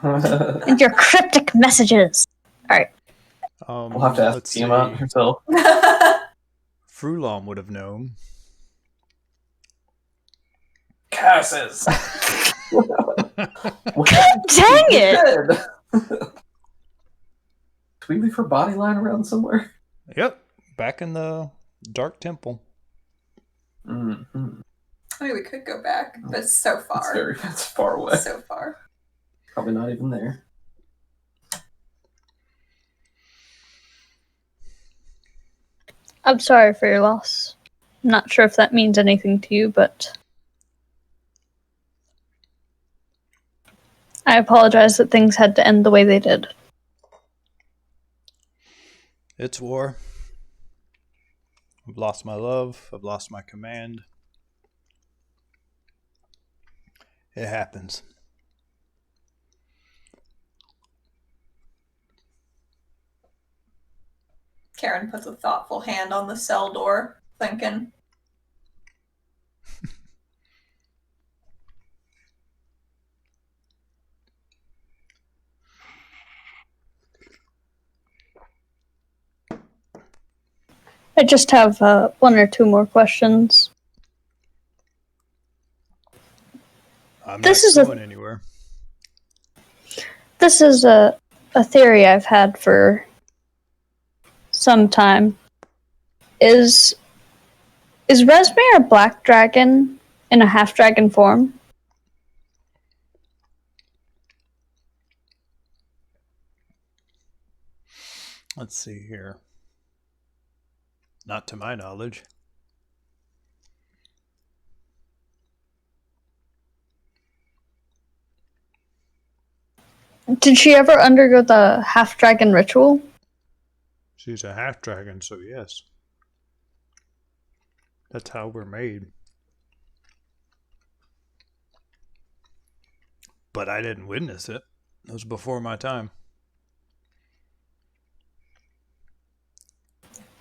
And your cryptic messages. Alright. We'll have to ask let's Tiamat see. herself. Frulom would have known. Curses! God dang it! Do we leave her body lying around somewhere? Yep, back in the Dark Temple. Mm-hmm. I mean, we could go back, but it's so far. That's far away. So far. Probably not even there. I'm sorry for your loss. I'm not sure if that means anything to you, but I apologize that things had to end the way they did. It's war. I've lost my love. I've lost my command. It happens. Karen puts a thoughtful hand on the cell door, thinking. I just have one or two more questions. I'm This not is a- going anywhere. This is a theory I've had for some time. Is Resmere a black dragon in a half dragon form? Let's see here. Not to my knowledge. Did she ever undergo the half dragon ritual? She's a half dragon, so yes. That's how we're made. But I didn't witness it. It was before my time.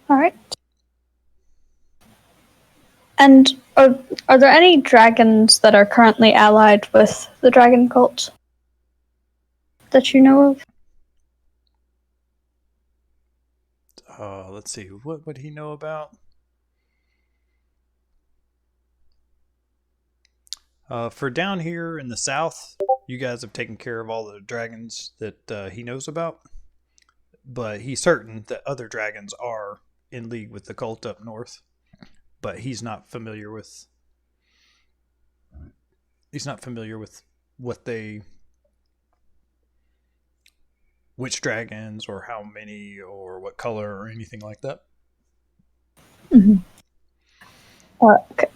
All right. And are there any dragons that are currently allied with the dragon cult that you know of? Let's see. What would he know about? For down here in the south, you guys have taken care of all the dragons that he knows about. But he's certain that other dragons are in league with the cult up north. But he's not familiar with which dragons or how many or what color or anything like that. Mm-hmm.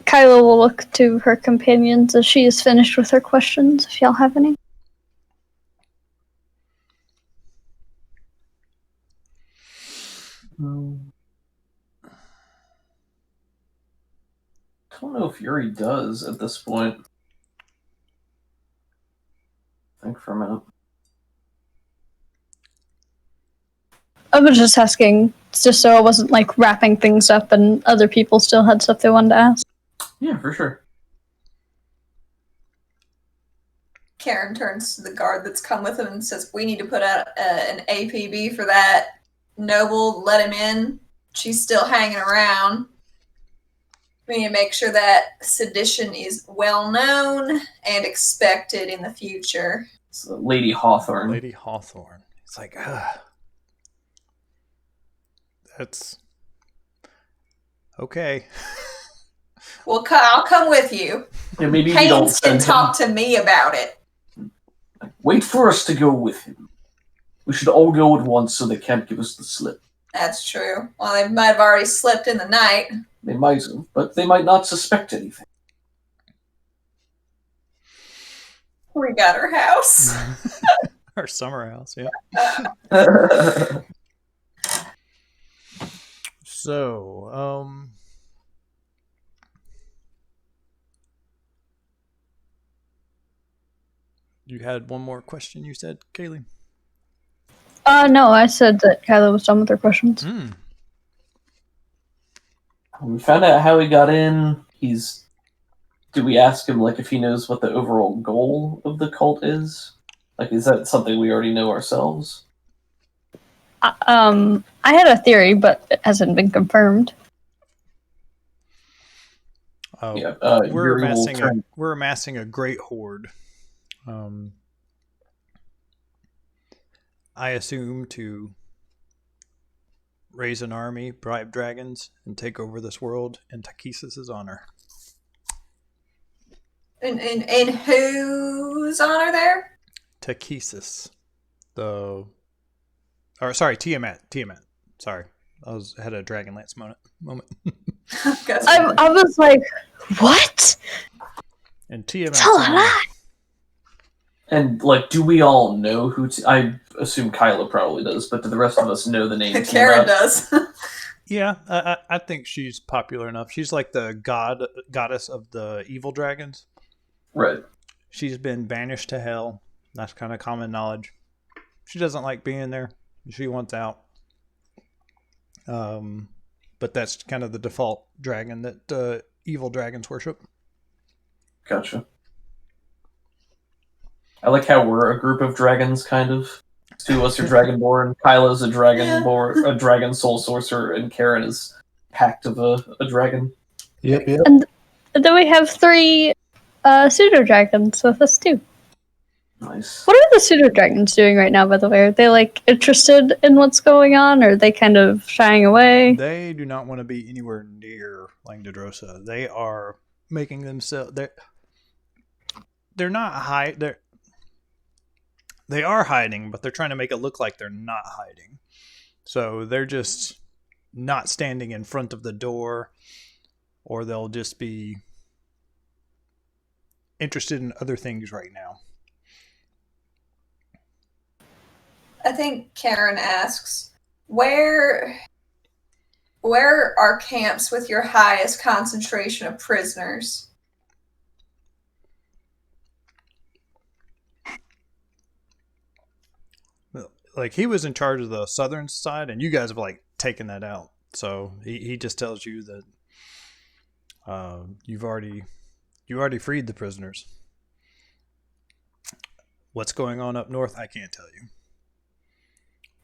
Kyla will look to her companions as she is finished with her questions, if y'all have any. I don't know if Yuri does at this point. Think for a minute. I was just asking, just so I wasn't like wrapping things up and other people still had stuff they wanted to ask. Yeah, for sure. Karen turns to the guard that's come with him and says, "We need to put out an APB for that noble. Let him in. She's still hanging around. We need to make sure that sedition is well known and expected in the future." It's Lady Hawthorne. Lady Hawthorne. It's like, that's okay. Well, I'll come with you. Yeah, maybe we don't Haynes can send talk to me about it. Wait for us to go with him. We should all go at once so they can't give us the slip. That's true. Well, they might have already slept in the night. They might have, but they might not suspect anything. We got our house. Our summer house, yeah. So, you had one more question, you said, Kaylee? No, I said that Kyla was done with her questions. We found out how he got in. Did we ask him, like, if he knows what the overall goal of the cult is? Like, is that something we already know ourselves? I had a theory, but it hasn't been confirmed. We're amassing a great hoard. I assume to raise an army, bribe dragons, and take over this world in Takisis's honor. In whose honor there? Takisis. Tiamat. Sorry. I had a Dragonlance moment. I was like, what? And Tiamat. Tell a lie. And, like, do we all know who... I assume Kyla probably does, but do the rest of us know the name? Karen does. Yeah, I think she's popular enough. She's like the goddess of the evil dragons. Right. She's been banished to hell. That's kind of common knowledge. She doesn't like being there. She wants out. But that's kind of the default dragon that evil dragons worship. Gotcha. I like how we're a group of dragons, kind of. Two of us are dragonborn. Kyla's a dragonborn, a dragon soul sorcerer, and Karen is packed of a dragon. Yep. And then we have three pseudo dragons with us too. Nice. What are the pseudo dragons doing right now, by the way? Are they like interested in what's going on, or are they kind of shying away? They do not want to be anywhere near Langdedrosa. They are making themselves. They're not hide. They are hiding, but they're trying to make it look like they're not hiding. So they're just not standing in front of the door, or they'll just be interested in other things right now. I think Karen asks, where are camps with your highest concentration of prisoners? Like, he was in charge of the southern side, and you guys have like taken that out. So he just tells you that you already freed the prisoners. What's going on up north, I can't tell you.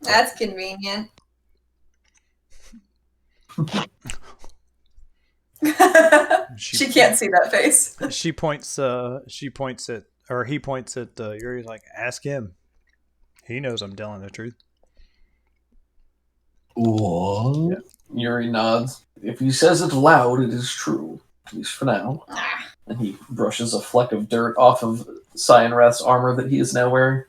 That's convenient. She can't see that face. He points at Yuri's like, ask him. He knows I'm telling the truth. What? Yuri nods. If he says it loud, it is true. At least for now. And he brushes a fleck of dirt off of Cyanwrath's armor that he is now wearing.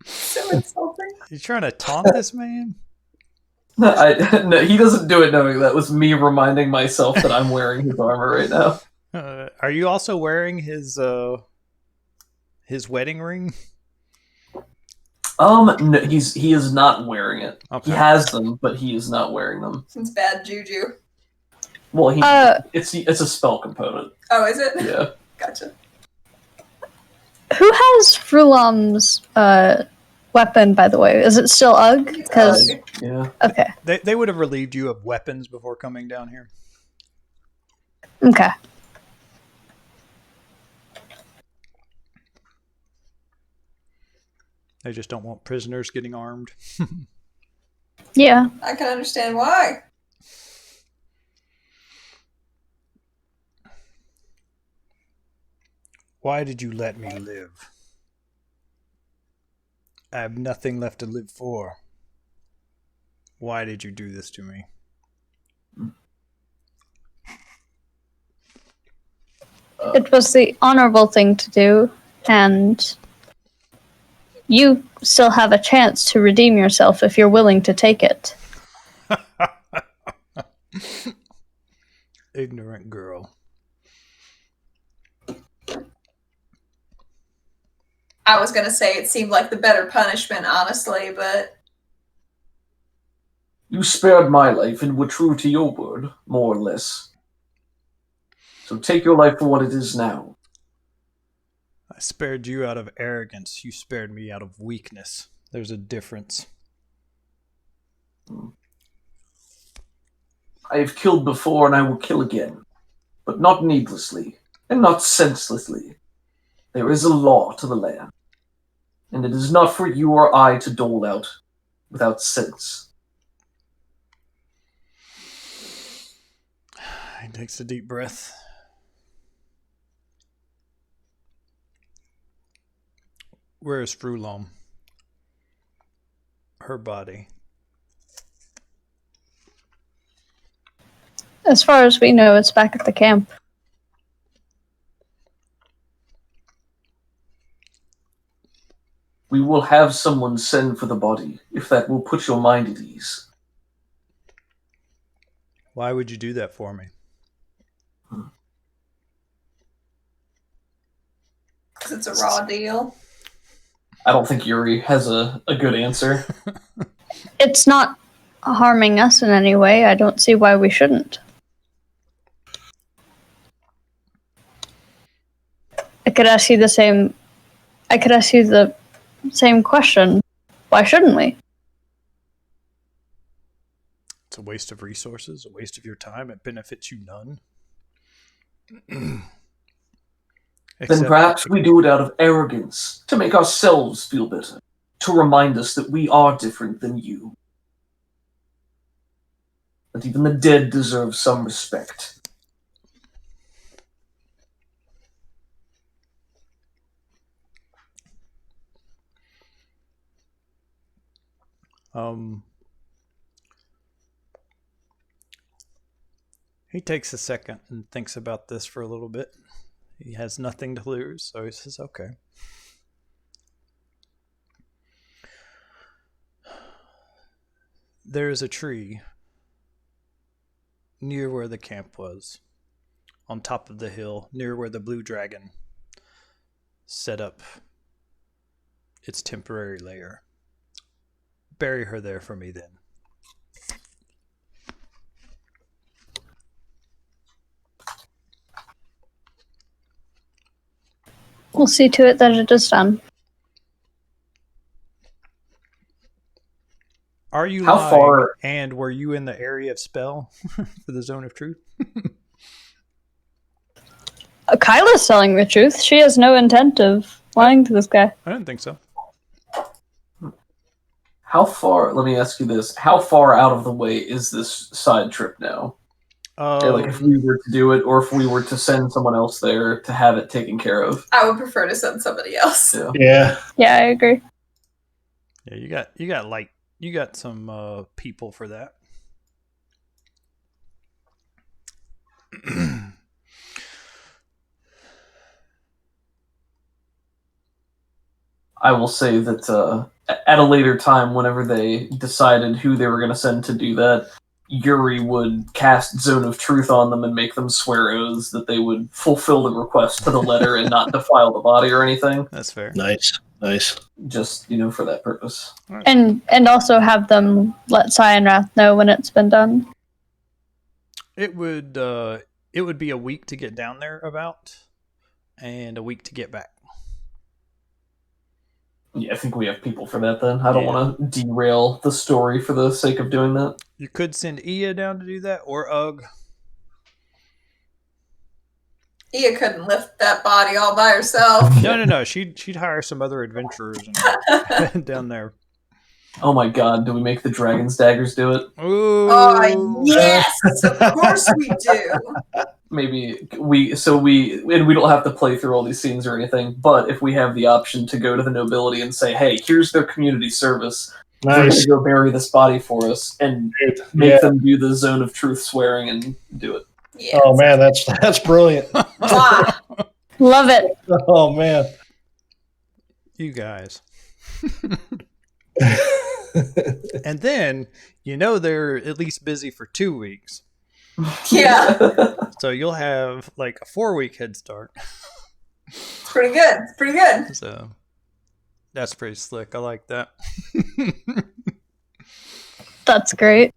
So insulting. You trying to taunt this man? No, he doesn't do it knowing that was me reminding myself that I'm wearing his armor right now. Are you also wearing his wedding ring? No, he is not wearing it. Okay. He has them, but he is not wearing them. It's bad juju. Well, it's a spell component. Oh, is it? Yeah. Gotcha. Who has Frulam's weapon, by the way? Is it still Ugg? Because Yeah. okay, They would have relieved you of weapons before coming down here. okay. They just don't want prisoners getting armed. Yeah. I can understand why. Why did you let me live? I have nothing left to live for. Why did you do this to me? It was the honorable thing to do, and you still have a chance to redeem yourself if you're willing to take it. Ignorant girl. I was going to say it seemed like the better punishment, honestly, but... You spared my life and were true to your word, more or less. So take your life for what it is now. I spared you out of arrogance. You spared me out of weakness. There's a difference. I have killed before and I will kill again. But not needlessly, and not senselessly. There is a law to the land. And it is not for you or I to dole out without sense. He takes a deep breath. Where is Frulam? Her body. As far as we know, it's back at the camp. We will have someone send for the body, if that will put your mind at ease. Why would you do that for me? Because it's a raw deal. I don't think Yuri has a good answer. It's not harming us in any way. I don't see why we shouldn't. I could ask you the same question. Why shouldn't we? It's a waste of resources, a waste of your time. It benefits you none. Then perhaps we do it out of arrogance, to make ourselves feel better, to remind us that we are different than you. That even the dead deserve some respect. He takes a second and thinks about this for a little bit. He has nothing to lose, so he says, okay. There is a tree near where the camp was, on top of the hill, near where the blue dragon set up its temporary lair. Bury her there for me then. We'll see to it that it is done. Are you How lying? far- And were you in the area of spell for the Zone of Truth? Kyla's telling the truth. She has no intent of lying to this guy. I didn't think so. How far? Let me ask you this: how far out of the way is this side trip now? Like, if we were to do it, or if we were to send someone else there to have it taken care of. I would prefer to send somebody else. Yeah. Yeah. Yeah, I agree. Yeah, you got some people for that. I will say that at a later time, whenever they decided who they were going to send to do that, Yuri would cast Zone of Truth on them and make them swear oaths that they would fulfill the request to the letter and not defile the body or anything. That's fair. Nice. Just, for that purpose. And also have them let Cyanwrath know when it's been done. It would be a week to get down there about, and a week to get back. Yeah, I think we have people for that then. I don't want to derail the story for the sake of doing that. You could send Ia down to do that, or Ugg. Ia couldn't lift that body all by herself. No. She'd hire some other adventurers and down there. Oh my god, do we make the dragon's daggers do it? Ooh. Oh, yes! Of course we do. Maybe we don't have to play through all these scenes or anything, but if we have the option to go to the nobility and say, hey, here's their community service, they're going Nice. to go bury this body for us, and make them do the Zone of Truth swearing and do it. Yes. Oh man, that's brilliant. Mwah. Love it. Oh man. You guys. And then, they're at least busy for 2 weeks. Yeah, So you'll have like a 4-week head start. it's pretty good. It's pretty good. So that's pretty slick. I like that. That's great.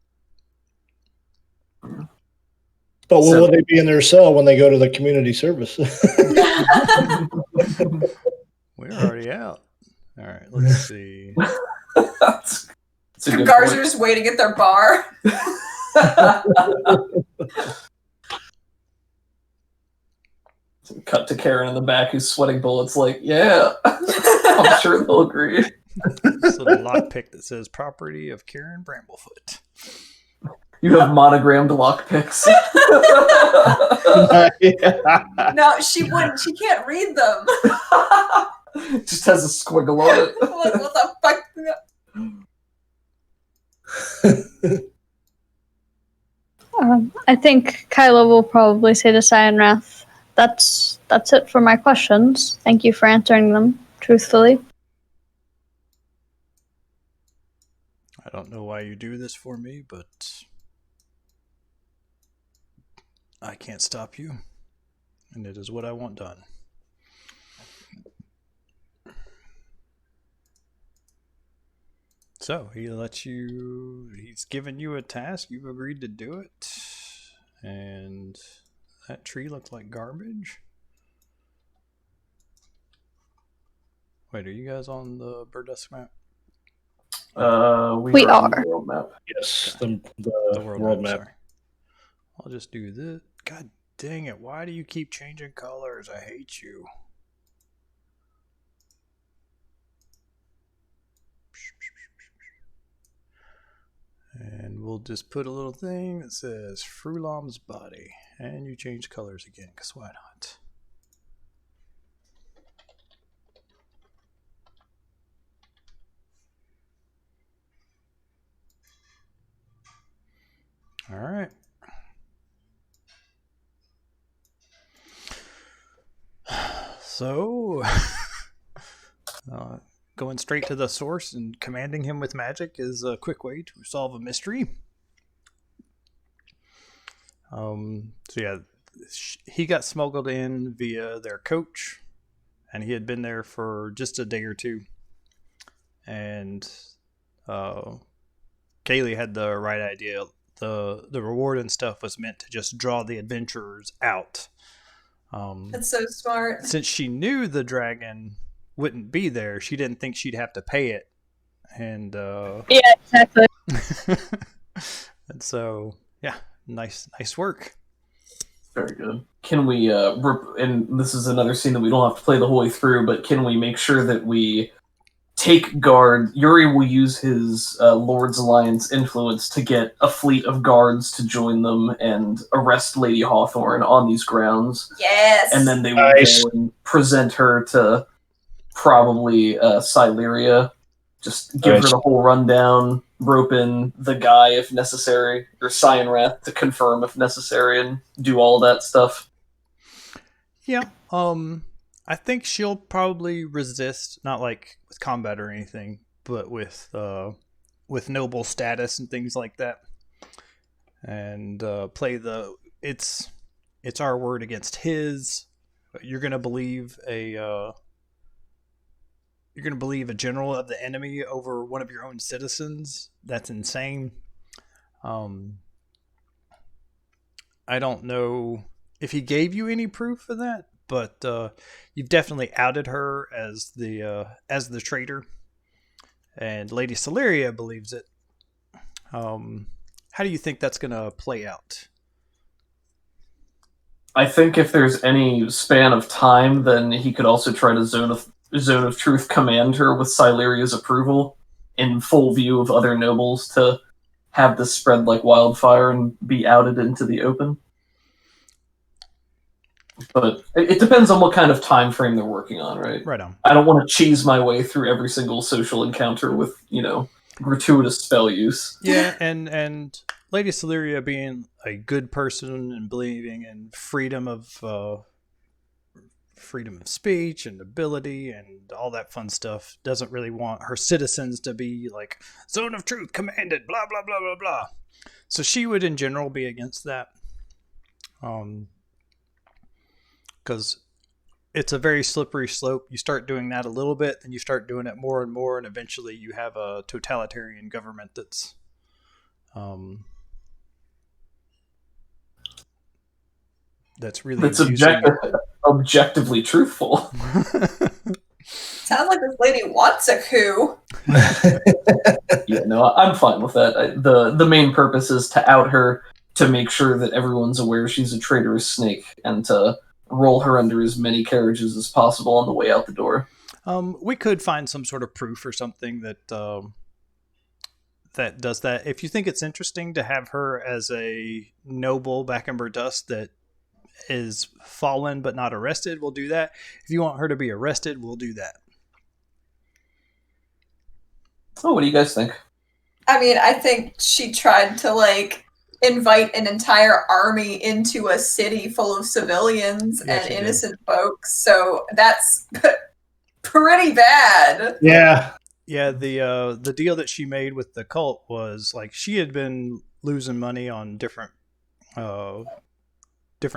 But will they be in their cell when they go to the community service? We're already out. All right, let's see. That's a The good guards point. are just waiting at their bar. Cut to Karen in the back who's sweating bullets like, yeah, I'm sure they'll agree. This little lockpick that says property of Karen Bramblefoot. You have monogrammed lockpicks. No, she wouldn't. She can't read them. Just has a squiggle on it. What the fuck? I think Kyla will probably say to Cyanwrath, that's it for my questions. Thank you for answering them truthfully. I don't know why you do this for me, but I can't stop you, and it is what I want done. So he's given you a task, you've agreed to do it, and that tree looks like garbage. Wait, are you guys on the Berdusk map? We on are. the world map. Yes, The the world map. Sorry. I'll just do this. God dang it, why do you keep changing colors? I hate you. And we'll just put a little thing that says Frulam's body. And you change colors again, because why not? All right. So, going straight to the source and commanding him with magic is a quick way to solve a mystery. So yeah, he got smuggled in via their coach, and he had been there for just a day or two. And Kaylee had the right idea. The reward and stuff was meant to just draw the adventurers out. That's so smart. Since she knew the dragon wouldn't be there, she didn't think she'd have to pay it. And Yeah, exactly. and so yeah, nice work. Very good. Can we, and this is another scene that we don't have to play the whole way through, but can we make sure that we take guard? Yuri will use his Lord's Alliance influence to get a fleet of guards to join them and arrest Lady Hawthorne on these grounds. Yes. And then they will go and present her to probably Sileria. Just give her the whole rundown, rope in the guy if necessary, or Cyanwrath to confirm if necessary, and do all that stuff. Yeah. I think she'll probably resist, not like with combat or anything, but with noble status and things like that, and play the it's our word against his. You're gonna believe a general of the enemy over one of your own citizens. That's insane. I don't know if he gave you any proof of that, but you've definitely outed her as the traitor, and Lady Celeria believes it. How do you think that's going to play out? I think if there's any span of time, then he could also try to zone of truth command her with Sileria's approval in full view of other nobles to have this spread like wildfire and be outed into the open. But it depends on what kind of time frame they're working on, right? Right on. I don't want to cheese my way through every single social encounter with, gratuitous spell use. Yeah, and Lady Celeria being a good person and believing in freedom of speech and ability and all that fun stuff, doesn't really want her citizens to be like zone of truth commanded, blah blah blah blah blah. So she would in general be against that. Because it's a very slippery slope. You start doing that a little bit, then you start doing it more and more, and eventually you have a totalitarian government that's really objectively truthful. Sounds like this lady wants a coup. Yeah, no, I'm fine with that. The main purpose is to out her, to make sure that everyone's aware she's a traitorous snake, and to roll her under as many carriages as possible on the way out the door. We could find some sort of proof or something that that does that. If you think it's interesting to have her as a noble back in Berdusk that is fallen but not arrested, we'll do that. If you want her to be arrested, we'll do that. Oh, what do you guys think? I mean, I think she tried to invite an entire army into a city full of civilians and innocent folks, so that's pretty bad. Yeah. Yeah, the deal that she made with the cult was she had been losing money on different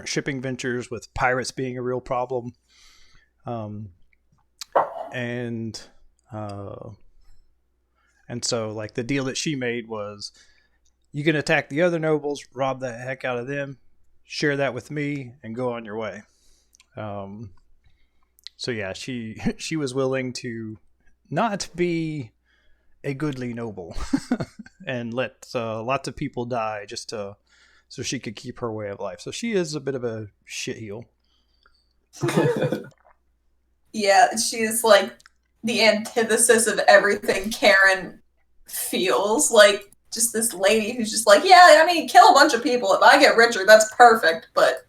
shipping ventures, with pirates being a real problem, and so the deal that she made was, you can attack the other nobles, rob the heck out of them, share that with me, and go on your way. So yeah, she was willing to not be a goodly noble and let lots of people die just so she could keep her way of life. So she is a bit of a shitheel. Yeah, she is the antithesis of everything Karen feels like. Just this lady who's just yeah, I mean, kill a bunch of people. If I get richer, that's perfect. But,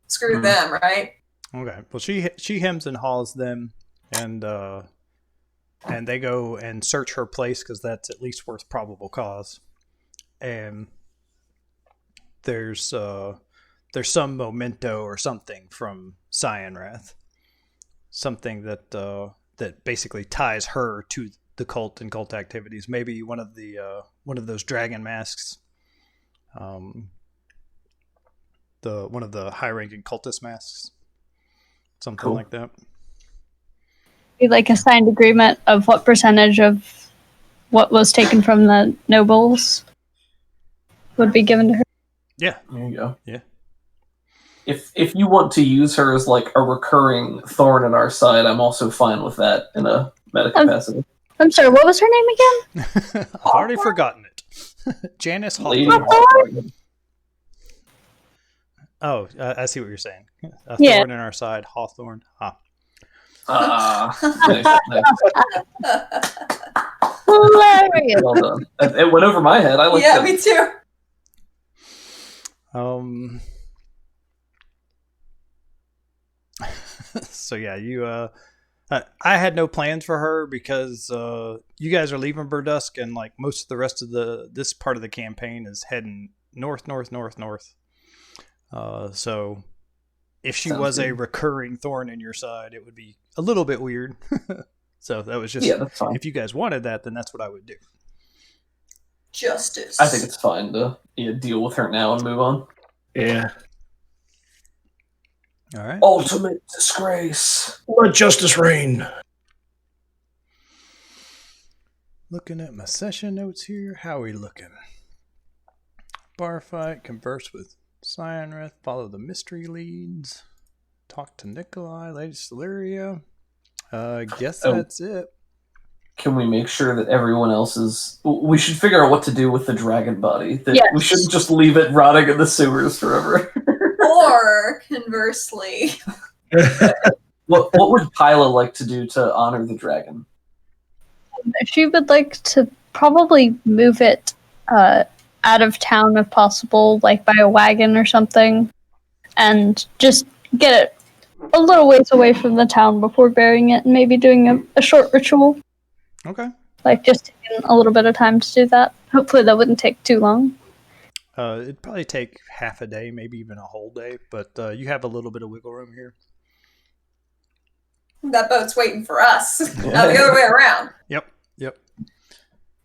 screw them, right? Okay. Well, she hems and haws them, and they go and search her place because that's at least worth probable cause. And there's some memento or something from Cyanwrath, something that that basically ties her to the cult and cult activities. Maybe one of those dragon masks, one of the high-ranking cultist masks, something Cool. like that. Be like a signed agreement of what percentage of what was taken from the nobles would be given to her. Yeah, There you go. yeah. If you want to use her as like a recurring thorn in our side, I'm also fine with that in a meta capacity. I'm sorry, what was her name again? I've already forgotten it. Janice Lady Hawthorne. Oh, I see what you're saying. A Yeah. thorn in our side, Hawthorne. Ah. Nice. Hilarious. Well done. It went over my head. I like Yeah, that. me too. So yeah, you I had no plans for her because you guys are leaving Berdusk, and like most of the rest of this part of the campaign is heading north. So if she Sounds was a good. recurring thorn in your side, it would be a little bit weird. So that was just, Yeah, that's fine. if you guys wanted that, then that's what I would do. Justice. I think it's fine to deal with her now and move on. Yeah. All right. Ultimate disgrace. Let justice reign. Looking at my session notes here. How are we looking? Barfight, converse with Cyanwrath, follow the mystery leads, talk to Nikolai, Lady Celeria. I guess that's it. Can we make sure that everyone else is... We should figure out what to do with the dragon body. That Yes. We shouldn't just leave it rotting in the sewers forever. Or conversely, What would Kyla like to do to honor the dragon? She would like to probably move it out of town if possible, like by a wagon or something, and just get it a little ways away from the town before burying it, and maybe doing a short ritual. Okay. Like just taking a little bit of time to do that. Hopefully that wouldn't take too long. It'd probably take half a day, maybe even a whole day, but you have a little bit of wiggle room here. that boat's waiting for us. Not the other way around. Yep.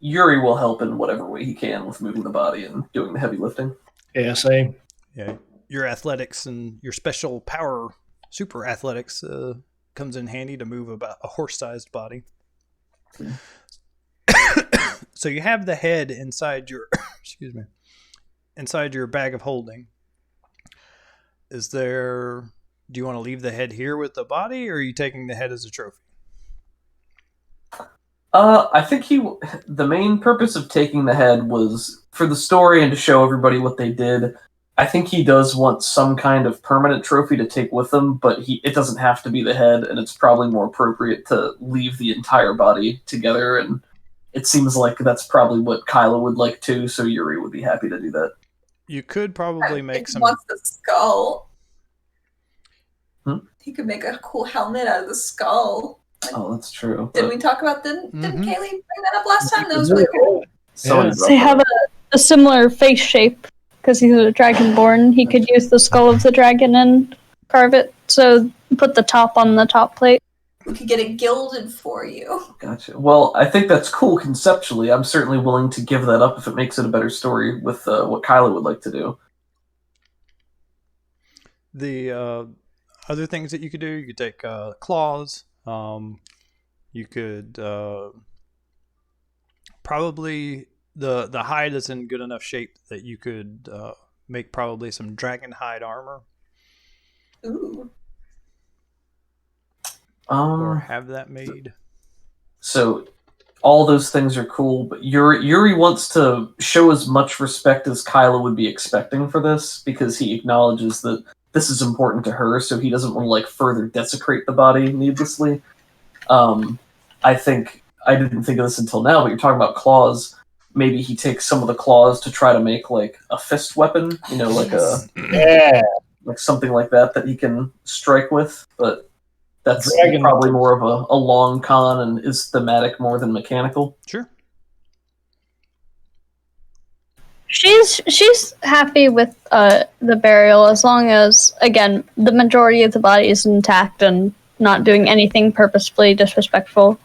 Yuri will help in whatever way he can with moving the body and doing the heavy lifting. Yeah, same. Yeah. Your athletics and your special power, super athletics, comes in handy to move about a horse-sized body. So you have the head inside your, inside your bag of holding. Do you want to leave the head here with the body, or are you taking the head as a trophy? I think the main purpose of taking the head was for the story and to show everybody what they did. I think he does want some kind of permanent trophy to take with him, but it doesn't have to be the head, and it's probably more appropriate to leave the entire body together, and it seems like that's probably what Kyla would like too, so Yuri would be happy to do that. You could probably make He some... wants the skull. Hmm? He could make a cool helmet out of the skull. Oh, that's true. Did we talk about Didn't Mhm. Kaylee bring that up last time? That was really cool. Somebody They have a similar face shape because he's a dragonborn. He could use the skull of the dragon and carve it. So put the top on the top plate. We could get it gilded for you. Gotcha. Well, I think that's cool conceptually. I'm certainly willing to give that up if it makes it a better story with what Kyla would like to do. The other things that you could do, you could take claws. You could probably the hide is in good enough shape that you could make probably some dragon hide armor, Ooh. or have that made. So all those things are cool, but Yuri wants to show as much respect as Kyla would be expecting for this, because he acknowledges that this is important to her, so he doesn't want to further desecrate the body needlessly. I didn't think of this until now, but you're talking about claws. Maybe he takes some of the claws to try to make a fist weapon, Yeah. like something like that he can strike with, but that's Dragon. probably more of a long con and is thematic more than mechanical. Sure. She's happy with the burial as long as, again, the majority of the body is intact and not doing anything purposefully disrespectful.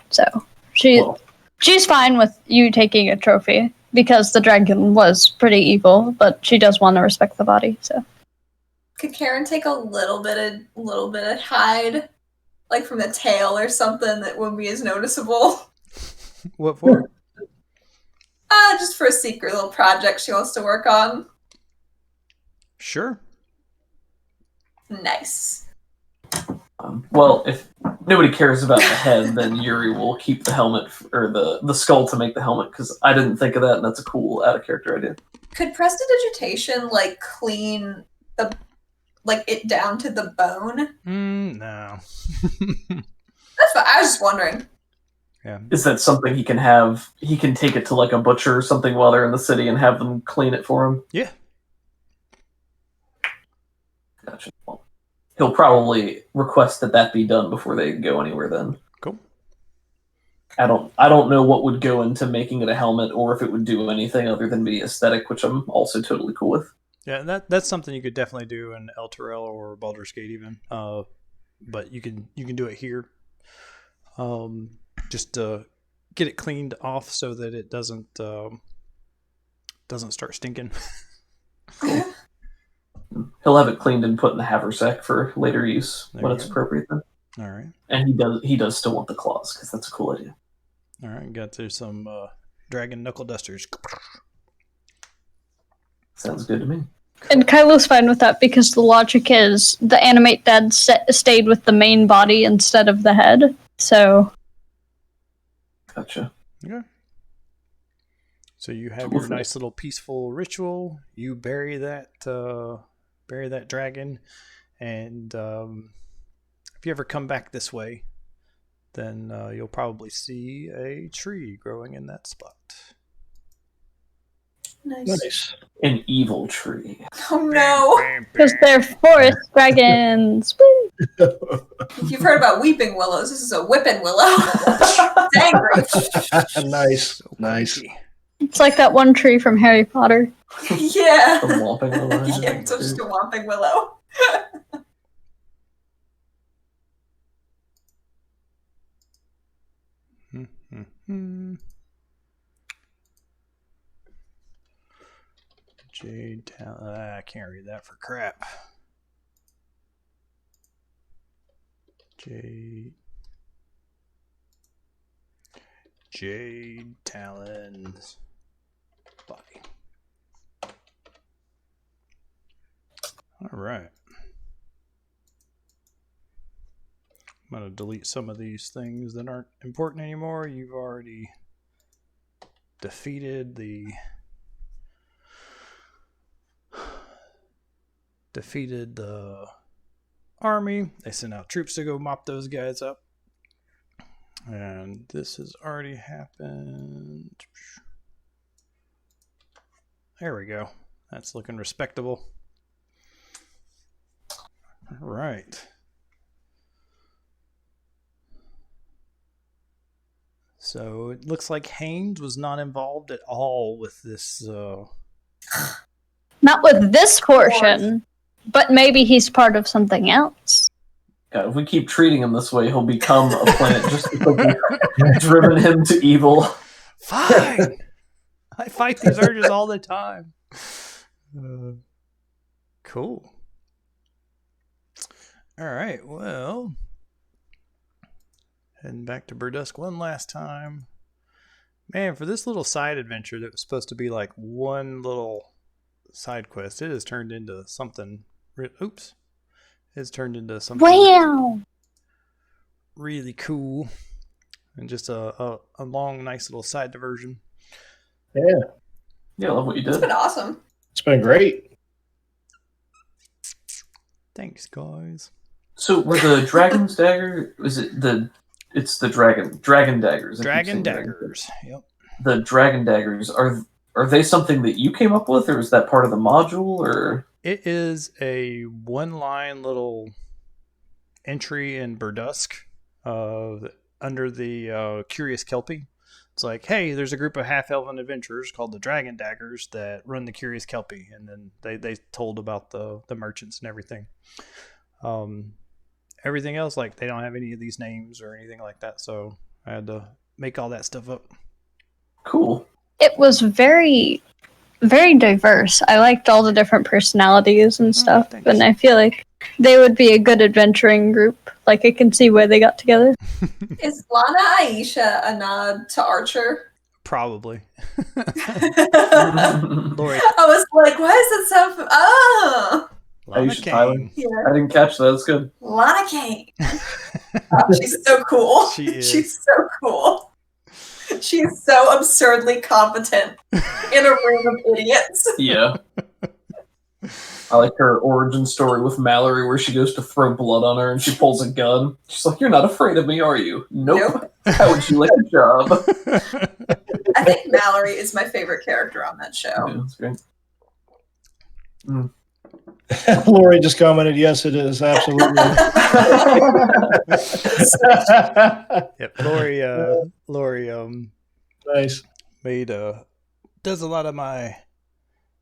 So she's fine with you taking a trophy because the dragon was pretty evil, but she does want to respect the body. So Could Karen take a little bit of hide, like from the tail or something that wouldn't be as noticeable? What for? Just for a secret little project she wants to work on. Sure. Nice. Well, if nobody cares about the head, then Yuri will keep the helmet or the skull to make the helmet because I didn't think of that, and that's a cool out of character idea. Could prestidigitation like clean it down to the bone? No. That's what I was just wondering. Yeah. Is that something he can have? He can take it to like a butcher or something while they're in the city and have them clean it for him. Yeah. Gotcha. Well, he'll probably request that be done before they go anywhere. Then. Cool. I don't know what would go into making it a helmet, or if it would do anything other than be aesthetic, which I'm also totally cool with. Yeah, that's something you could definitely do in Elturel or Baldur's Gate even. But you can do it here. Just to get it cleaned off so that it doesn't start stinking. He'll have it cleaned and put in the haversack for later use when it's appropriate. Then. All right. And he does still want the claws because that's a cool idea. All right, got through some dragon knuckle dusters. Sounds good to me. And Kylo's fine with that because the logic is the animate dead stayed with the main body instead of the head. So. Gotcha. Okay. So you have your nice little peaceful ritual. You bury that dragon, and if you ever come back this way, then you'll probably see a tree growing in that spot. Nice. An evil tree. Oh no! Because they're forest dragons. You've heard about weeping willows. This is a whipping willow. It's angry. Nice. Nice. It's like that one tree from Harry Potter. Yeah. The whomping willow. Yeah, it's just a whomping willow. Jade talent. I can't read that for crap. Jade talons body. All right. I'm going to delete some of these things that aren't important anymore. You've already defeated the army. They sent out troops to go mop those guys up. And this has already happened. There we go. That's looking respectable. All right. So it looks like Haynes was not involved at all with this. Not with this portion, but maybe he's part of something else. God, if we keep treating him this way, he'll become a planet just because we've driven him to evil. Fine. I fight these urges all the time. Cool. All right, well, heading back to Berdusk one last time. Man, for this little side adventure that was supposed to be like one little side quest, it has turned into something. It's turned into something. Wow! Really cool, and just a long, nice little side diversion. Yeah, I love what you It's did. been awesome. It's been great. Thanks, guys. So were the dragon's dagger? It's the dragon daggers? I keep Dragon saying daggers. Yep. The dragon daggers are they something that you came up with, or is that part of the module, or? It is a one-line little entry in Berdusk under the Curious Kelpie. It's like, hey, there's a group of half-elven adventurers called the Dragon Daggers that run the Curious Kelpie, and then they told about the merchants and everything. Everything else, like, they don't have any of these names or anything like that, so I had to make all that stuff up. Cool. It was very, very diverse. I liked all the different personalities and stuff, thanks. and I feel like they would be a good adventuring group. Like, I can see why they got together. Is Lana Aisha a nod to Archer? Probably. I Lori. was like, why is it so? Oh, Lana Aisha Tyler. Kane. yeah, I didn't catch that. That's good. Lana Kane. Oh, she's so cool. She is. She's so cool. She's so absurdly competent in a room of idiots. Yeah. I like her origin story with Mallory where she goes to throw blood on her and she pulls a gun. She's like, "You're not afraid of me, are you?" Nope. How would you like a job? I think Mallory is my favorite character on that show. Yeah, that's great. Lori just commented, yes, it is, absolutely. Yep, Lori Nice. does a lot of my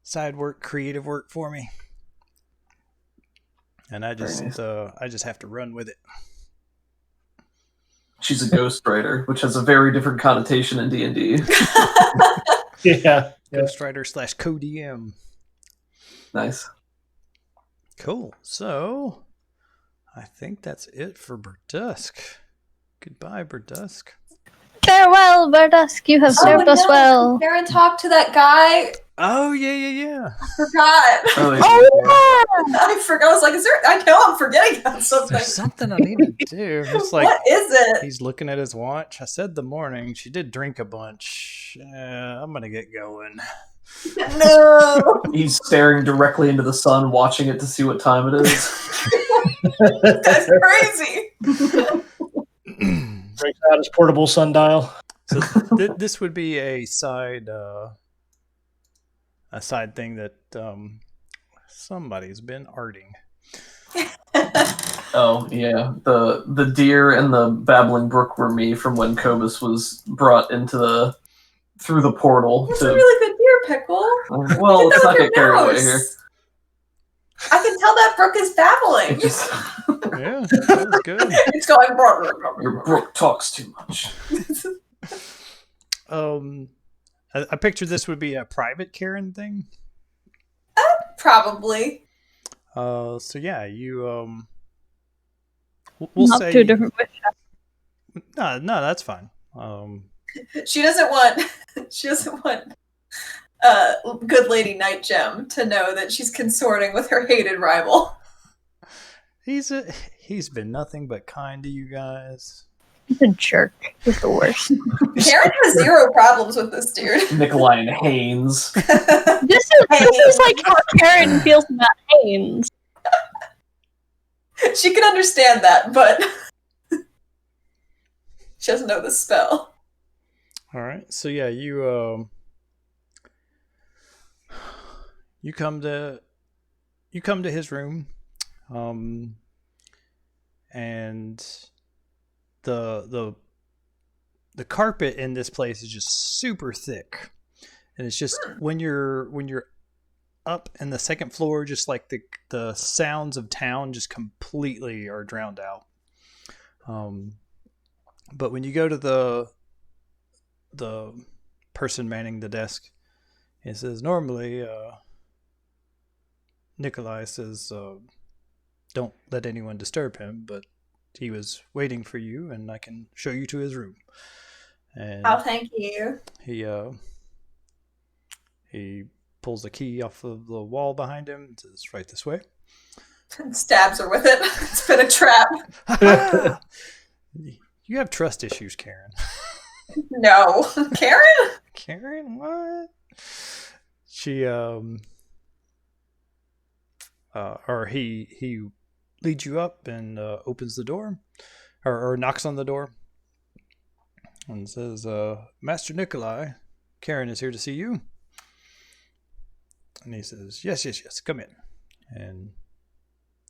side work, creative work for me, and I just have to run with it. She's a ghostwriter, which has a very different connotation in D&D. Yeah. Ghostwriter / co-DM. Nice. Cool. So, I think that's it for Berdusk. Goodbye, Berdusk. Farewell, Berdusk. You have served us well. Karen talked to that guy. Oh, yeah. I forgot. Oh, yeah. Oh, yeah. I forgot. I was like, is there? I know I'm forgetting about something. There's something I need to do. It's like, what is it? he's looking at his watch. I said the morning. She did drink a bunch. I'm going to get going. No. He's staring directly into the sun, watching it to see what time it is. That's crazy. Breaks out his portable sundial. So this would be a side thing that somebody's been arting. Oh, yeah. The deer and the babbling brook were me from when Cobus was brought into through the portal. It's a really good beer, Pickle. Well, let's not get carried away Nose. here. I can tell that Brooke is babbling. It just, Yeah, that was good. It's going. Brr, brr, brr, your brr. brook talks too much. I pictured this would be a private Karen thing. Probably. So yeah, you we'll Not say two different wishes. no, that's fine. She doesn't want. She doesn't want. Good Lady Night Gem to know that she's consorting with her hated rival. He's been nothing but kind to you guys. He's a jerk. He's the worst. Karen has zero problems with this dude. Nikolai and Haynes. This is like how Karen feels about Haynes. She can understand that, but she doesn't know the spell. All right, so yeah, you come to his room, and the carpet in this place is just super thick, and it's just when you're up in the second floor, just like the sounds of town just completely are drowned out. But when you go to the person manning the desk, it says normally Nikolai says don't let anyone disturb him, but he was waiting for you and I can show you to his room. And Oh, thank you. he pulls a key off of the wall behind him and says, right this way. And stabs her with it. It's been a trap. You have trust issues, Karen. No. Karen? Karen, what? She or he leads you up and opens the door, or knocks on the door, and says, "Master Nikolai, Karen is here to see you." And he says, "Yes, come in." And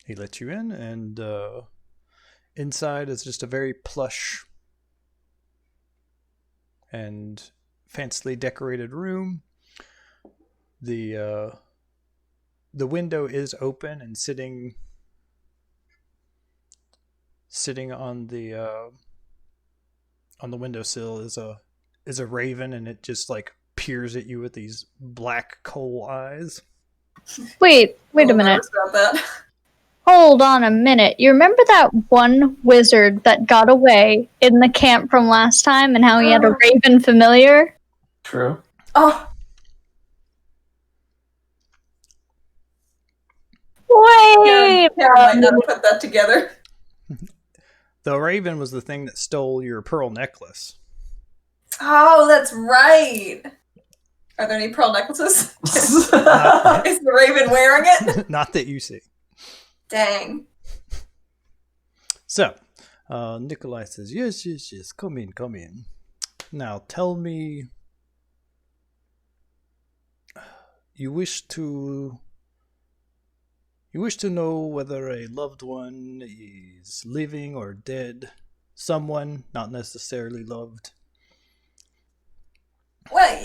he lets you in, and inside is just a very plush and fancily decorated room. The window is open, and sitting on the windowsill is a raven, and it just like peers at you with these black coal eyes. Wait a minute. Nervous about that. Hold on a minute. You remember that one wizard that got away in the camp from last time and how he had a raven familiar? True. Oh, Wait! Karen might not have put that together. The raven was the thing that stole your pearl necklace. Oh, that's right. Are there any pearl necklaces? Is the raven wearing it? Not that you see. Dang. So, Nikolai says, yes, come in. Now, tell me, you wish to know whether a loved one is living or dead, someone not necessarily loved. Well,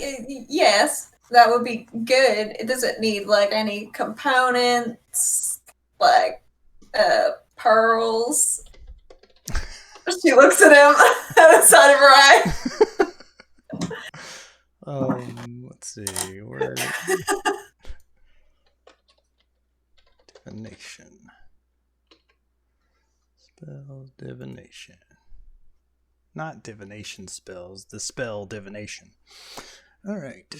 yes, that would be good. It doesn't need, like, any components, like, pearls. She looks at him at the side of her eye. Let's see, where... Divination. Spell divination. Not divination spells, the spell divination. Alright.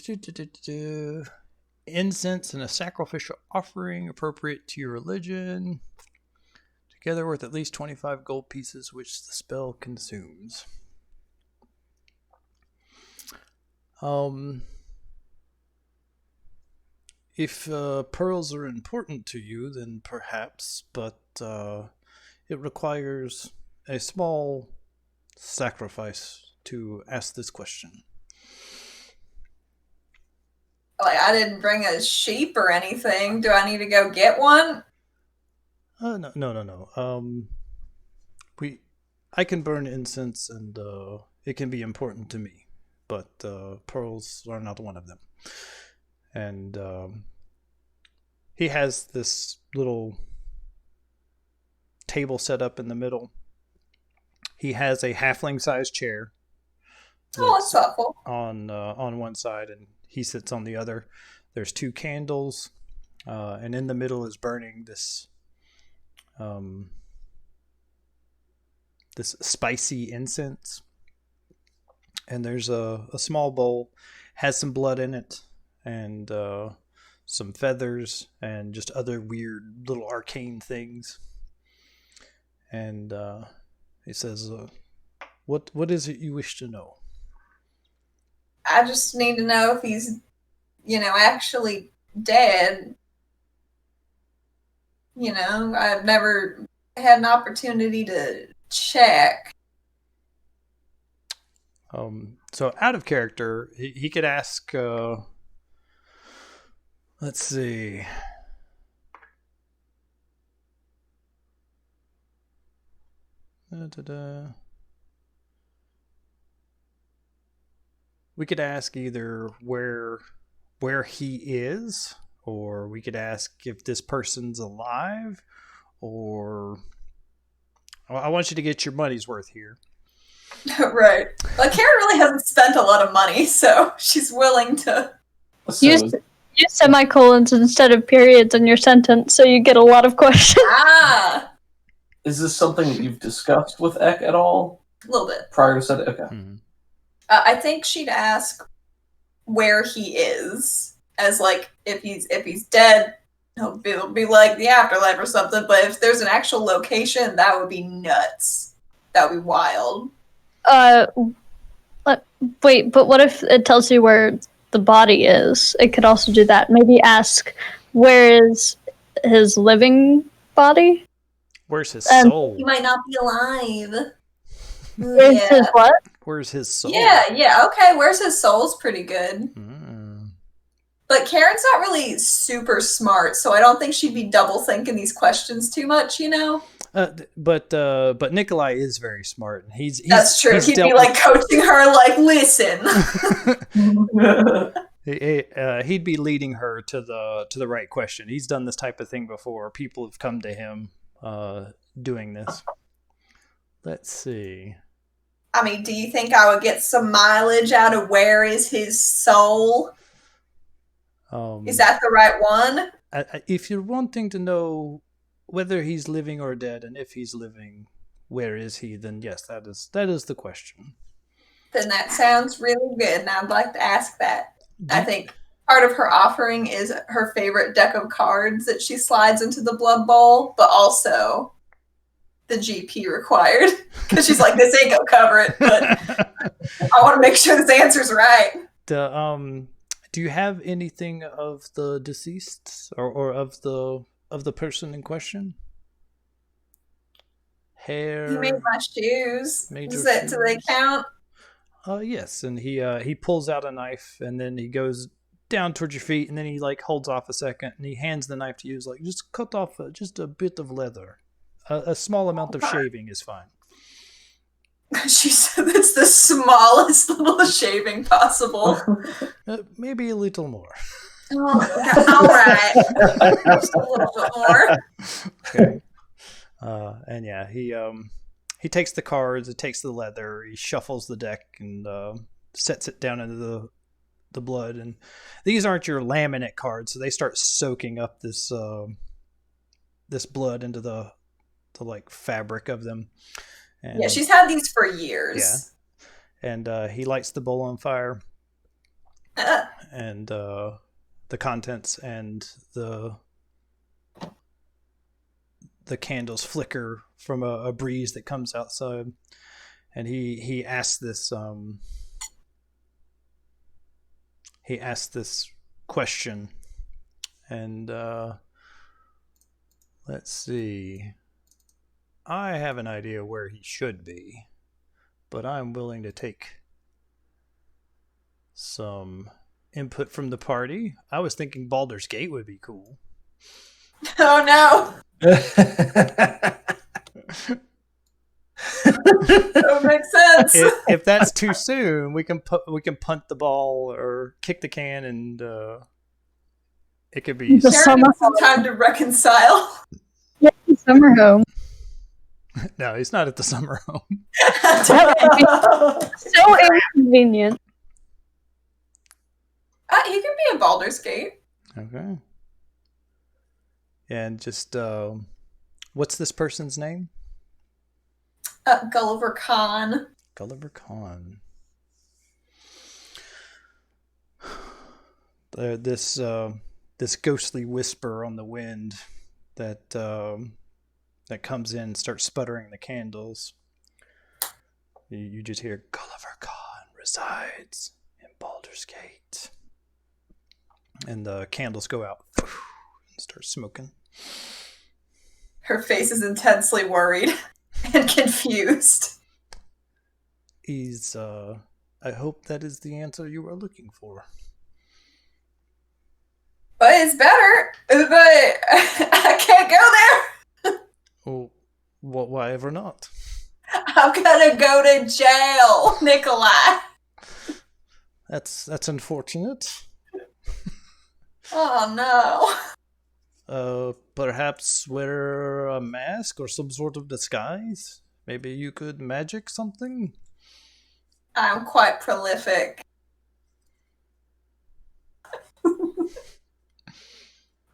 Incense and a sacrificial offering appropriate to your religion. Together worth at least 25 gold pieces, which the spell consumes. If pearls are important to you, then perhaps, but it requires a small sacrifice to ask this question. Like, I didn't bring a sheep or anything. Do I need to go get one? No. I can burn incense, and it can be important to me, but pearls are not one of them. And he has this little table set up in the middle. He has a halfling-sized chair. That's thoughtful. On one side, and he sits on the other. There's 2 candles, and in the middle is burning this spicy incense. And there's a small bowl, has some blood in it, and some feathers, and just other weird little arcane things. And he says, "What is it you wish to know?" I just need to know if he's, actually dead. I've never had an opportunity to check. So out of character, he could ask, let's see. We could ask either where he is, or we could ask if this person's alive, or I want you to get your money's worth here. Right. Well, Karen really hasn't spent a lot of money, so she's willing to Use semicolons instead of periods in your sentence, so you get a lot of questions. Ah, Is this something that you've discussed with Ek at all a little bit. prior to setting? Okay. Mm-hmm. I think she'd ask where he is, as like if he's dead, it'll be like the afterlife or something. But if there's an actual location, that would be nuts. That would be wild. Wait, but what if it tells you where the body is? It could also do that. Maybe ask, where is his living body? Where's his soul? He might not be alive. Where's his what? Where's his soul? Yeah, okay. Where's his soul's pretty good. Mm. But Karen's not really super smart, so I don't think she'd be double thinking these questions too much, But Nikolai is very smart, and he's That's true. he's He'd dealt be like coaching her, like, listen. he'd be leading her to the right question. He's done this type of thing before. People have come to him doing this. Let's see. I mean, do you think I would get some mileage out of where is his soul? Is that the right one? If you're wanting to know whether he's living or dead, and if he's living, where is he? Then yes, that is the question. Then that sounds really good, and I'd like to ask that. I think part of her offering is her favorite deck of cards that she slides into the blood bowl, but also the GP required. Because she's like, this ain't gonna cover it, but I want to make sure this answer's right. Do you have anything of the deceased or of the person in question? Hair. He made my shoes. Made Do your they shoes? count? Yes, and he pulls out a knife, and then he goes down towards your feet, and then he like holds off a second, and he hands the knife to you. He's like, just cut off just a bit of leather. A small amount of shaving is fine. She said it's the smallest little shaving possible. Maybe a little more. Oh, all right. Just a little bit more. Okay. And yeah, he takes the cards, he takes the leather, he shuffles the deck, and sets it down into the blood. And these aren't your laminate cards, so they start soaking up this blood into the like fabric of them. And, yeah, she's had these for years. Yeah. And he lights the bowl on fire. And the contents and the candles flicker from a breeze that comes outside. And he asks this question. And let's see. I have an idea where he should be, but I'm willing to take some input from the party. I was thinking Baldur's Gate would be cool. Oh no. That makes sense. If that's too soon, we can punt the ball or kick the can, and it could be Some time to reconcile. Yeah, summer home. No, he's not at the summer home. So inconvenient. He could be in Baldur's Gate. Okay. And just what's this person's name? Gulliver Khan. Gulliver Khan. This ghostly whisper on the wind that comes in and starts sputtering the candles. You just hear Gulliver Khan resides in Baldur's Gate. And the candles go out and start smoking. Her face is intensely worried and confused. I hope that is the answer you are looking for. But it's better. But I can't go there. Oh, why ever not? I'm gonna go to jail, Nikolai. That's unfortunate. Oh no. Perhaps wear a mask or some sort of disguise? Maybe you could magic something? I'm quite prolific.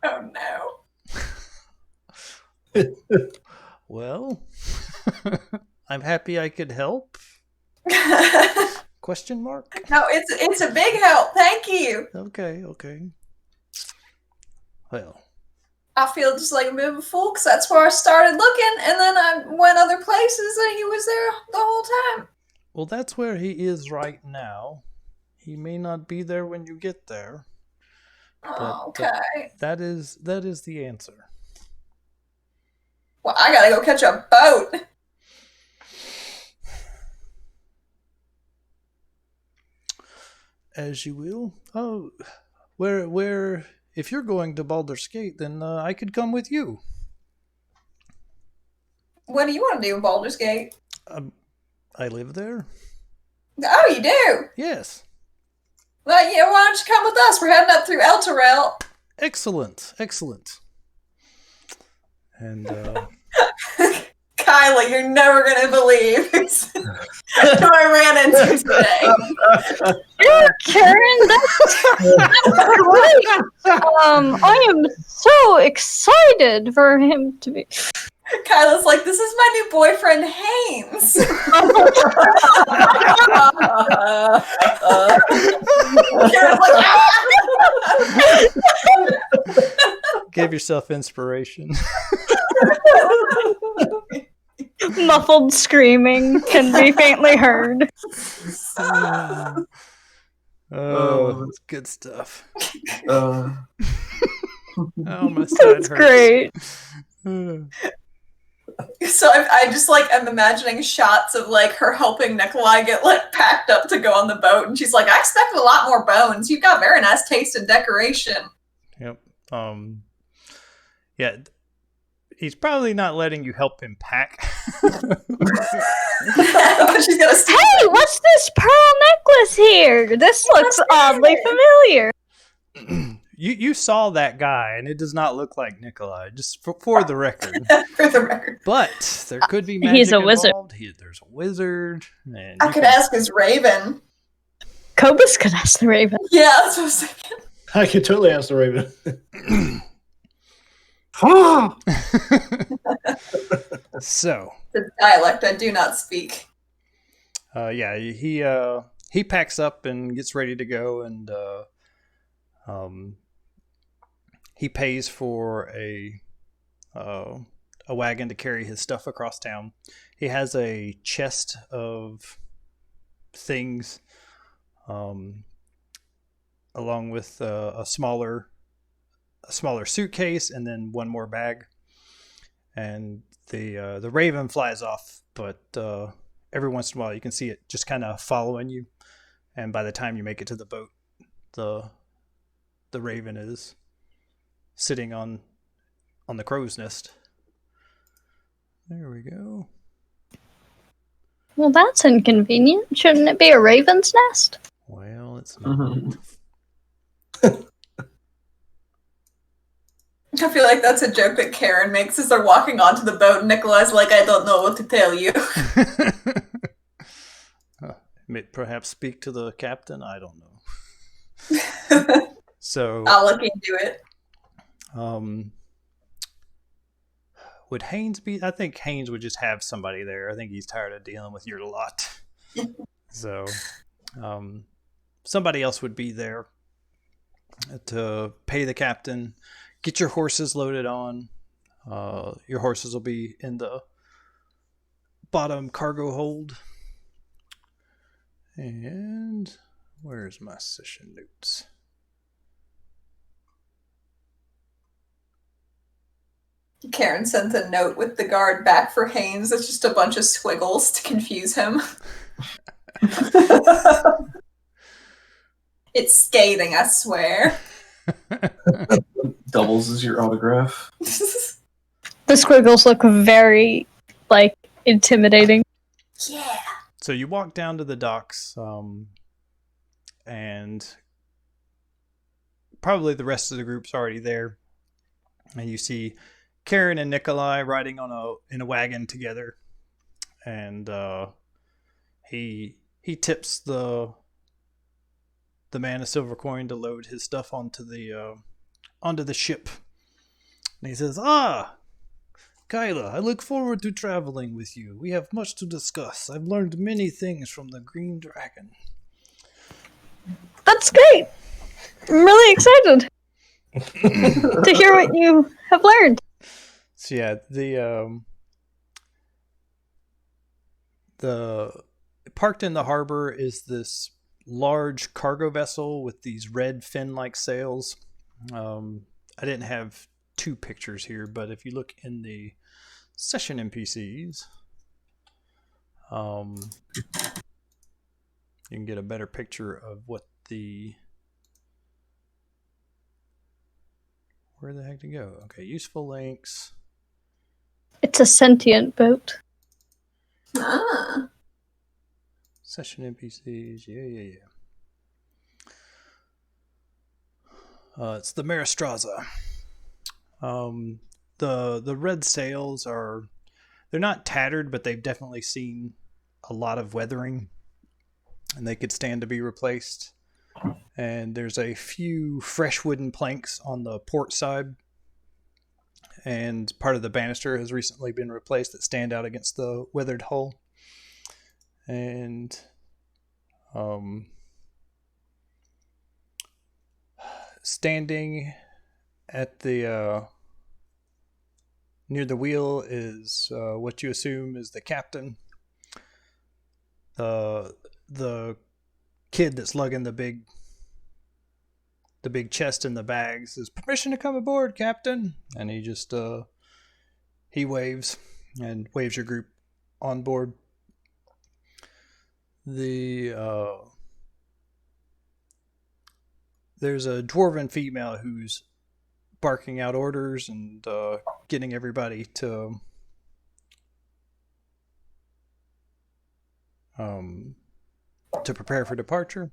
Oh no. Well, I'm happy I could help. Question mark? No, it's a big help. Thank you. Okay. Well, I feel just like a bit of a fool because that's where I started looking, and then I went other places, and he was there the whole time. well, that's where he is right now. He may not be there when you get there. Oh, okay. That is the answer. Well, I gotta go catch a boat. As you will. Oh, where? If you're going to Baldur's Gate, then I could come with you. What do you want to do in Baldur's Gate? I live there. Oh, you do? Yes. Well, yeah, why don't you come with us? We're heading up through Elturel. Excellent. And Kyla, you're never going to believe who I ran into today. Yeah, Karen, that's great. I am so excited for him to be. Kyla's like, this is my new boyfriend, Haynes. Karen's like, give yourself inspiration. Muffled screaming can be faintly heard. Oh, it's good stuff. Uh, Oh, my side That's hurts. great. So I just like am imagining shots of like her helping Nikolai get like packed up to go on the boat, and she's like, I expected a lot more bones. You've got very nice taste and decoration. Yep. Yeah. He's probably not letting you help him pack. But she's gonna steal Hey, what's this pearl necklace here? This looks oddly familiar. You saw that guy, and it does not look like Nikolai, just for the record. for the record. But there could be magic He's a wizard. involved. There's a wizard. And I you could can- ask his Raven. Cobus could ask the Raven. Yeah, that's what I was thinking. I could totally ask the Raven. So, The dialect I do not speak. yeah, he packs up and gets ready to go, and he pays for a wagon to carry his stuff across town. He has a chest of things, along with a smaller suitcase, and then one more bag. And the Raven flies off, but every once in a while you can see it just kind of following you. And by the time you make it to the boat, the Raven is sitting on the crow's nest. There we go. Well, that's inconvenient. Shouldn't it be a raven's nest? Well, it's not. Mhm. I feel like that's a joke that Karen makes as they're walking onto the boat, and Nikolai's like, I don't know what to tell you. Perhaps speak to the captain. I don't know. So, I'll look into it. would Haynes be? I think Haynes would just have somebody there. I think he's tired of dealing with your lot. So, somebody else would be there to pay the captain, get your horses loaded on. Your horses will be in the bottom cargo hold. And where's my session notes? Karen sends a note with the guard back for Haynes. It's just a bunch of squiggles to confuse him. It's scathing, I swear. doubles as your autograph. The squiggles look very, intimidating. Yeah. So you walk down to the docks, and probably the rest of the group's already there, and you see Karen and Nikolai riding in a wagon together, and he tips the man a silver coin to load his stuff onto the ship, and he says, Kyla, I look forward to traveling with you. We have much to discuss. I've learned many things from the Green Dragon. That's great. I'm really excited to hear what you have learned. So yeah, the parked in the harbor is this large cargo vessel with these red fin-like sails. I didn't have two pictures here, but if you look in the session NPCs, you can get a better picture of what where the heck to go. Okay, useful links. It's a sentient boat. Ah. Session NPCs. Yeah. It's the Maristraza. The red sails they're not tattered, but they've definitely seen a lot of weathering, and they could stand to be replaced. And there's a few fresh wooden planks on the port side, and part of the banister has recently been replaced that stand out against the weathered hull. And standing at the near the wheel is what you assume is the captain. The kid that's lugging the big chest and the bags says, "Permission to come aboard, Captain." And he just he waves your group on board. There's a dwarven female who's barking out orders and getting everybody to prepare for departure.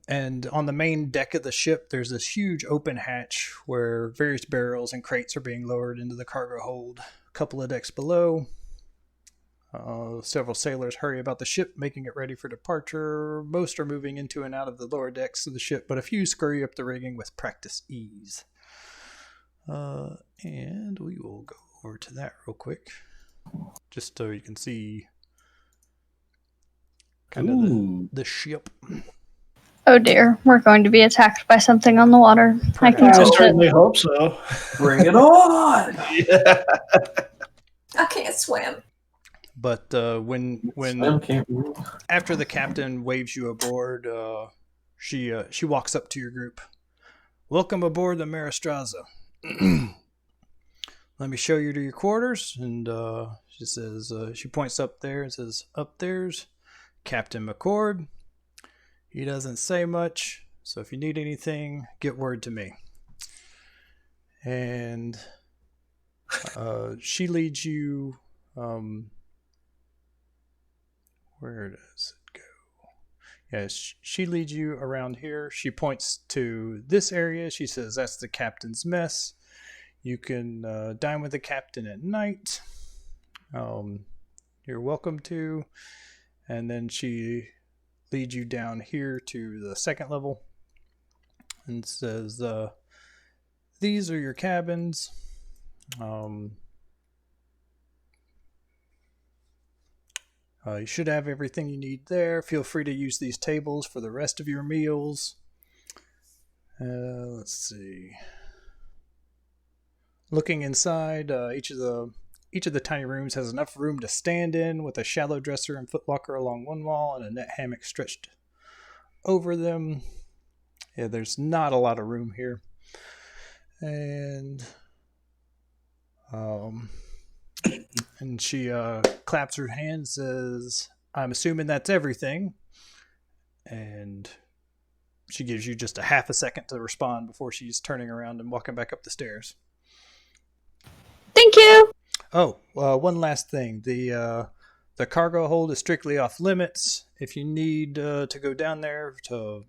And on the main deck of the ship, there's this huge open hatch where various barrels and crates are being lowered into the cargo hold. A couple of decks below, several sailors hurry about the ship, making it ready for departure. Most are moving into and out of the lower decks of the ship, but a few scurry up the rigging with practiced ease. And we will go over to that real quick, just so you can see kind of the ship. Oh dear, we're going to be attacked by something on the water. I can I sense certainly it. hope so. Bring it on! Yeah. I can't swim. But when after the captain waves you aboard, she walks up to your group. "Welcome aboard the Maristraza. Let me show you to your quarters." And she says, she points up there and says, "Up there's Captain McCord. He doesn't say much, so if you need anything, get word to me." And she leads you. Where does it go? Yes, she leads you around here. She points to this area. She says, "That's the captain's mess. You can dine with the captain at night. You're welcome to." And then she leads you down here to the second level and says, "These are your cabins. You should have everything you need there. Feel free to use these tables for the rest of your meals." Let's see. Looking inside, each of the tiny rooms has enough room to stand in, with a shallow dresser and footlocker along one wall and a net hammock stretched over them. Yeah, there's not a lot of room here. And she claps her hands, says, "I'm assuming that's everything." And she gives you just a half a second to respond before she's turning around and walking back up the stairs. Thank you. Oh, one last thing. The cargo hold is strictly off limits. If you need to go down there to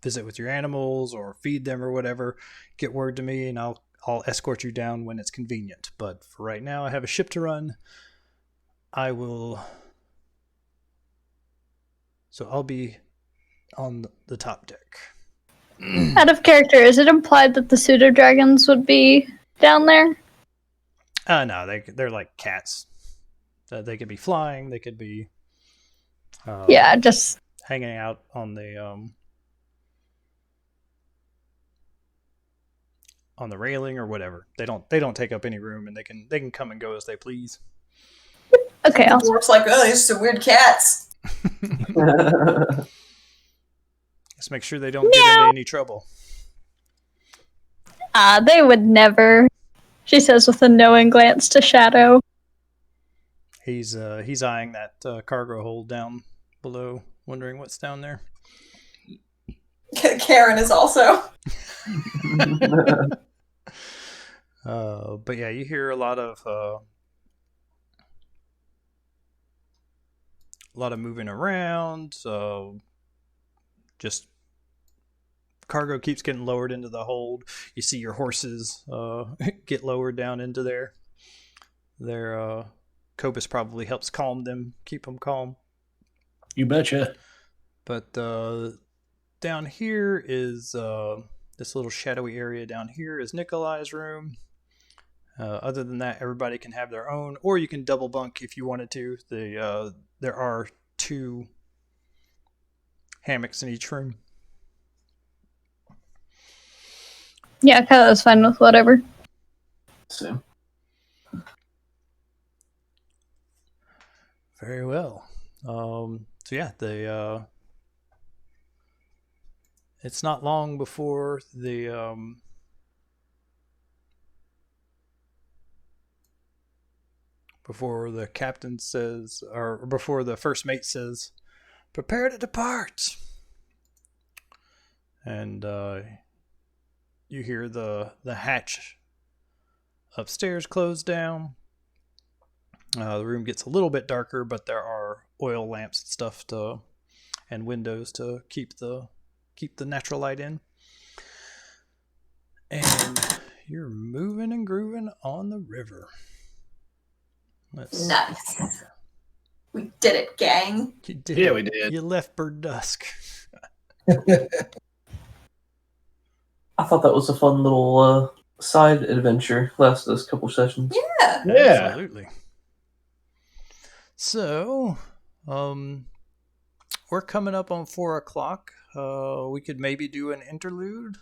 visit with your animals or feed them or whatever, get word to me and I'll escort you down when it's convenient. But for right now, I have a ship to run. So I'll be on the top deck. Out of character, is it implied that the pseudo dragons would be down there? No, they're like cats. They could be flying. They could be just hanging out on the railing or whatever. They don't take up any room, and they can come and go as they please. okay. The dwarf's like, "Oh, these are some weird cats." Just make sure they don't get into any trouble. They would never. She says with a knowing glance to Shadow. He's eyeing that cargo hold down below, wondering what's down there. Karen is also. But yeah, you hear a lot of moving around. So just cargo keeps getting lowered into the hold. You see your horses get lowered down into there. Their Cobus probably helps calm them, keep them calm. You betcha. But down here is this little shadowy area. Down here is Nikolai's room. Other than that, everybody can have their own, or you can double bunk if you wanted to. There are 2 hammocks in each room. Yeah, Kylo's fine with whatever. So, Very well. So yeah, it's not long before the captain says, or before the first mate says, "Prepare to depart." And you hear the hatch upstairs close down. The room gets a little bit darker, but there are oil lamps and stuff and windows to keep the natural light in. And you're moving and grooving on the river. Nice. We did it, gang. You did. Yeah, it. we did. You left Berdusk. I thought that was a fun little side adventure. Lasted us a couple sessions. Yeah. Yeah. Absolutely. So, we're coming up on 4 o'clock. We could maybe do an interlude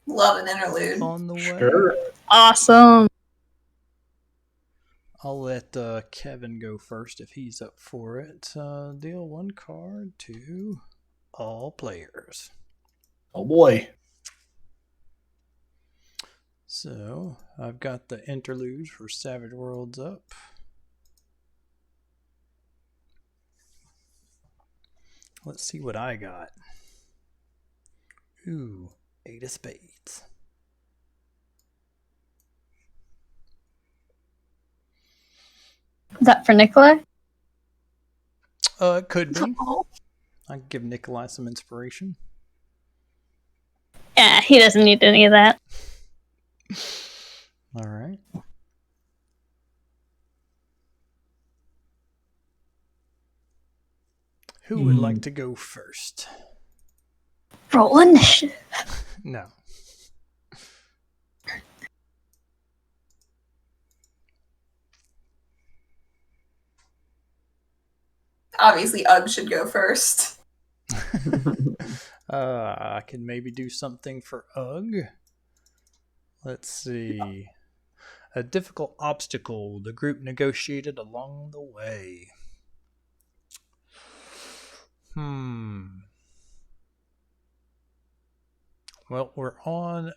Love an interlude. on the way. Sure. Awesome. I'll let Kevin go first if he's up for it. Deal 1 card to all players. Oh boy. So, I've got the interlude for Savage Worlds up. Let's see what I got. Ooh, 8 of spades. Is that for Nikolai? It could be. I can give Nikolai some inspiration. Yeah, he doesn't need any of that. All right. Who would like to go first? Roll initiative. No. Obviously, Ugg should go first. I can maybe do something for Ugg. Let's see. A difficult obstacle the group negotiated along the way. Well, we're on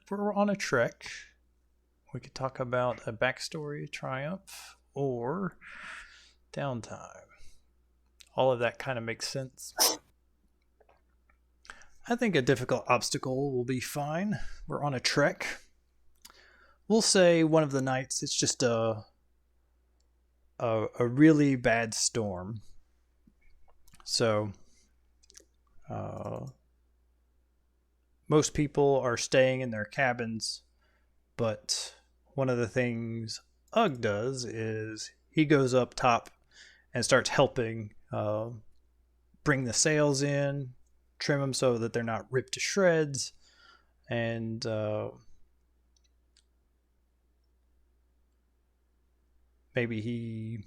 a trek. We could talk about a backstory, triumph, or downtime. All of that kind of makes sense. I think a difficult obstacle will be fine. We're on a trek. We'll say one of the nights it's just a really bad storm. So most people are staying in their cabins, but one of the things Ugg does is he goes up top and starts helping bring the sails in, trim them so that they're not ripped to shreds, and maybe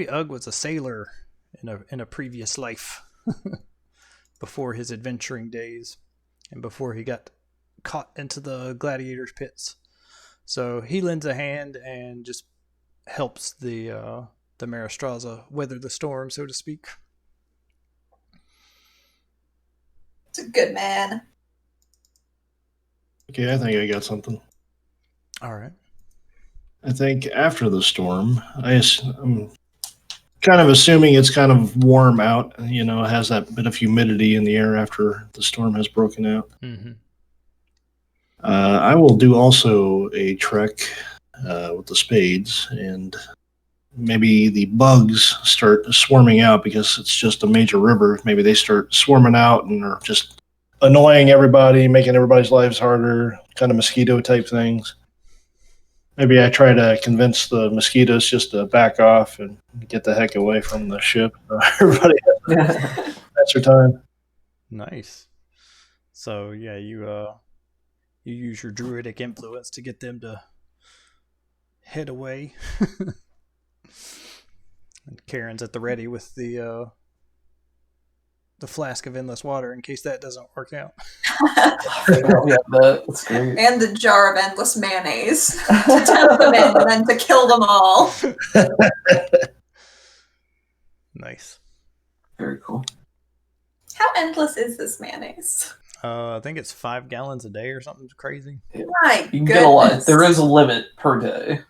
Ugg was a sailor in a previous life before his adventuring days and before he got caught into the gladiators' pits. So he lends a hand and just helps the Maristraza weather the storm, so to speak. It's a good man. Okay, I think I got something. All right. I think after the storm, I'm kind of assuming it's kind of warm out. You know, it has that bit of humidity in the air after the storm has broken out. Mm-hmm. I will do also a trek with the spades, and maybe the bugs start swarming out because it's just a major river. Maybe they start swarming out and are just annoying everybody, making everybody's lives harder, kind of mosquito type things. Maybe I try to convince the mosquitoes just to back off and get the heck away from the ship. Everybody has their time. Nice. So yeah, you use your druidic influence to get them to head away. And Karen's at the ready with the flask of endless water in case that doesn't work out. Yeah, that's great. And the jar of endless mayonnaise to tempt them in and then to kill them all. Nice. Very cool. How endless is this mayonnaise? I think it's 5 gallons a day or something crazy. My You can get a lot. goodness. There is a limit per day.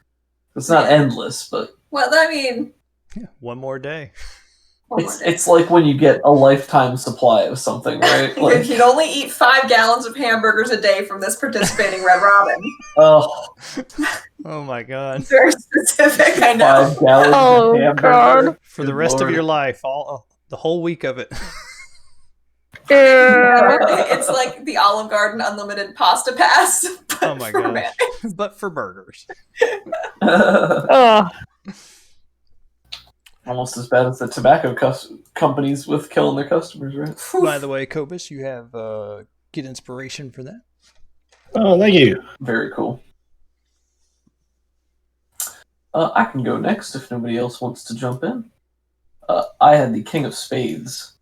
It's not endless, but Well, I mean, Yeah, one more day. it's like when you get a lifetime supply of something, right? if Like, you'd only eat 5 gallons of hamburgers a day from this participating Red Robin. oh, Oh my god. It's very specific, I know. 5 gallons Oh, of hamburger. God. For the Good rest Lord. of your life, all the whole week of it. It's like the Olive Garden unlimited pasta pass. But Oh my for gosh. mayonnaise. But for burgers. Oh, Almost as bad as the tobacco companies with killing their customers, right? By the way, Kobus, you have get inspiration for that. Oh, thank you. Very cool. I can go next if nobody else wants to jump in. I had the King of Spades,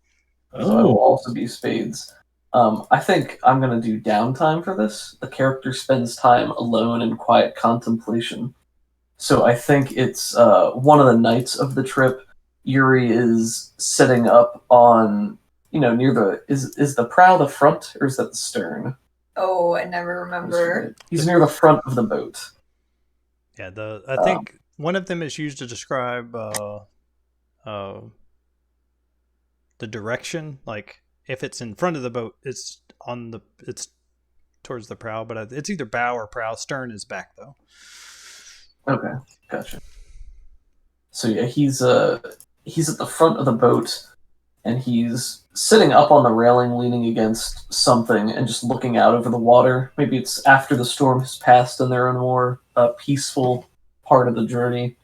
so I will also be Spades. I think I'm going to do downtime for this. The character spends time alone in quiet contemplation. So I think it's one of the nights of the trip. Yuri is sitting up on, near the... Is the prow the front, or is that the stern? Oh, I never remember. He's near the front of the boat. Yeah, I think one of them is used to describe the direction. Like if it's in front of the boat, it's towards the prow, but it's either bow or prow. Stern is back though. Okay, gotcha. So yeah, he's at the front of the boat, and he's sitting up on the railing, leaning against something, and just looking out over the water. Maybe it's after the storm has passed, and they're in a more peaceful part of the journey,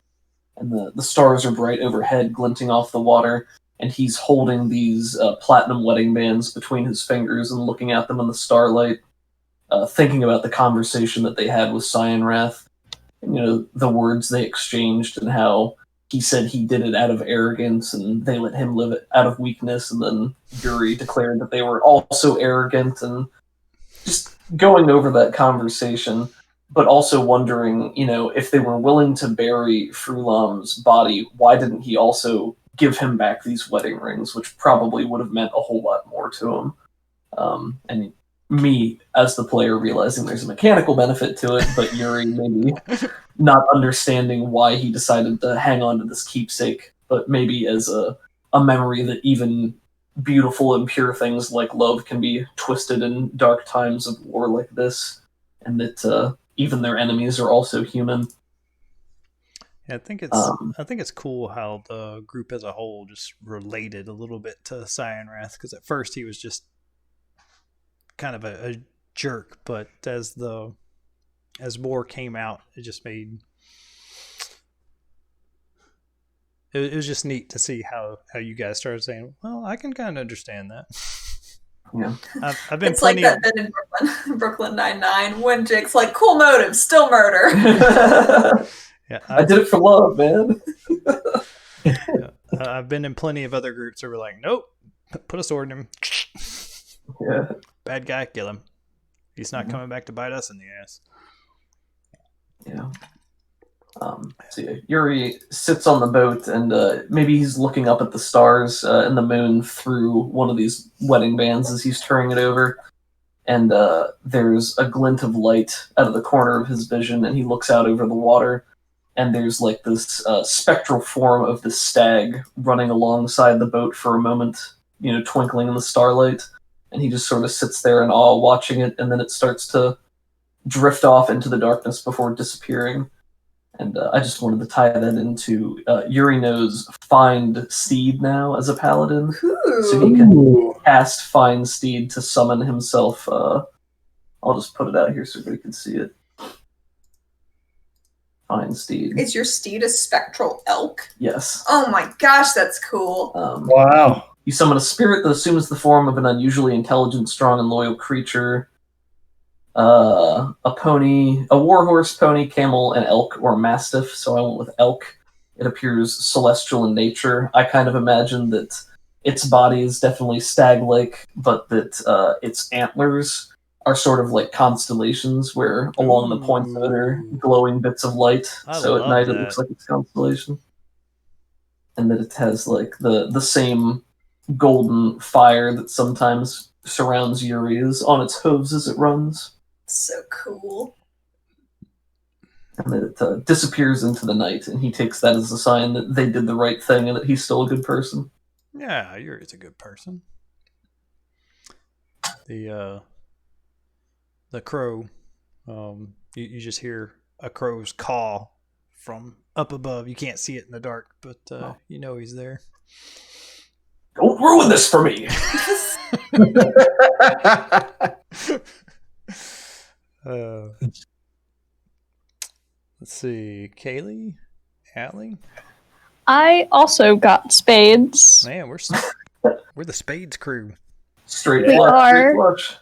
and the stars are bright overhead, glinting off the water. And he's holding these platinum wedding bands between his fingers and looking at them in the starlight, thinking about the conversation that they had with Cyanwrath. The words they exchanged and how he said he did it out of arrogance and they let him live it out of weakness, and then Yuri declared that they were also arrogant, and just going over that conversation, but also wondering, if they were willing to bury Frulam's body, why didn't he also give him back these wedding rings, which probably would have meant a whole lot more to him. And me, as the player, realizing there's a mechanical benefit to it, but Yuri maybe not understanding why he decided to hang on to this keepsake, but maybe as a memory that even beautiful and pure things like love can be twisted in dark times of war like this, and that even their enemies are also human. Yeah, I think it's cool how the group as a whole just related a little bit to Cyanwrath, because at first he was just kind of a jerk, but as more came out, it just made it was just neat to see how you guys started saying, well, I can kind of understand that. Yeah, I've been It's like that bit in Brooklyn Nine-Nine when Jake's like, cool motive, still murder. Yeah, I did it for love, man. I've been in plenty of other groups that were like, nope, put a sword in him. Yeah. Bad guy, kill him. He's not coming back to bite us in the ass. Yeah. So yeah, Yuri sits on the boat, and maybe he's looking up at the stars and the moon through one of these wedding bands as he's turning it over. And there's a glint of light out of the corner of his vision, and he looks out over the water. And there's like this spectral form of the stag running alongside the boat for a moment, twinkling in the starlight. And he just sort of sits there in awe watching it, and then it starts to drift off into the darkness before disappearing. And I just wanted to tie that into Yuri knows Find Steed now as a paladin. So he can cast Find Steed to summon himself. I'll just put it out here so everybody can see it. Find Steed. Is your steed a spectral elk? Yes. Oh my gosh, that's cool. Wow. You summon a spirit that assumes the form of an unusually intelligent, strong, and loyal creature. A pony, a warhorse, pony, camel, an elk, or mastiff. So I went with elk. It appears celestial in nature. I kind of imagine that its body is definitely stag-like, but that its antlers are sort of like constellations, where along the points of it are glowing bits of light. So at night it looks like it's constellation. And that it has like the same golden fire that sometimes surrounds Yuri's on its hooves as it runs. So cool. And that it disappears into the night, and he takes that as a sign that they did the right thing and that he's still a good person. Yeah, Yuri's a good person. The crow, you just hear a crow's caw from up above. You can't see it in the dark, but you know he's there. Don't ruin this for me! Let's see, Kaylee, Allie. I also got spades. Man, we're the spades crew. Straight We flush, are. straight flush.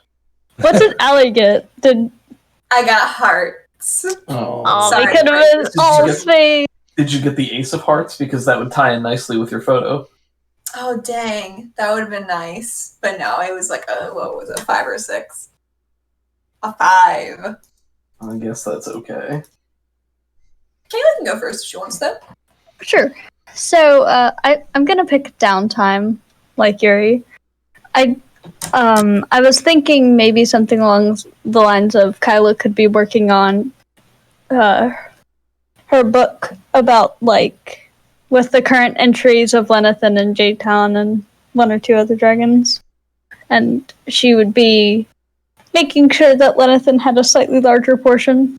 What did Allie get? I got hearts. Oh, Sorry, they could have been Did all you get- spades. Did you get the Ace of Hearts? Because that would tie in nicely with your photo. Oh dang, that would have been nice. But no, it was like what was it, 5 or 6? A 5. I guess that's okay. Kayla can go first if she wants to. Sure. So I'm gonna pick downtime, like Yuri. I was thinking maybe something along the lines of Kyla could be working on her book about, like, with the current entries of Lenathan and J-Town and 1 or 2 other dragons. And she would be making sure that Lenathan had a slightly larger portion.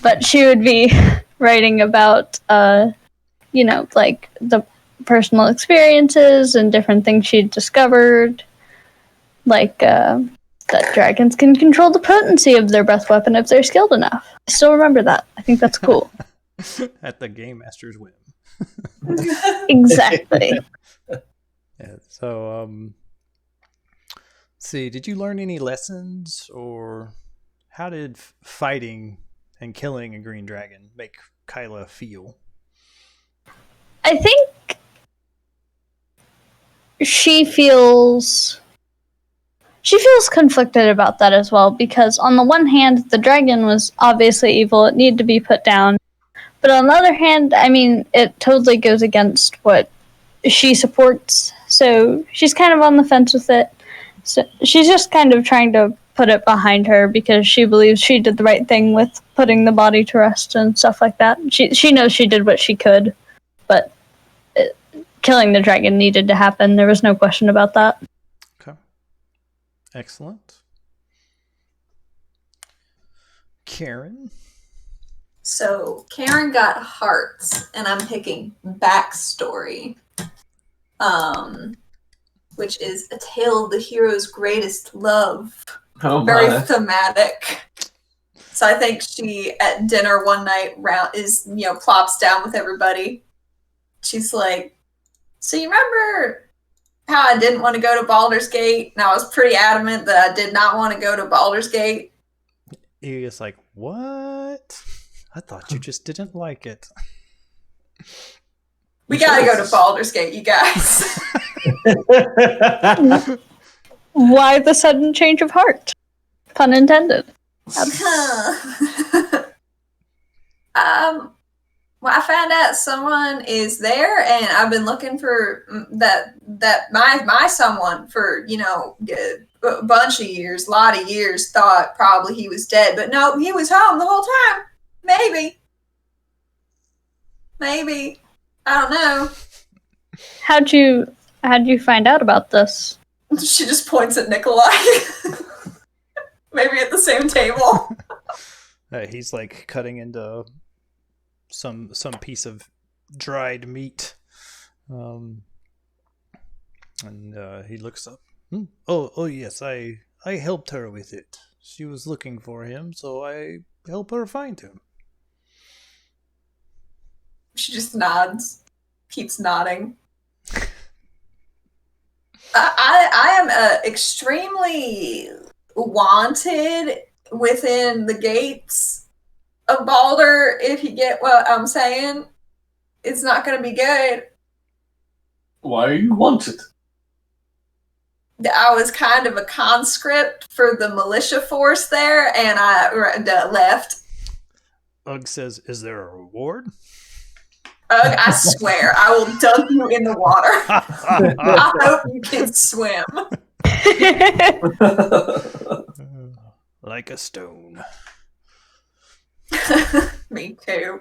But she would be writing about, like, the personal experiences and different things she'd discovered. Like, that dragons can control the potency of their breath weapon if they're skilled enough. I still remember that. I think that's cool. At the game master's whim. Exactly. Yeah. So, see, did you learn any lessons, or how did fighting and killing a green dragon make Kyla feel? I think she feels conflicted about that as well, because on the one hand, the dragon was obviously evil. It needed to be put down. But on the other hand, I mean, it totally goes against what she supports. So she's kind of on the fence with it. So she's just kind of trying to put it behind her because she believes she did the right thing with putting the body to rest and stuff like that. She knows she did what she could, but killing the dragon needed to happen. There was no question about that. Okay. Excellent. Karen? So Karen got hearts, and I'm picking backstory, which is a tale of the hero's greatest love. Oh Very my. thematic. So I think she at dinner one night plops down with everybody. She's like, "So you remember how I didn't want to go to Baldur's Gate, and I was pretty adamant that I did not want to go to Baldur's Gate." He's like, what? I thought you just didn't like it. We gotta go to Baldur's Gate, you guys. Why the sudden change of heart? Pun intended. Well, I found out someone is there, and I've been looking for my someone for a bunch of years, a lot of years. Thought probably he was dead, but no, he was home the whole time. Maybe I don't know. How'd you find out about this? She just points at Nikolai. Maybe at the same table. He's like cutting into some piece of dried meat. And he looks up. Oh yes, I helped her with it. She was looking for him, so I help her find him. She just nods, keeps nodding. I am extremely wanted within the gates of Balder, if you get what I'm saying. It's not going to be good. Why are you wanted? I was kind of a conscript for the militia force there, and I left. Ugg says, "Is there a reward?" Ugg, I swear, I will dunk you in the water. I hope you can swim. Like a stone. Me too.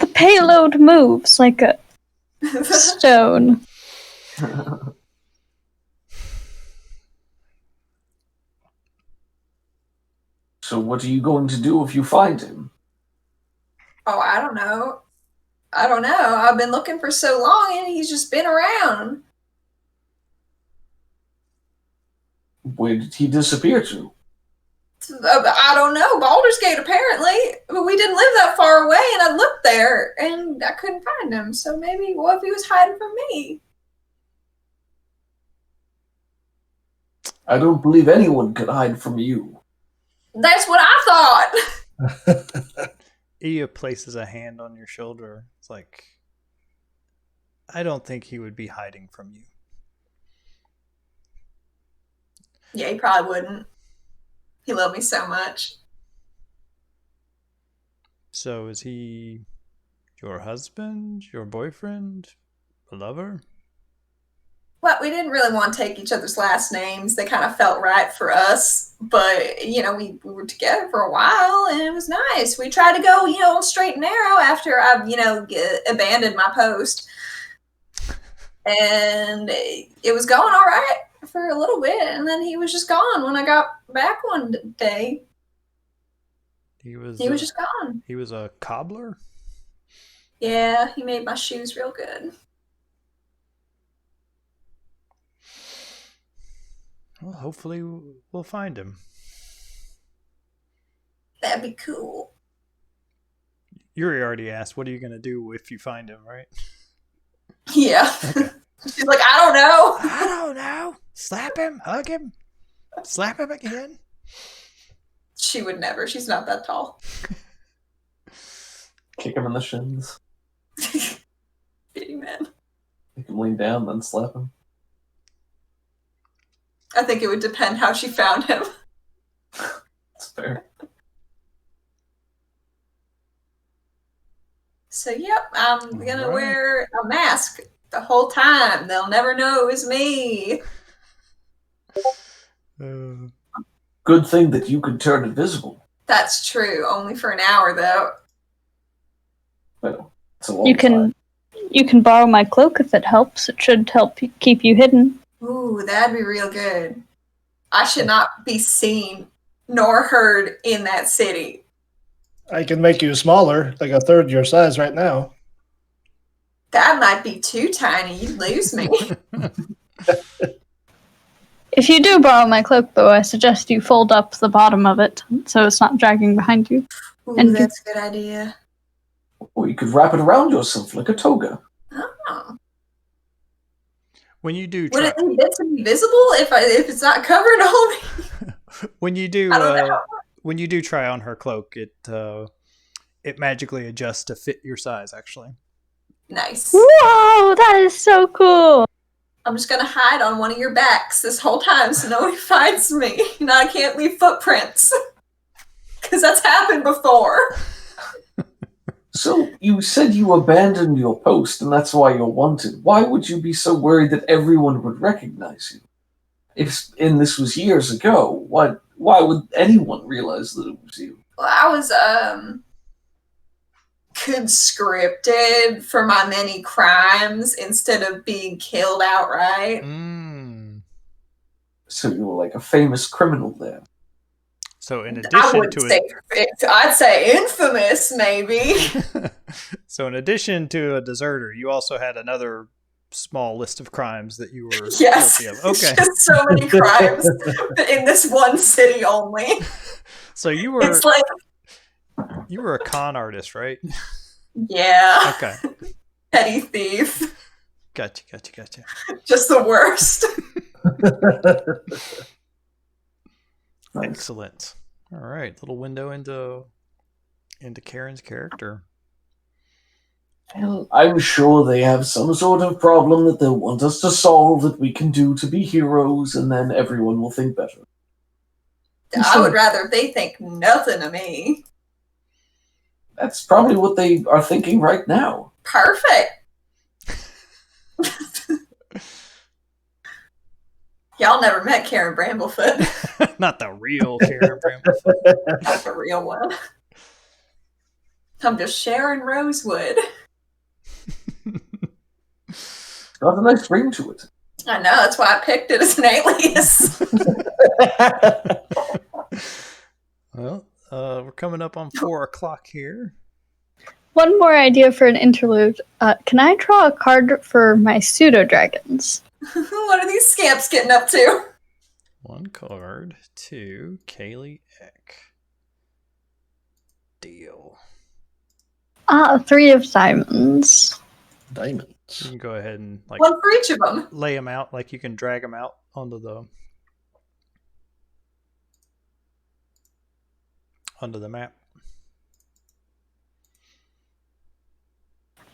The payload moves like a stone. So what are you going to do if you find him? Oh, I don't know. I've been looking for so long and he's just been around. Where did he disappear to? I don't know. Baldur's Gate, apparently. But we didn't live that far away, and I looked there, and I couldn't find him. So maybe, what if he was hiding from me? I don't believe anyone could hide from you. That's what I thought. Ia places a hand on your shoulder. It's like, I don't think he would be hiding from you. Yeah, he probably wouldn't. He loved me so much. So is he your husband, your boyfriend, a lover? Well, we didn't really want to take each other's last names. They kind of felt right for us. But, we were together for a while, and it was nice. We tried to go, on straight and narrow after I, abandoned my post. And it was going all right for a little bit, and then he was just gone when I got back one day. He was just gone. He was a cobbler? Yeah, he made my shoes real good. Well, hopefully we'll find him. That'd be cool. Yuri already asked, what are you going to do if you find him, right? Yeah. Okay. She's like, I don't know. I don't know. Slap him, hug him, slap him again. She would never. She's not that tall. Kick him in the shins. Beating man. Make him lean down, then slap him. I think it would depend how she found him. That's fair. So, yep, I'm going to wear a mask the whole time. They'll never know it was me. Good thing that you could turn invisible. That's true. Only for an hour, though. Well, it's a long You can borrow my cloak if it helps. It should help keep you hidden. Ooh, that'd be real good. I should not be seen nor heard in that city. I can make you smaller, like a third your size right now. That might be too tiny. You'd lose me. If you do borrow my cloak, though, I suggest you fold up the bottom of it so it's not dragging behind you. Ooh, And that's a good idea. Or you could wrap it around yourself like a toga. Oh. When you do Would it be bits invisible if it's not covered all? when you do I don't know. when you do try on her cloak, it magically adjusts to fit your size, actually. Nice. Whoa, that is so cool. I'm just gonna hide on one of your backs this whole time so nobody finds me. Now I can't leave footprints. Because that's happened before. So, you said you abandoned your post and that's why you're wanted. Why would you be so worried that everyone would recognize you? And this was years ago, why would anyone realize that it was you? Well, I was conscripted for my many crimes instead of being killed outright. Mm. So you were like a famous criminal there. So in I addition would to say, I'd say infamous, maybe. so in addition to a deserter, you also had another small list of crimes that you were Yes. guilty of. Okay. Just so many crimes in this one city only. So you were It's like, a con artist, right? yeah, Okay. petty thief. Gotcha. Just the worst. Nice. Excellent. All right, little window into Karen's character. Well, I'm sure they have some sort of problem that they'll want us to solve that we can do to be heroes, and then everyone will think better. I would rather they think nothing of me. That's probably what they are thinking right now. Perfect. Y'all never met Karen Bramblefoot. Not the real Karen Bramblefoot. Not the real one. I'm just Sharon Rosewood. It's got a nice ring to it. I know, that's why I picked it as an alias. Well, we're coming up on 4 o'clock here. One more idea for an interlude. Can I draw a card for my pseudo dragons? What are these scamps getting up to? 1 card to Kaylee Eck. Deal. 3 of diamonds. Diamonds. You can go ahead and One for each of them. lay them out, like you can drag them out onto the map.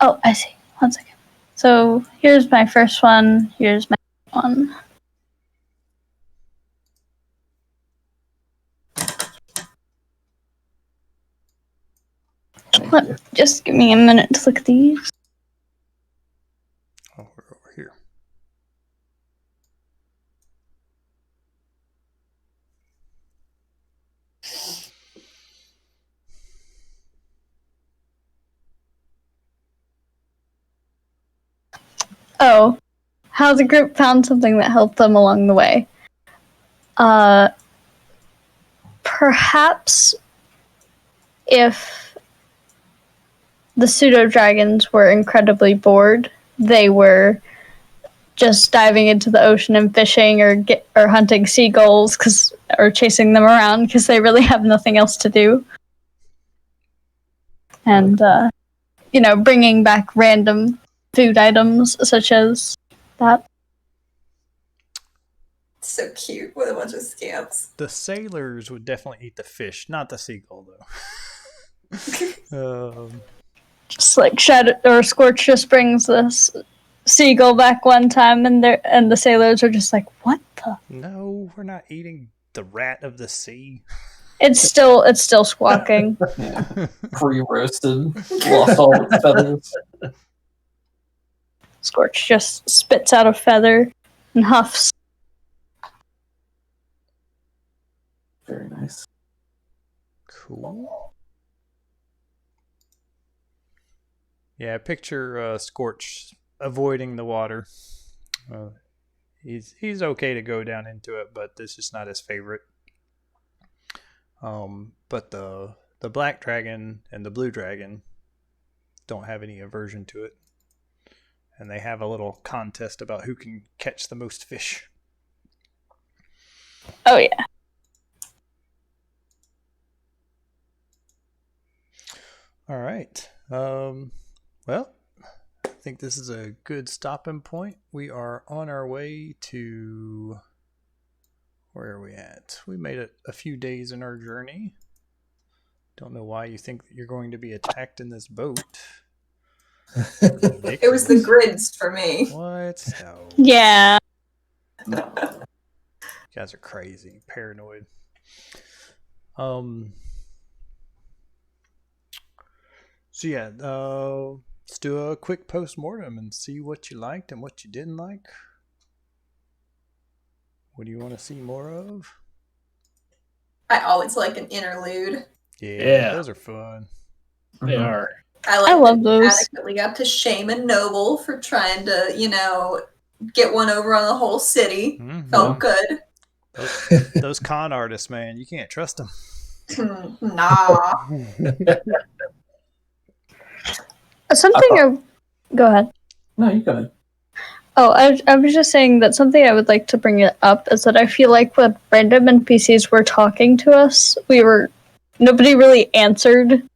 Oh, I see. 1 second. So here's my first one. Here's my one. Just give me a minute to look at these. Oh, we're over here. Oh, how the group found something that helped them along the way. Perhaps if the pseudo dragons were incredibly bored, they were just diving into the ocean and fishing or hunting seagulls or chasing them around because they really have nothing else to do. And bringing back random food items such as that. So cute with a bunch of scamps. The sailors would definitely eat the fish, not the seagull, though. Just like Shadow or Scorch just brings this seagull back one time, and the sailors are just like, "What the?" No, we're not eating the rat of the sea. It's still squawking. Yeah. Pre-roasted, lost all its feathers. Scorch just spits out a feather and huffs. Very nice. Cool. Yeah, picture Scorch avoiding the water. He's okay to go down into it, but this is not his favorite. But the black dragon and the blue dragon don't have any aversion to it. And they have a little contest about who can catch the most fish. Oh, yeah. All right. Well, I think this is a good stopping point. We are on our way to... Where are we at? We made it a few days in our journey. Don't know why you think that you're going to be attacked in this boat. It was the grids for me. What? No. Yeah. You guys are crazy, paranoid. So yeah, let's do a quick post-mortem and see what you liked and what you didn't like. What do you want to see more of? I always like an interlude. Yeah, those are fun. They are. I love those. Adequately got to shame a noble for trying to, get one over on the whole city. Mhm. Felt good. Those con artists, man, you can't trust them. Nah. Go ahead. No, you go ahead. Oh, I was just saying that something I would like to bring it up is that I feel like when random NPCs were talking to us, nobody really answered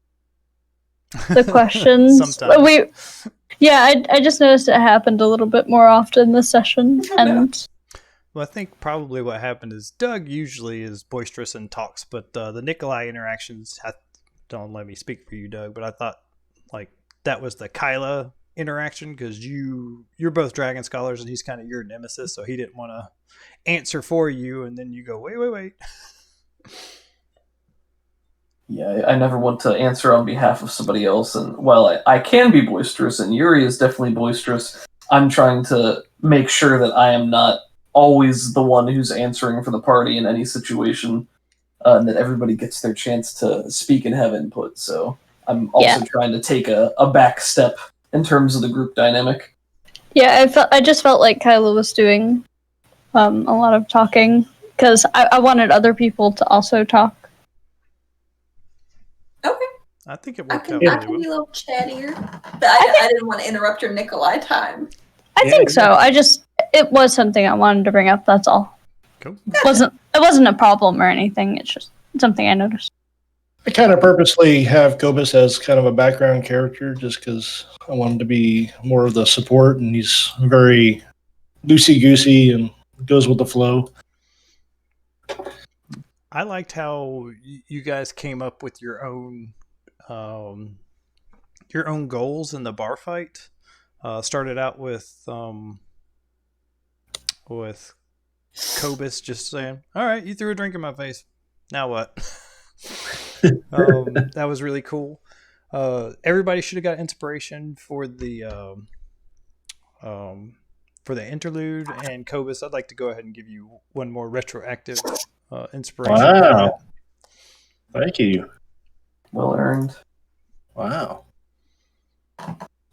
the questions. Sometimes. I just noticed it happened a little bit more often this session, and Well, I think probably what happened is Doug usually is boisterous and talks, but the Nikolai interactions, don't let me speak for you, Doug, but I thought like that was the Kyla interaction because you're both dragon scholars and he's kind of your nemesis, so he didn't want to answer for you, and then you go wait. Yeah, I never want to answer on behalf of somebody else, and while I can be boisterous, and Yuri is definitely boisterous, I'm trying to make sure that I am not always the one who's answering for the party in any situation, and that everybody gets their chance to speak and have input, so I'm also trying to take a back step in terms of the group dynamic. Yeah, I just felt like Kyla was doing a lot of talking because I wanted other people to also talk. Okay. I think it worked out I really can well. be a little chattier, but I didn't want to interrupt your Nikolai time. I think so. It was something I wanted to bring up. That's all. Cool. It wasn't a problem or anything. It's just something I noticed. I kind of purposely have Kobus as kind of a background character just because I wanted to be more of the support, and he's very loosey-goosey and goes with the flow. I liked how you guys came up with your own goals in the bar fight. Started out with Kobus just saying, "All right, you threw a drink in my face. Now what?" That was really cool. Everybody should have got inspiration for the interlude, and Kobus, I'd like to go ahead and give you one more retroactive inspiration. Wow. Thank you. Well earned. Wow.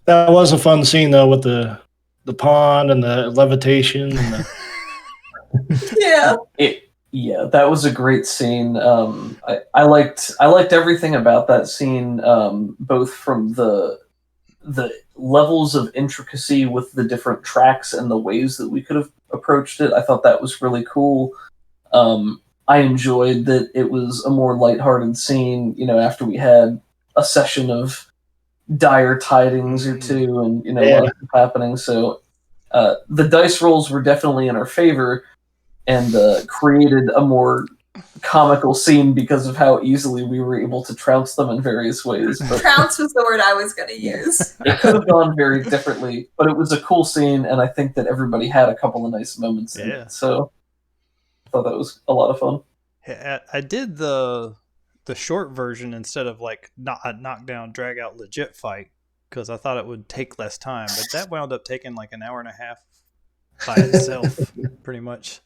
That was a fun scene, though, with the pond and the levitation. And Yeah. Yeah, that was a great scene. I liked everything about that scene, both from the levels of intricacy with the different tracks and the ways that we could have approached it. I thought that was really cool. I enjoyed that it was a more lighthearted scene, after we had a session of dire tidings or two and, a lot of stuff happening. So the dice rolls were definitely in our favor and created a more comical scene because of how easily we were able to trounce them in various ways. But Trounce was the word I was going to use. it could have gone very differently, but it was a cool scene, and I think that everybody had a couple of nice moments in it. So I thought that was a lot of fun. I did the short version instead of like not a knockdown, drag out legit fight because I thought it would take less time, but that wound up taking like an hour and a half by itself, pretty much.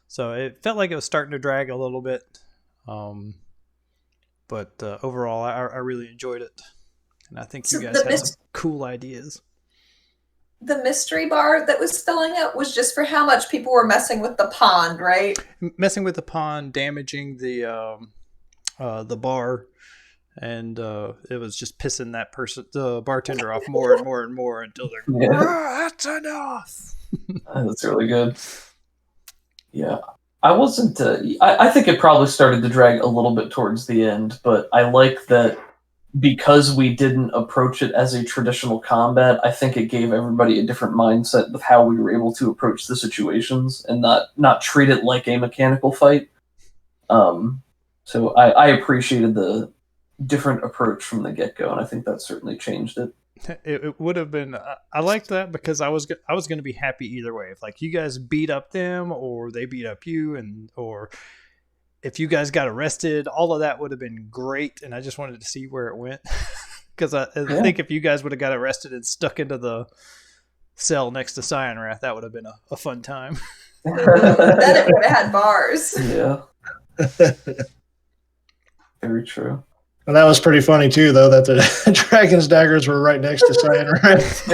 So it felt like it was starting to drag a little bit, but overall, I really enjoyed it, and I think you guys had some cool ideas. The mystery bar that was spelling out was just for how much people were messing with the pond, right? Messing with the pond, damaging the bar, and it was just pissing the bartender off more and more and more until they're that's enough. That's really good. Yeah, I wasn't. I think it probably started to drag a little bit towards the end, but I like that because we didn't approach it as a traditional combat. I think it gave everybody a different mindset with how we were able to approach the situations and not treat it like a mechanical fight. So I appreciated the different approach from the get-go, and I think that certainly changed it. It would have been. I liked that because I was going to be happy either way. If like you guys beat up them or they beat up you, or if you guys got arrested, all of that would have been great. And I just wanted to see where it went because I think if you guys would have got arrested and stuck into the cell next to Cyanwrath, that would have been a fun time. Then it would have had bars. Yeah. Very true. And that was pretty funny too, though, that the dragon's daggers were right next to Cyanwrath.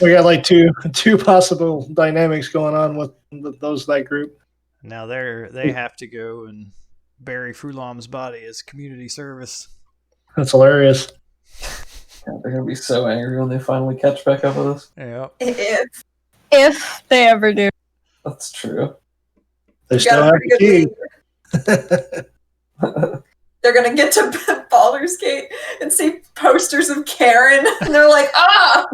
We got like two possible dynamics going on with that group. Now they have to go and bury Frulam's body as community service. That's hilarious. Yeah, they're gonna be so angry when they finally catch back up with us. Yep. If they ever do. That's true. They Got still a have pretty the good key. lead. They're gonna get to Baldur's Gate and see posters of Karen, and they're like, ah!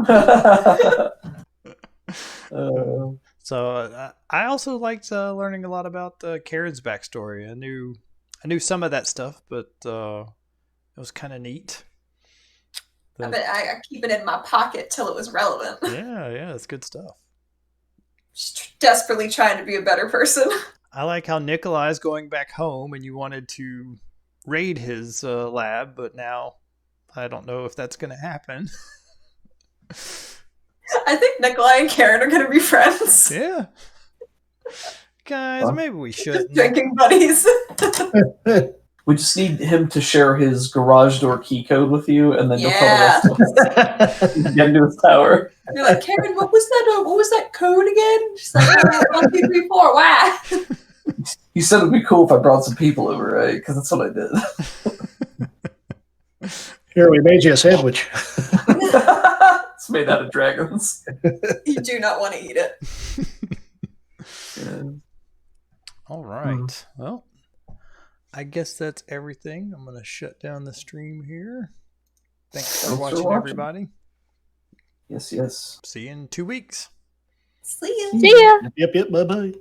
So I also liked learning a lot about Karen's backstory. I knew some of that stuff, but it was kind of neat. I keep it in my pocket till it was relevant. Yeah, that's good stuff. Just desperately trying to be a better person. I like how Nikolai's going back home, and you wanted to raid his lab, but now I don't know if that's going to happen. I think Nikolai and Karen are going to be friends. Yeah. Guys, maybe we shouldn't. Drinking buddies. We just need him to share his garage door key code with you, and then you'll tell the rest of us. Get into his tower. You're like, Karen, what was that code again? She's like, 1, 2, 3, 4. Why? You said it'd be cool if I brought some people over, right? Because that's what I did. Here, we made you a sandwich. It's made out of dragons. You do not want to eat it. Yeah. All right. Well, I guess that's everything. I'm going to shut down the stream here. Thanks for watching, everybody. Yes. See you in 2 weeks. See ya. See ya. Yep, bye-bye.